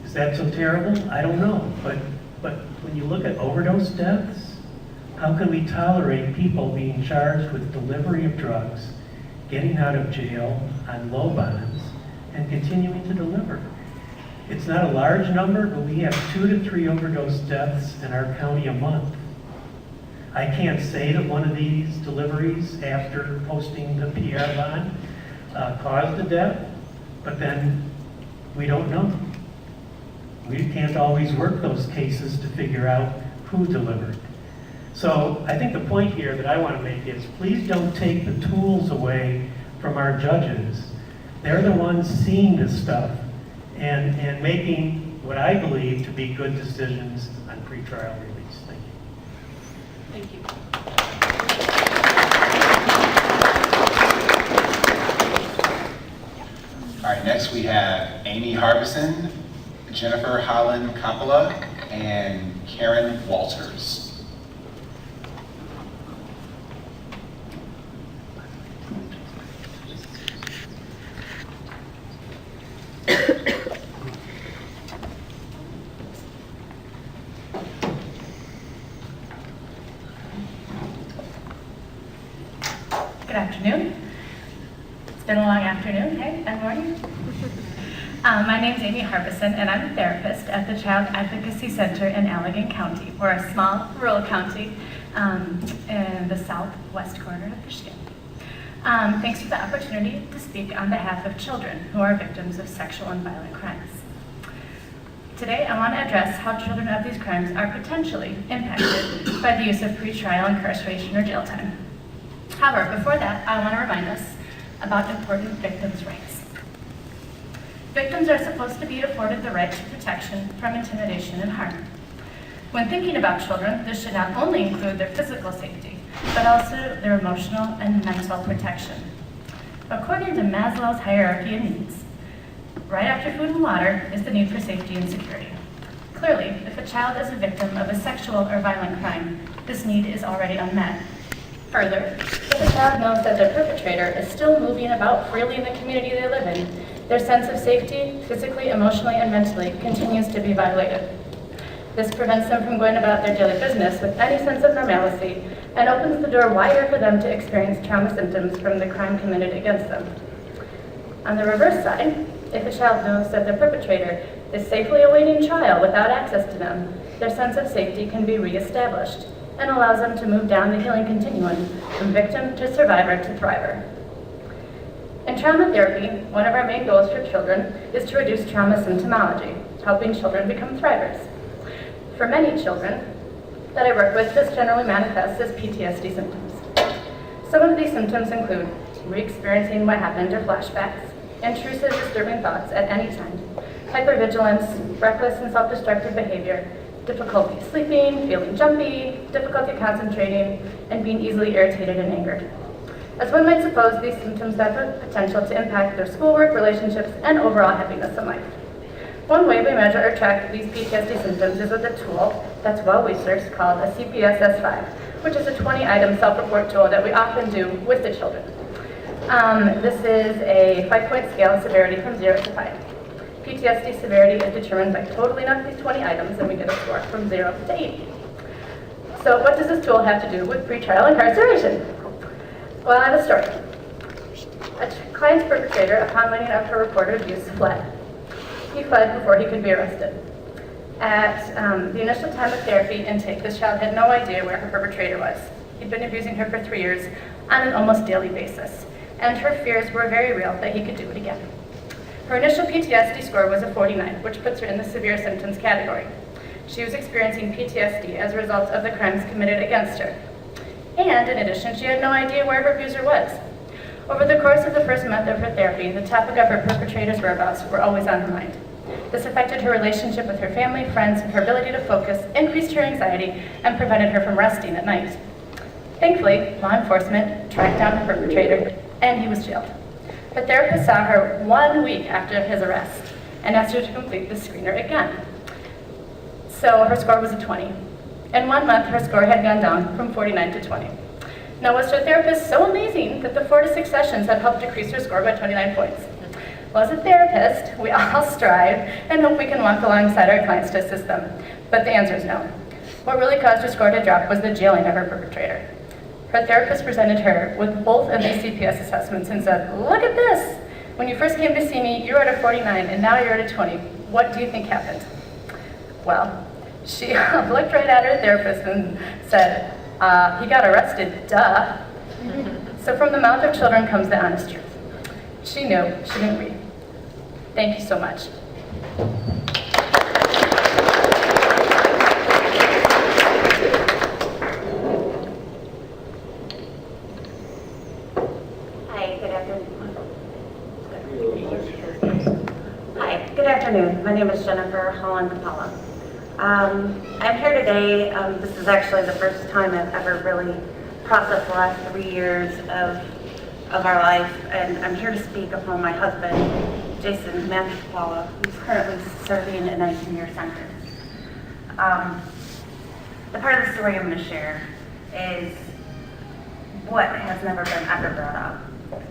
S17: is that so terrible? I don't know, but when you look at overdose deaths, how can we tolerate people being charged with delivery of drugs, getting out of jail on low bonds, and continuing to deliver? It's not a large number, but we have 2 to 3 overdose deaths in our county a month. I can't say that one of these deliveries after posting the PR bond caused the death, but then we don't know. We can't always work those cases to figure out who delivered. So I think the point here that I want to make is please don't take the tools away from our judges. They're the ones seeing this stuff and making what I believe to be good decisions on pretrial release. Thank you.
S1: Thank you.
S11: All right, next we have Amy Harbison, Jennifer Holland Coppola, and Karen Walters.
S18: Good afternoon. It's been a long afternoon, hey, and morning. My name's Amy Harbison, and I'm a therapist at the Child Advocacy Center in Allegan County. We're a small rural county in the southwest corner of Michigan. Thanks for the opportunity to speak on behalf of children who are victims of sexual and violent crimes. Today, I want to address how children of these crimes are potentially impacted by the use of pretrial incarceration or jail time. However, before that, I want to remind us about important victims' rights. Victims are supposed to be afforded the right to protection from intimidation and harm. When thinking about children, this should not only include their physical safety, but also their emotional and mental protection. According to Maslow's hierarchy of needs, right after food and water is the need for safety and security. Clearly, if a child is a victim of a sexual or violent crime, this need is already unmet. Further, if a child knows that their perpetrator is still moving about freely in the community they live in, their sense of safety, physically, emotionally, and mentally, continues to be violated. This prevents them from going about their daily business with any sense of normalcy and opens the door wider for them to experience trauma symptoms from the crime committed against them. On the reverse side, if a child knows that their perpetrator is safely awaiting trial without access to them, their sense of safety can be reestablished and allows them to move down the healing continuum from victim to survivor to thriver. In trauma therapy, one of our main goals for children is to reduce trauma symptomology, helping children become thrivers. For many children that I work with, this generally manifests as PTSD symptoms. Some of these symptoms include re-experiencing what happened or flashbacks, intrusive, disturbing thoughts at any time, hypervigilance, reckless and self-destructive behavior, difficulty sleeping, feeling jumpy, difficulty concentrating, and being easily irritated and angered. As one might suppose, these symptoms have the potential to impact their schoolwork, relationships, and overall happiness in life. One way we measure or track these PTSD symptoms is with a tool that's well-researched called a CPSS-5, which is a 20-item self-report tool that we often do with the children. This is a 5-point scale of severity from 0 to 5. PTSD severity is determined by totaling up these 20 items, and we get a score from 0 to 8. So what does this tool have to do with pretrial incarceration? Well, I have a story. A client's perpetrator, upon learning of her reported abuse, fled. He fled before he could be arrested. At the initial time of therapy intake, this child had no idea where her perpetrator was. He'd been abusing her for 3 years on an almost daily basis, and her fears were very real that he could do it again. Her initial PTSD score was a 49, which puts her in the severe symptoms category. She was experiencing PTSD as a result of the crimes committed against her. And in addition, she had no idea where her abuser was. Over the course of the first month of her therapy, the topic of her perpetrator's whereabouts were always on her mind. This affected her relationship with her family, friends, her ability to focus, increased her anxiety, and prevented her from resting at night. Thankfully, law enforcement tracked down the perpetrator, and he was jailed. Her therapist saw her 1 week after his arrest and asked her to complete the screener again. So her score was a 20. In 1 month, her score had gone down from 49 to 20. Now, was her therapist so amazing that the 4 to 6 sessions had helped decrease her score by 29 points? Well, as a therapist, we all strive and hope we can walk alongside our clients to assist them. But the answer is no. What really caused her score to drop was the jailing of her perpetrator. Her therapist presented her with both of these CPS assessments and said, "Look at this. When you first came to see me, you were at a 49, and now you're at a 20. What do you think happened?" Well, she looked right at her therapist and said, "He got arrested, duh." So from the mouth of children comes the honest truth. She knew, she didn't read. Thank you so much.
S20: Good afternoon. My name is Jennifer Holland-Capella. I'm here today. This is actually the first time I've ever really processed the last 3 years of our life, and I'm here to speak upon my husband, Jason Capella, who's currently serving a 19-year sentence. The part of the story I'm going to share is what has never been ever brought up.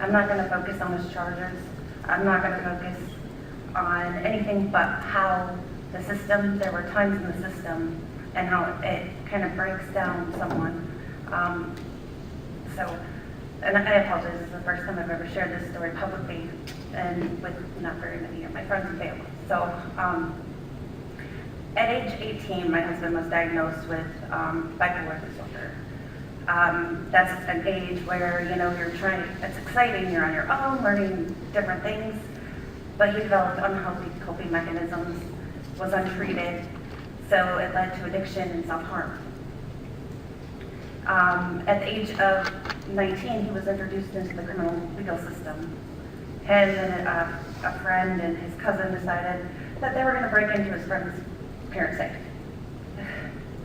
S20: I'm not going to focus on his charges. I'm not going to focus on anything but how the system, there were times in the system, and how it kind of breaks down someone. So and I apologize, this is the first time I've ever shared this story publicly and with not very many of my friends and family. So at age 18, my husband was diagnosed with bipolar disorder. That's an age where, you know, it's exciting, you're on your own, learning different things, but he developed unhealthy coping mechanisms, was untreated, so it led to addiction and self-harm. At the age of 19, he was introduced into the criminal legal system. And then a friend and his cousin decided that they were going to break into his friend's parents' safe.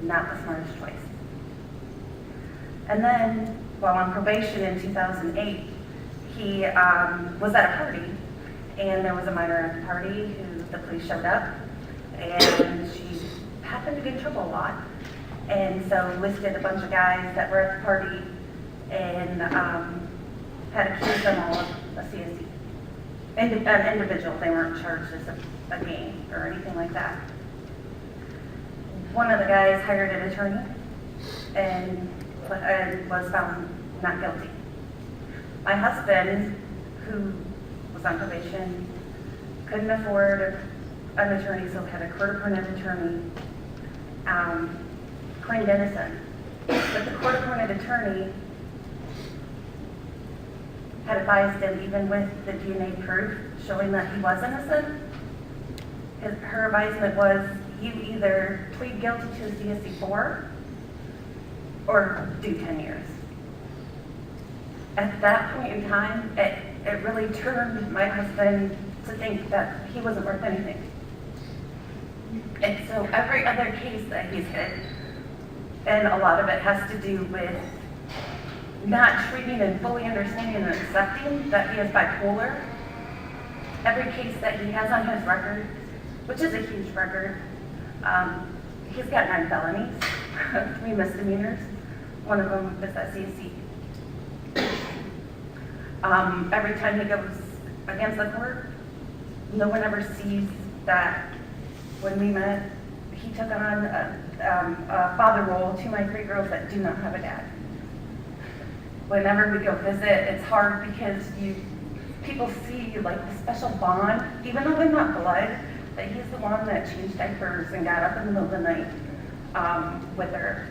S20: Not the smartest choice. And then, while on probation in 2008, he was at a party, and there was a minor at the party who the police showed up, and she happened to get in trouble a lot. And so listed a bunch of guys that were at the party and had accused them all of a CSD. An individual, they weren't charged as a gang or anything like that. One of the guys hired an attorney and was found not guilty. My husband, who was on probation, couldn't afford an attorney, so had a court-appointed attorney, claimed innocent. But the court-appointed attorney had advised him, even with the DNA proof showing that he was innocent, her advisement was, you either plead guilty to a CSD-4 or do 10 years. At that point in time, it really turned my husband to think that he wasn't worth anything. And so every other case that he's hit, and a lot of it has to do with not treating and fully understanding and accepting that he is bipolar. Every case that he has on his record, which is a huge record, he's got 9 felonies, 3 misdemeanors. One of them is that CSC. Every time he goes against the court, no one ever sees that when we met, he took on a father role to my 3 girls that do not have a dad. Whenever we go visit, it's hard because people see like the special bond, even though they're not blood, that he's the one that changed diapers and got up in the middle of the night with her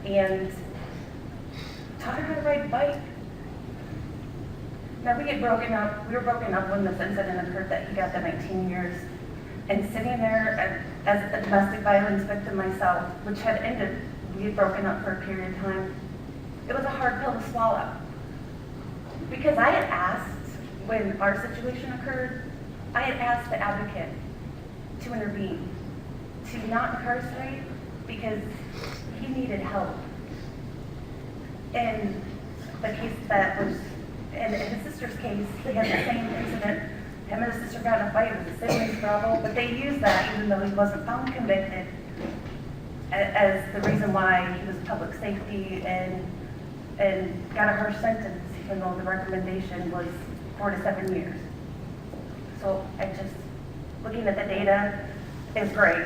S20: and taught her how to ride a bike. Now we were broken up when this incident occurred that he got the 19 years. And sitting there as a domestic violence victim myself, which had ended, we had broken up for a period of time, it was a hard pill to swallow. Because I had asked, when our situation occurred, I had asked the advocate to intervene, to not incarcerate, because he needed help. And the case that was, in his sister's case, they had the same incident. Him and his sister got in a fight, it was a siblings problem, but they used that, even though he wasn't found convicted, as the reason why he was public safety and got a harsh sentence, even though the recommendation was 4 to 7 years. So looking at the data is great,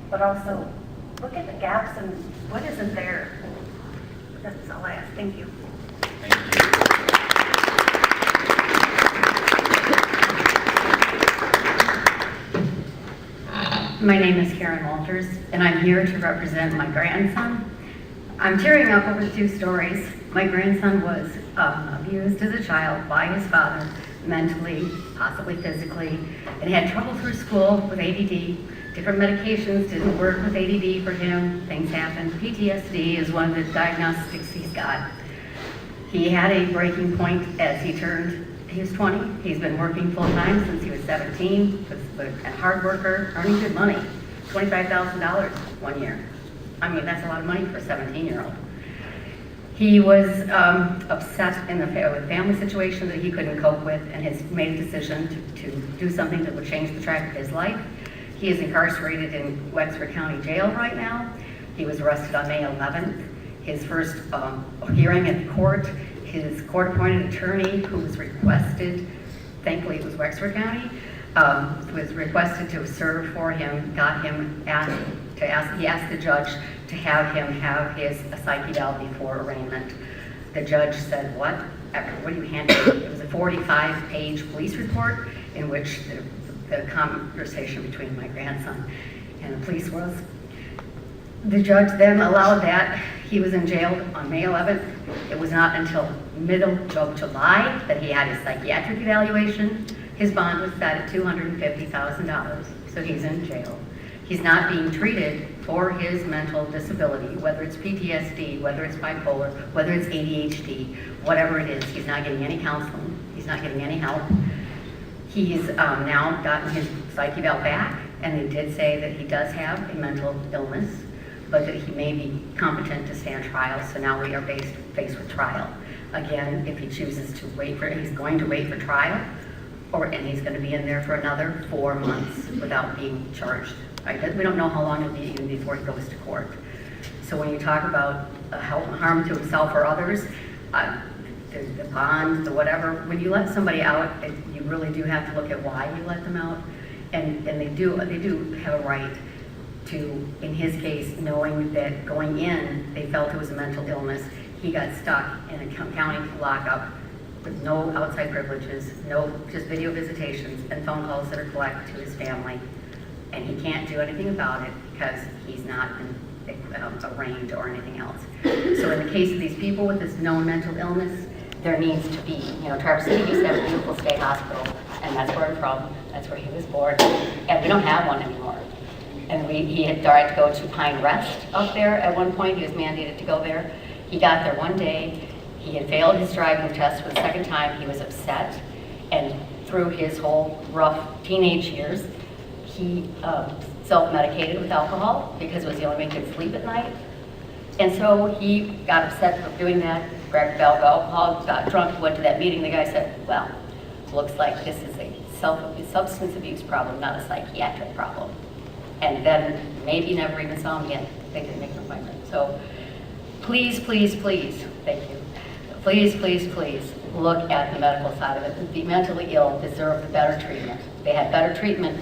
S20: but also look at the gaps and what isn't there. That's all I ask. Thank you.
S11: Thank you.
S5: My name is Karen Walters, and I'm here to represent my grandson. I'm tearing up over 2 stories. My grandson was abused as a child by his father, mentally, possibly physically, and had trouble through school with ADD. Different medications didn't work with ADD for him. Things happen. PTSD is one of the diagnostics he's got. He had a breaking point as he was 20. He's been working full-time since he was 17, was a hard worker, earning good money, $25,000 1 year. I mean, that's a lot of money for a 17-year-old. He was upset in the family situation that he couldn't cope with and has made a decision to do something that would change the track of his life. He is incarcerated in Wexford County Jail right now. He was arrested on May 11th. His first hearing at court, his court-appointed attorney, who was requested, thankfully it was Wexford County, was requested to serve for him, he asked the judge to have him have his psych eval before arraignment. The judge said, what? what do you hand it? It was a 45-page police report in which the conversation between my grandson and the police was. The judge then allowed that. He was in jail on May 11th. It was not until middle of July that he had his psychiatric evaluation. His bond was set at $250,000, so he's in jail. He's not being treated for his mental disability, whether it's PTSD, whether it's bipolar, whether it's ADHD, whatever it is. He's not getting any counseling. He's not getting any help. He's now gotten his psych eval back, and they did say that he does have a mental illness, but that he may be competent to stand trial, so now we are faced with trial. Again, if he chooses to wait for, he's going to wait for trial, and he's going to be in there for another 4 months without being charged. Right? We don't know how long it'll be even before he goes to court. So when you talk about harm to himself or others, the bond, the whatever, when you let somebody out, you really do have to look at why you let them out, and they do have a right to, in his case, knowing that going in, they felt it was a mental illness. He got stuck in a county lockup with no outside privileges, no just video visitations and phone calls that are collected to his family. And he can't do anything about it because he's not been arraigned or anything else. So in the case of these people with this known mental illness, there needs to be, Traverse City used to have a beautiful state hospital, and that's where I'm from, that's where he was born, and we don't have one anymore. And he had tried to go to Pine Rest up there at one point. He was mandated to go there. He got there one day. He had failed his driving test for the second time. He was upset, and through his whole rough teenage years, he self-medicated with alcohol because it was the only way he could sleep at night. And so he got upset with doing that, grabbed a bottle of alcohol, got drunk, went to that meeting. The guy said, well, looks like this is a substance abuse problem, not a psychiatric problem. And then maybe never even saw him again. They didn't make an appointment. So please, please, please, thank you. Please, please, please look at the medical side of it. The mentally ill deserve better treatment. They had better treatment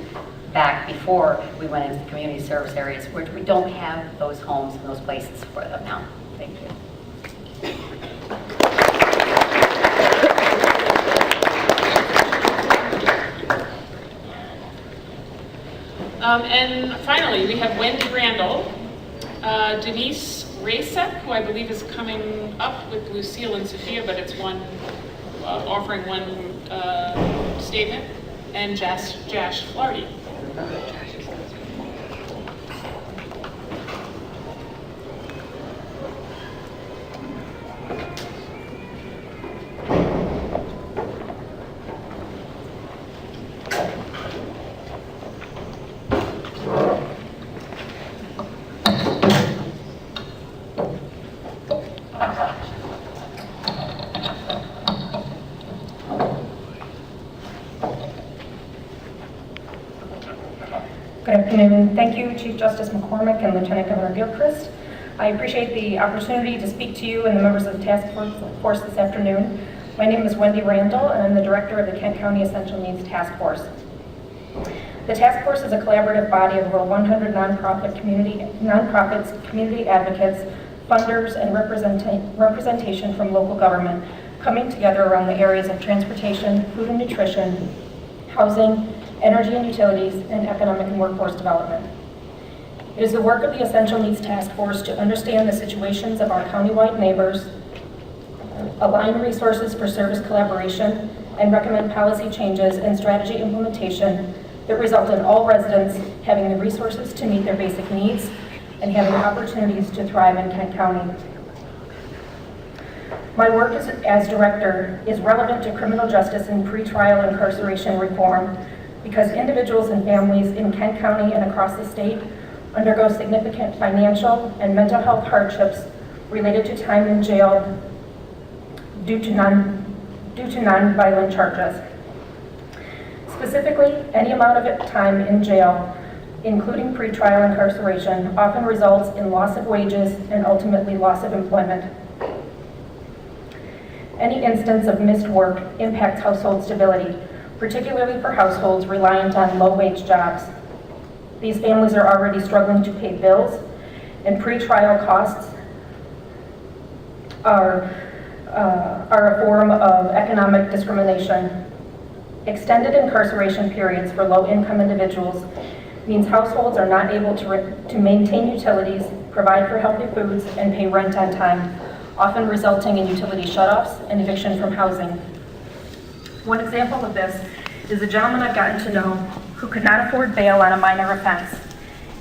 S5: back before we went into the community service areas, where we don't have those homes and those places for them now. Thank you.
S1: And finally, we have Wendy Randall, Denise Rasek, who I believe is coming up with Lucille and Sophia, but it's one, offering one statement, and Josh Flaherty.
S21: Good afternoon. Thank you, Chief Justice McCormick and Lieutenant Governor Gilchrist. I appreciate the opportunity to speak to you and the members of the task force this afternoon. My name is Wendy Randall, and I'm the director of the Kent County Essential Needs Task Force. The task force is a collaborative body of over 100 nonprofits, community advocates, funders, and representation from local government coming together around the areas of transportation, food and nutrition, housing, energy and utilities, and economic and workforce development. It is the work of the Essential Needs Task Force to understand the situations of our countywide neighbors, align resources for service collaboration, and recommend policy changes and strategy implementation that result in all residents having the resources to meet their basic needs and having opportunities to thrive in Kent County. My work as director is relevant to criminal justice and pretrial incarceration reform because individuals and families in Kent County and across the state undergo significant financial and mental health hardships related to time in jail due to non-violent charges. Specifically, any amount of time in jail, including pretrial incarceration, often results in loss of wages and ultimately loss of employment. Any instance of missed work impacts household stability, particularly for households reliant on low-wage jobs. These families are already struggling to pay bills, and pretrial costs are are a form of economic discrimination. Extended incarceration periods for low-income individuals means households are not able to maintain utilities, provide for healthy foods, and pay rent on time, often resulting in utility shutoffs and eviction from housing. One example of this is a gentleman I've gotten to know who could not afford bail on a minor offense.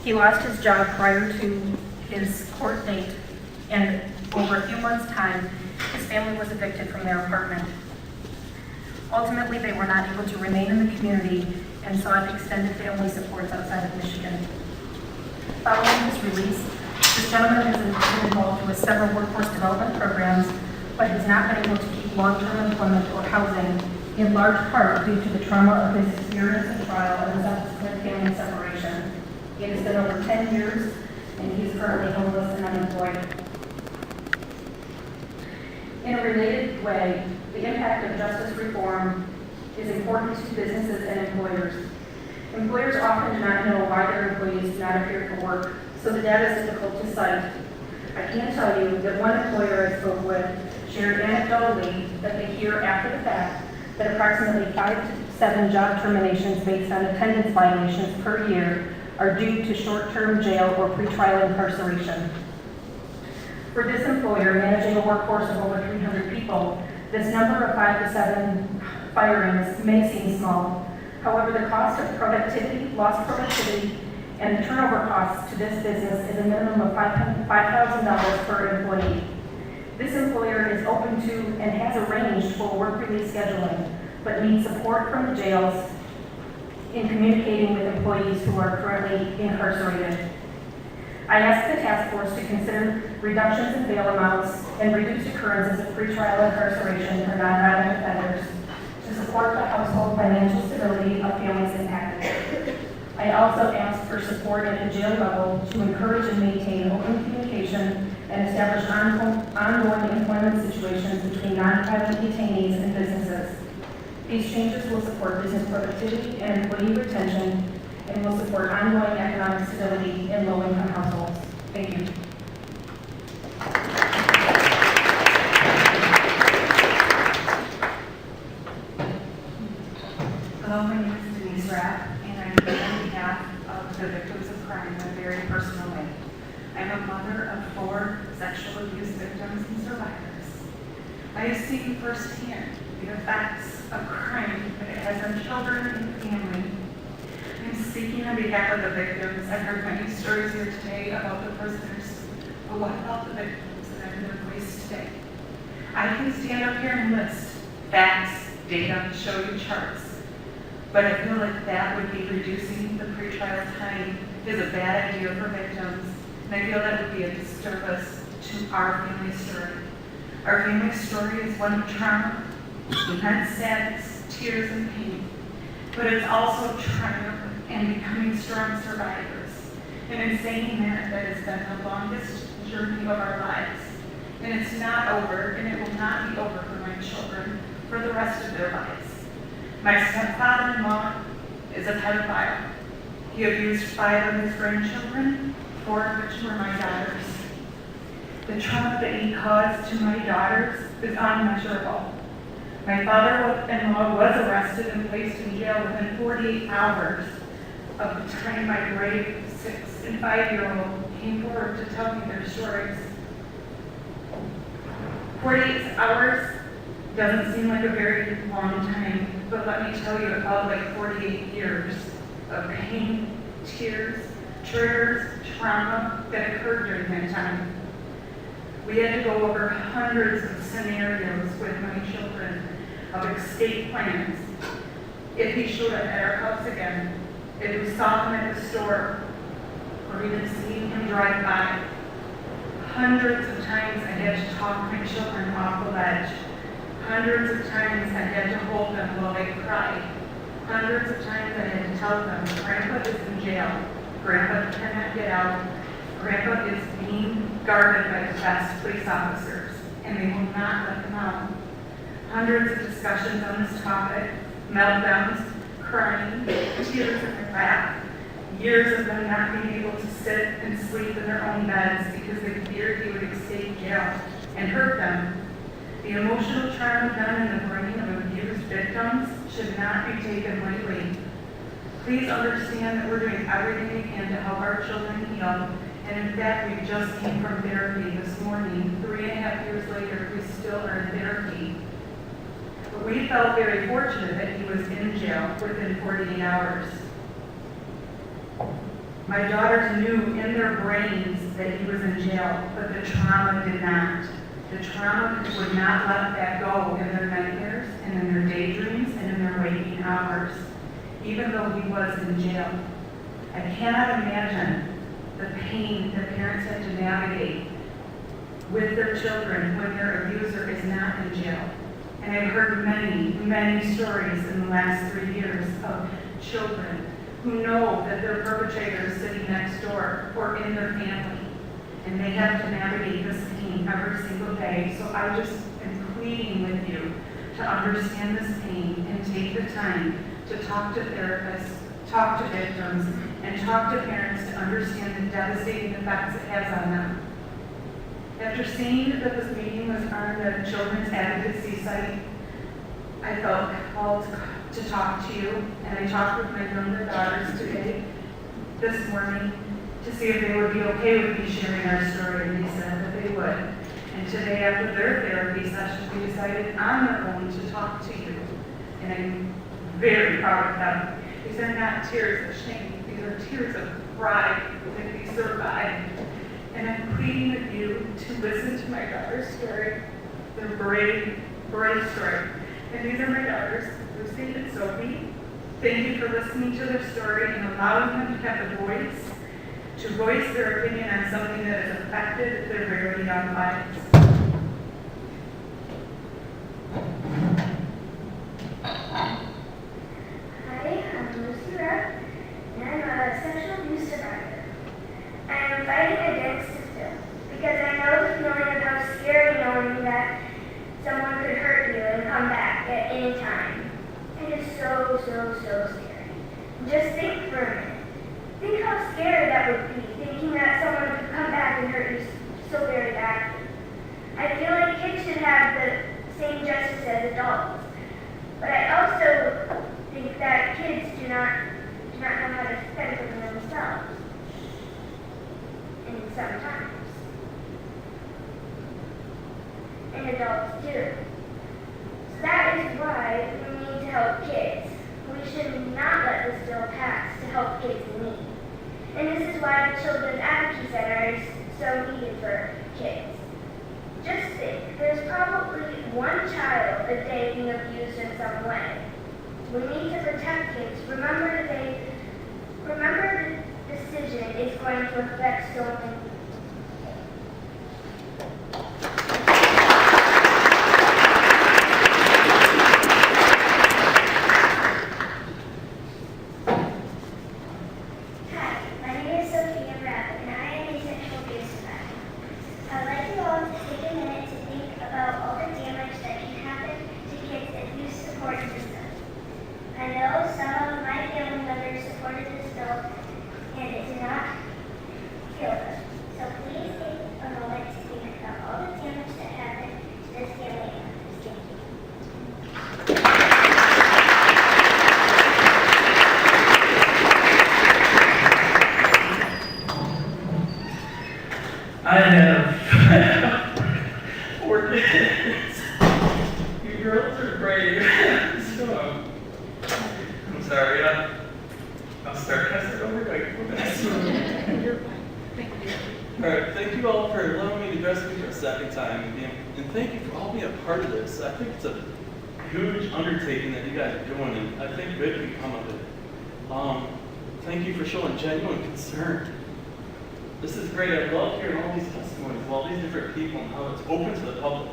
S21: He lost his job prior to his court date, and over a few months' time, his family was evicted from their apartment. Ultimately, they were not able to remain in the community and sought extended family supports outside of Michigan. Following his release, this gentleman has been involved with several workforce development programs, but has not been able to keep long-term employment or housing, in large part due to the trauma of his experience at trial and the subsequent family separation. It has been over 10 years, and he is currently homeless and unemployed. In a related way, the impact of justice reform is important to businesses and employers. Employers often do not know why their employees do not appear for work, so the data is difficult to cite. I can tell you that one employer I spoke with shared anecdotally that they hear after the fact that approximately 5 to 7 job terminations based on attendance violations per year are due to short-term jail or pretrial incarceration. For this employer, managing a workforce of over 300 people, this number of 5 to 7 firings may seem small. However, the cost of productivity, lost productivity, and the turnover costs to this business is a minimum of $5,000 per employee. This employer is open to and has arranged for work release scheduling, but needs support from the jails in communicating with employees who are currently incarcerated. I asked the task force to consider reductions in bail amounts and reduced occurrences of pretrial incarceration for non-violent offenders to support the household financial stability of families impacted. I also asked for support at the jail level to encourage and maintain open communication and establish ongoing employment situations between non-violent detainees and businesses. These changes will support business productivity and employee retention and will support ongoing economic stability in low-income households. Thank you.
S2: Hello, my name is Denise Rapp, and I'm here on behalf of the victims of crime in a very personal way. I'm a mother of 4 sexual abuse victims and survivors. I have seen firsthand the effects of crime that it has on children and family. I'm speaking on behalf of the victims. I've heard many stories here today about the prisoners, but what about the victims that are in their place today? I can stand up here and list facts, data, show you charts, but I feel like that would be reducing the pretrial time is a bad idea for victims, and I feel that would be a disservice to our family story. Our family story is one of trauma, immense sadness, tears, and pain, but it's also triumph and becoming strong survivors. And in saying that, that has been the longest journey of our lives. And it's not over, and it will not be over for my children for the rest of their lives. My stepfather-in-law is a pedophile. He abused 5 of his grandchildren, 4 of which were my daughters. The trauma that he caused to my daughters is unmeasurable. My father-in-law was arrested and placed in jail within 48 hours of the time my brave 6- and 5-year-old came forward to tell me their stories. 48 hours doesn't seem like a very long time, but let me tell you, it felt like 48 years of pain, tears, triggers, trauma that occurred during that time. We had to go over hundreds of scenarios with my children of escape plans. If he showed up at our house again, if we saw him at the store, or even seen him drive by, hundreds of times I had to talk my children off the ledge. Hundreds of times I had to hold them while they cried. Hundreds of times I had to tell them, Grandpa is in jail. Grandpa cannot get out. Grandpa is being guarded by the best police officers, and they will not let him out. Hundreds of discussions on this topic, meltdowns, crying, tears in their lap, years of them not being able to sit and sleep in their own beds because they feared he would escape jail and hurt them. The emotional trauma done in the brain of abused victims should not be taken lightly. Please understand that we're doing everything we can to help our children heal, and in fact, we just came from therapy this morning. 3.5 years later, we still are in therapy. But we felt very fortunate that he was in jail within 48 hours. My daughters knew in their brains that he was in jail, but the trauma did not. The trauma would not let that go in their nightmares and in their daydreams and in their waking hours, even though he was in jail. I cannot imagine the pain that parents have to navigate with their children when their abuser is not in jail. And I've heard many, many stories in the last 3 years of children who know that their perpetrator is sitting next door or in their family, and they have to navigate this pain every single day. So I just am pleading with you to understand this pain and take the time to talk to therapists, talk to victims, and talk to parents to understand the devastating effects it has on them. After seeing that this meeting was on the Children's Advocacy site, I felt called to talk to you, and I talked with my younger daughters today, this morning, to see if they would be okay with me sharing our story, and they said that they would. And today, after their therapy sessions, we decided on their own to talk to you, and I'm very proud of them. These are not tears of shame, these are tears of pride that we survived. And I'm pleading with you to listen to my daughter's story, their brave, brave story. And these are my daughters, Lucy and Sophie. Thank you for listening to their story and allowing them to have a voice, to voice their opinion on something that has affected their very young lives.
S3: Hi, I'm Lucy Rupp, and I'm a sexual abuse survivor. I am fighting against the system because I know the feeling of how scary knowing that someone could hurt you and come back at any time. It is so, so, so scary. Just think for a minute. Think how scary that would be, thinking that someone could come back and hurt you so very badly. I feel like kids should have the same justice as adults. But I also think that kids do not know how to defend for themselves. And sometimes. And adults do. So that is why we need to help kids. We should not let this bill pass to help kids in need. And this is why the Children's Advocacy Center is so needed for kids. Just think, there's probably one child a day being abused in some way. We need to protect kids. Remember the decision is going to affect so many people.
S22: I have 4 kids. You girls are brave. So, I'm sorry. I'll start. Can I start over? Alright, thank you all for allowing me to address me for a second time. And thank you for all being a part of this. I think it's a huge undertaking that you guys are doing, and I think good can come of it. Thank you for showing genuine concern. This is great. I love hearing all these testimonies of all these different people and how it's open to the public.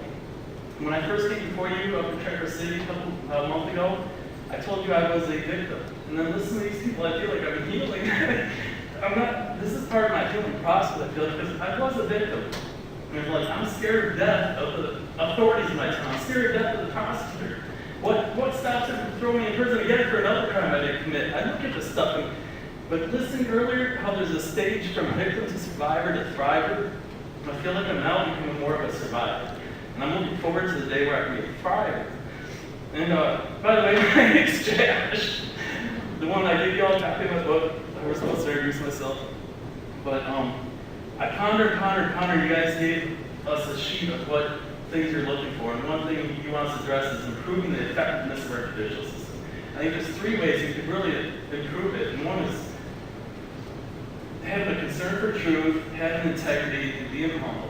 S22: When I first came before you up in Traverse City a month ago, I told you I was a victim. And then listening to these people, I feel like I'm healing. This is part of my healing process, I feel, because I was a victim. And I'm scared of death of the authorities in my town. I'm scared of death of the prosecutor. What stops him from throwing me in prison again for another crime I didn't commit? I look at this stuff but listening earlier, how there's a stage from victim to survivor to thriver, I feel like I'm now becoming more of a survivor. And I'm looking forward to the day where I can get fired. And by the way, my name's Josh. The one I gave you all a copy of my book. I was supposed to introduce myself. But I pondered. You guys gave us a sheet of what things you're looking for. And one thing you want us to address is improving the effectiveness of our judicial system. I think there's 3 ways you could really improve it. And one is having a concern for truth, having integrity, and being humble.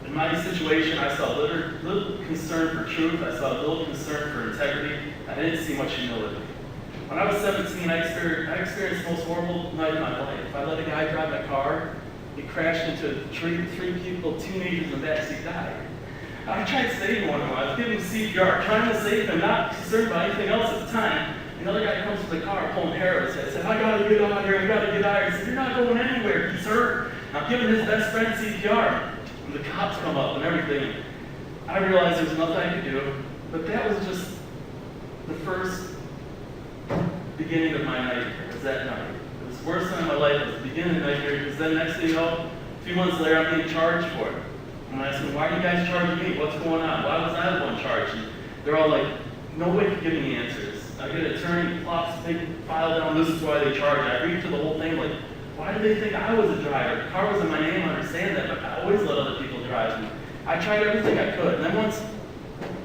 S22: In my situation, I saw little concern for truth, I saw little concern for integrity, I didn't see much humility. When I was 17, I experienced the most horrible night of my life. I let a guy drive my car, he crashed into 3 people, teenagers in the backseat, died. I tried saving one of them, I was giving him CPR, trying to save him, not concerned about anything else at the time. Another guy comes to the car pulling hair out of his head, said, I gotta get out of here, I gotta get out of here. He said, you're not going anywhere, he's hurt. I'm giving his best friend CPR. And the cops come up and everything. I realized there was nothing I could do, but that was just the first beginning of my nightmare, was that night. It was the worst time of my life, it was the beginning of the nightmare, because then next thing you know, a few months later, I'm being charged for it. And I asked them, why are you guys charging me? What's going on? Why was I the one charged? And they're all like, no way to give me answers. I get an attorney, plops a big file down, this is why they charge. I read through the whole thing, like, why do they think I was a driver? The car was in my name, I understand that, but I always let other people drive me. I tried everything I could, and then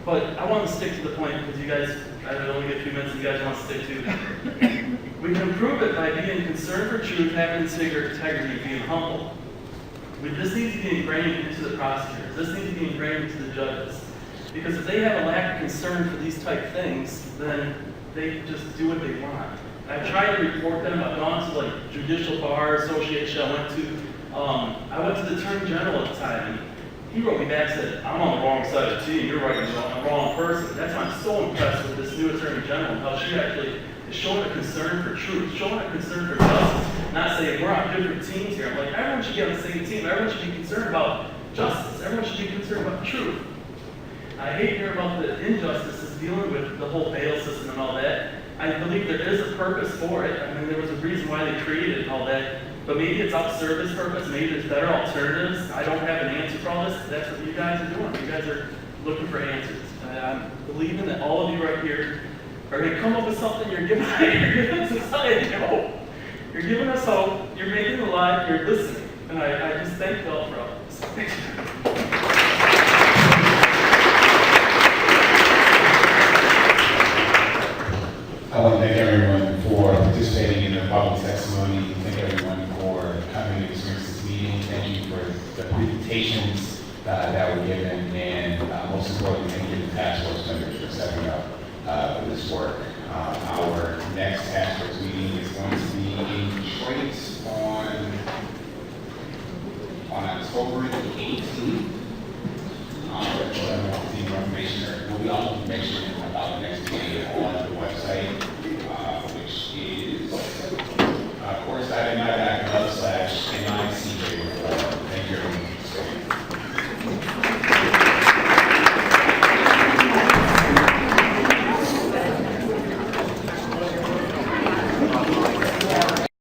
S22: but I want to stick to the point, because you guys, I only get a few minutes, you guys want to stick to it. We can improve it by being concerned for truth, having integrity, being humble. This needs to be ingrained into the prosecutors. This needs to be ingrained into the judges. Because if they have a lack of concern for these type things, then they just do what they want. And I've tried to report them. I've gone to like Judicial Bar Association. I went to the Attorney General at the time, and he wrote me back and said, I'm on the wrong side of the team. You're writing on the wrong person. That's why I'm so impressed with this new Attorney General and how she actually is showing a concern for truth, showing a concern for justice, not saying we're on different teams here. I'm like, everyone should be on the same team. Everyone should be concerned about justice. Everyone should be concerned about truth. I hate to hear about the injustices dealing with the whole bail system and all that. I believe there is a purpose for it. I mean, there was a reason why they created it and all that. But maybe it's out of service purpose. Maybe there's better alternatives. I don't have an answer for all this. That's what you guys are doing. You guys are looking for answers. I'm believing that all of you right here are going to come up with something. You're giving society hope. You're giving us hope. You're making it alive. You're listening. And I just thank you all for all this. Thank you.
S4: I want to thank everyone for participating in the public testimony. Thank everyone for coming to experience this meeting. Thank you for the presentations that were given, and most importantly, thank you to the task force members for stepping up for this work. Our next task force meeting is going to be in Detroit on October the 18th. We'll be all information about the next meeting.